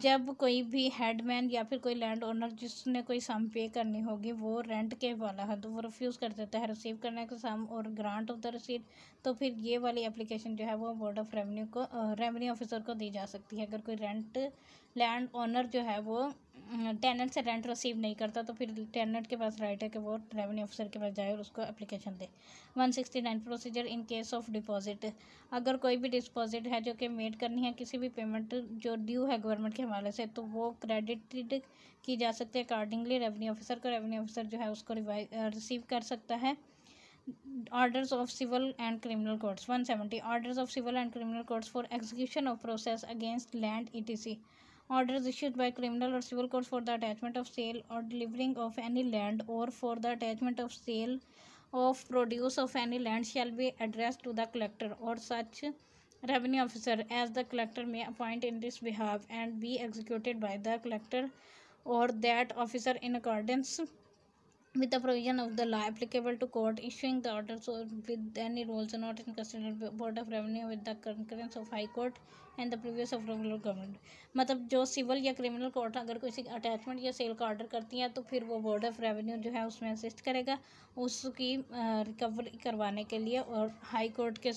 जब कोई भी हेडमैन या फिर कोई लैंड ओनर जिसने कोई सम पे करनी होगी वो रेंट के वाला है तो वो रिफ्यूज़ कर देता है रिसीव करने का सम और ग्रांट ऑफ द रसीद, तो फिर ये वाली एप्लीकेशन जो है वो बोर्ड ऑफ रेवेन्यू को रेवेन्यू ऑफिसर को दी जा सकती है। अगर कोई लैंड ओनर जो है वो टेनेंट से रेंट रिसीव नहीं करता तो फिर टेनेंट के पास राइट है कि वो रेवेन्यू ऑफिसर के पास जाए और उसको application they. 169 procedure in case of deposit. अगर कोई भी डिपॉजिट है जो कि मेड करनी है किसी भी पेमेंट जो ड्यू है गवर्नमेंट के हवाले से तो वो क्रेडिटेड की जा सकती है अकॉर्डिंगली रेवेन्यू ऑफिसर को। रेवेन्यू ऑफिसर जो है उसको रिसीव कर सकता है। Orders of civil and criminal courts. 170 orders of civil and criminal courts for execution of process against land etc। Orders issued by criminal or civil courts for the attachment of sale or delivering of any land or for the attachment of sale of produce of any land shall be addressed to the collector or such revenue officer as the collector may appoint in this behalf and be executed by the collector or that officer in accordance with the provision of the law applicable to court issuing the orders or with any rules not in considered board of revenue with the concurrence of high court and the previous of regular government। मतलब जो civil या criminal court अगर किसी attachment या cell का order करती हैं तो फिर वो बोर्ड ऑफ रेवेन्यू जो है उसमें असिस्ट करेगा उसकी रिकवरी करवाने के लिए और हाई कोर्ट के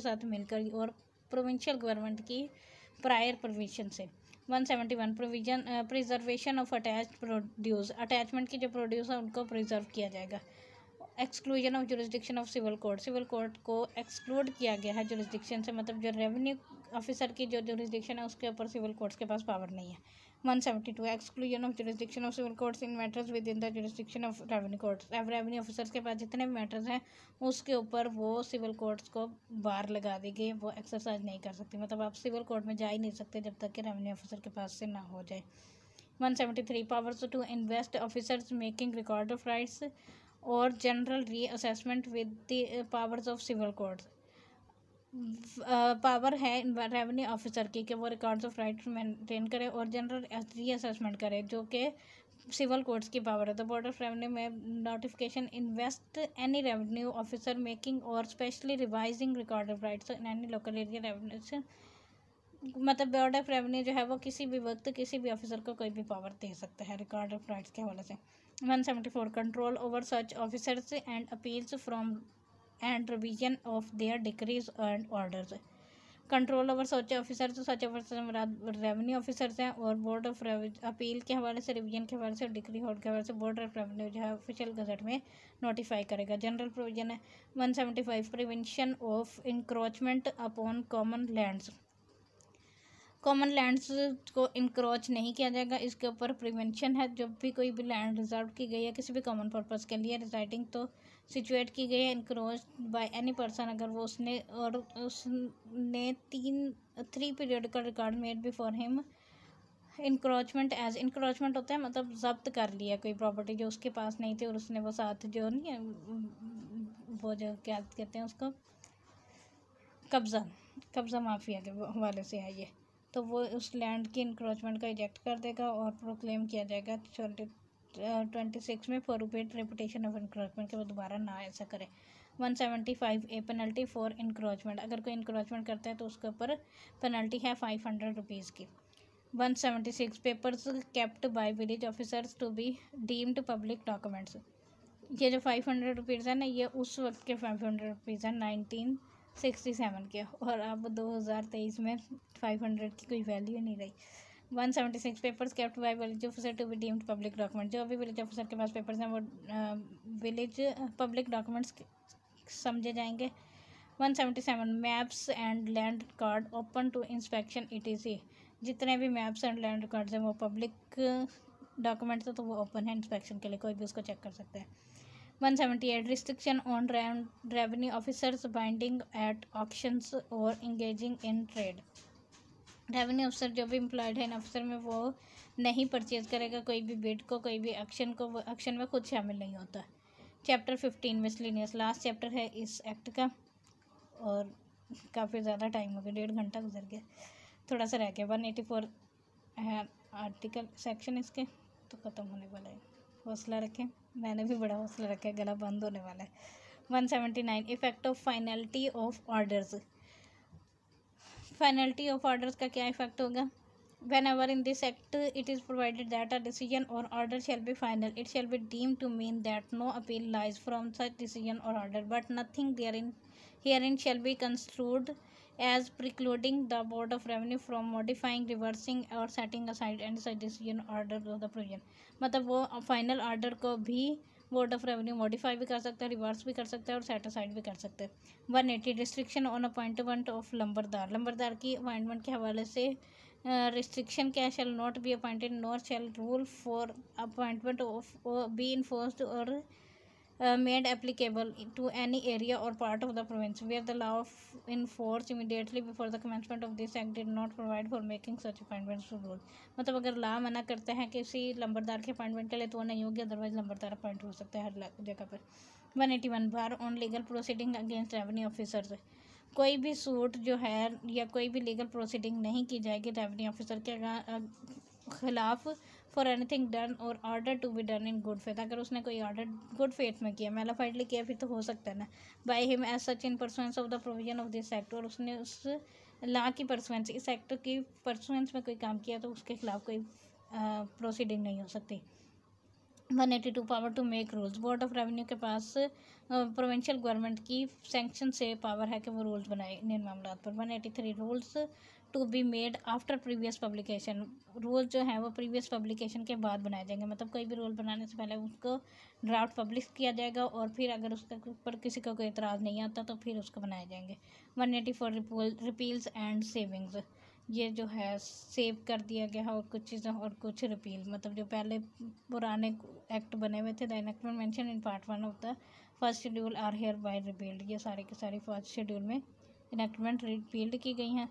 साथ मिलकर और प्रोविंशियल गवर्नमेंट की प्रायर परमिशन से। 171 provision preservation of attached produce. Attachment की जो प्रोड्यूस है उनको प्रिजर्व किया जाएगा। Exclusion of jurisdiction of civil court को एक्सक्लूड किया गया है जुरिस्डिक्शन से, मतलब जो रेवेन्यू ऑफिसर की जो जुरिस्डिक्शन है उसके ऊपर सिविल कोर्ट्स के पास पावर नहीं है। 172 exclusion of jurisdiction of civil courts in matters within the jurisdiction of revenue courts. Revenue officers के पास जितने भी मैटर्स हैं उसके ऊपर वो सिविल कोर्ट्स को बार लगा दी गई, वो एक्सरसाइज नहीं कर सकती, मतलब आप सिविल कोर्ट में जा ही नहीं सकते जब तक कि रेवेन्यू ऑफिसर के पास से ना हो जाए। 173 powers to invest officers making record of rights और general reassessment with the powers of civil courts. Power है रेवेन्यू ऑफिसर की कि वो रिकॉर्ड्स ऑफ राइट्स मेंटेन करे और जनरल रीअसेसमेंट करे जो कि सिविल कोर्ट्स की पावर है। The board of revenue may notification invest any revenue officer making और specially revising record of rights in any local area revenue, मतलब बोर्ड ऑफ रेवेन्यू जो है वो किसी भी वक्त किसी भी ऑफिसर को कोई भी पावर दे सकता है रिकॉर्ड ऑफ राइट्स के हवाले से। 174 control over such officers and appeals from and revision of their decrease and orders. Control over such officers revenue officers हैं और बोर्ड ऑफ अपील के हवाले से रिवीजन के हवाले से डिक्री होल्ड के हवाले से बोर्ड ऑफ रेवेन्यू जो है ऑफिशियल गजट में नोटिफाई करेगा। जनरल प्रोविजन है 175 prevention of encroachment upon common lands. Common lands को इंक्रोच नहीं किया जाएगा, इसके ऊपर प्रिवेंशन है। जब भी कोई भी लैंड रिजर्व की गई है किसी भी कॉमन पर्पज़ के लिए रिजाइडिंग तो सिचुएट की गई है इनक्रोच बाय एनी पर्सन, अगर वो उसने 3 periodical record made before him. Encroachment as encroachment होता है मतलब जब्त कर लिया कोई प्रॉपर्टी जो उसके पास नहीं थी और उसने वो साथ जो नहीं है वो जो क्या कहते हैं उसको कब्ज़ा माफिया के हवाले से है ये, तो वो उस लैंड की इंक्रोचमेंट का इजेक्ट कर देगा और प्रोक्लेम किया जाएगा 26 में फॉरबिड रेपुटेशन ऑफ इंक्रोचमेंट के वो दोबारा ना ऐसा करे। 175 ए पेनल्टी फॉर इंक्रोचमेंट, अगर कोई इंक्रोचमेंट करता है तो उसके ऊपर पेनल्टी है 500 रुपीज़ की। 176 papers kept by village officers to be deemed public documents, ये जो 500 रुपीज़ है ना ये उस वक्त के 500 रुपीज़ है 1967 के, और अब 2023 में 500 की कोई वैल्यू नहीं रही। 176 papers kept by village officer to be deemed public document, जो अभी विलेज ऑफिसर के पास पेपर्स हैं वो विलेज पब्लिक डॉक्यूमेंट्स समझे जाएंगे। 177 maps and land record open to inspection ETC, जितने भी मैप्स एंड लैंड रिकॉर्ड्स हैं वो पब्लिक डॉक्यूमेंट्स है तो वो ओपन है इंस्पेक्शन के लिए, कोई भी उसको चेक कर सकता है। 178 restriction on revenue officers binding at auctions और इंगेजिंग इन ट्रेड, रेवेन्यू अफसर जो भी एम्प्लॉयड है इन अफसर में वो नहीं परचेज करेगा कोई भी बिड को, कोई भी एक्शन को, वो एक्शन में खुद शामिल नहीं होता। चैप्टर 15 मिसलिनियस, लास्ट चैप्टर है इस एक्ट का और काफ़ी ज़्यादा टाइम हो गया, 1.5 घंटा गुजर गया, थोड़ा सा रह गया। 184 है आर्टिकल सेक्शन इसके तो ख़त्म होने वाला है, हौसला रखें, मैंने भी बड़ा हौसला रखा है, गला बंद होने वाला है। 179 effect of finality of orders, finality of orders का क्या इफेक्ट होगा। Whenever in this act it is provided that a decision or order shall be final, it shall be deemed to mean that no appeal lies from such decision or order, but nothing herein shall be construed as precluding the Board of Revenue from modifying, reversing or setting aside any such decision or order of the provision, मतलब वो final order को भी board of revenue modify भी कर सकता है, reverse भी कर सकता है और सेट असाइड भी कर सकता है। 180 रिस्ट्रिक्शन ऑन अपॉइंटमेंट ऑफ लंबरदार की अपॉइंटमेंट के हवाले से restriction क्या shall not be appointed nor shall rule for appointment of or be enforced or made applicable to any area or part of the province where the law of in force immediately before the commencement of this act did not provide for making such appointments to rule, मतलब अगर law मना करता है किसी लंबरदार के appointment के लिए तो वो नहीं होगी, अदरवाइज लंबरदार अपॉइंट हो सकता है हर जगह पर। 181 bar on legal proceeding against revenue officers, कोई भी सूट जो है या कोई भी लीगल प्रोसीडिंग नहीं की जाएगी रेवेन्यू ऑफिसर के खिलाफ फॉर एनीथिंग डन और order to be done in good faith, अगर उसने कोई ऑर्डर गुड फेथ में किया, मैलाफाइडली किया फिर तो हो सकता है ना, by him as such in pursuance of the provision of this act, और उसने उस लॉ की परसुएंस इस एक्ट की परसुएंस में कोई काम किया तो उसके खिलाफ कोई प्रोसीडिंग नहीं हो सकती। 182 power to make rules, board of revenue के पास प्रोविंशियल गवर्नमेंट की सैंक्शन से पावर है कि वो रूल्स बनाए इन मामलों पर। 183 rules to be made after previous publication, rule जो है वो प्रीवियस पब्लिकेशन के बाद बनाए जाएंगे, मतलब कोई भी रूल बनाने से पहले उसको ड्राफ्ट पब्लिश किया जाएगा और फिर अगर उसके ऊपर किसी का कोई एतराज़ नहीं आता तो फिर उसको बनाए जाएंगे। 184 रिपील्स एंड सेविंग्स, ये जो है सेव कर दिया गया है और कुछ चीज़ें और कुछ रिपील, मतलब जो पहले पुराने एक्ट बने हुए थे the enactment mention in part 1 of the first schedule are hereby repealed, ये सारी की सारी फर्स्ट शेड्यूल में इनैक्टमेंट रिपील्ड की गई हैं।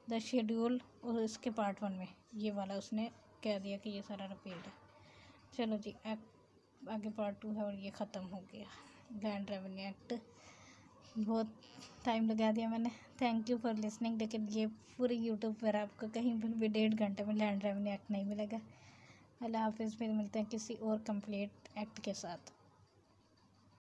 द शेड्यूल और इसके पार्ट 1 में ये वाला उसने कह दिया कि ये सारा रिपील्ड है। चलो जी आगे पार्ट 2 है और ये ख़त्म हो गया लैंड रेवेन्यू एक्ट, बहुत टाइम लगा दिया मैंने, थैंक यू फॉर लिसनिंग। लेकिन ये पूरी यूट्यूब पर आपको कहीं पर भी 1.5 घंटे में लैंड रेवेन्यू एक्ट नहीं मिलेगा। अल्लाह हाफिज़, फिर मिलते हैं किसी और कंप्लीट एक्ट के साथ।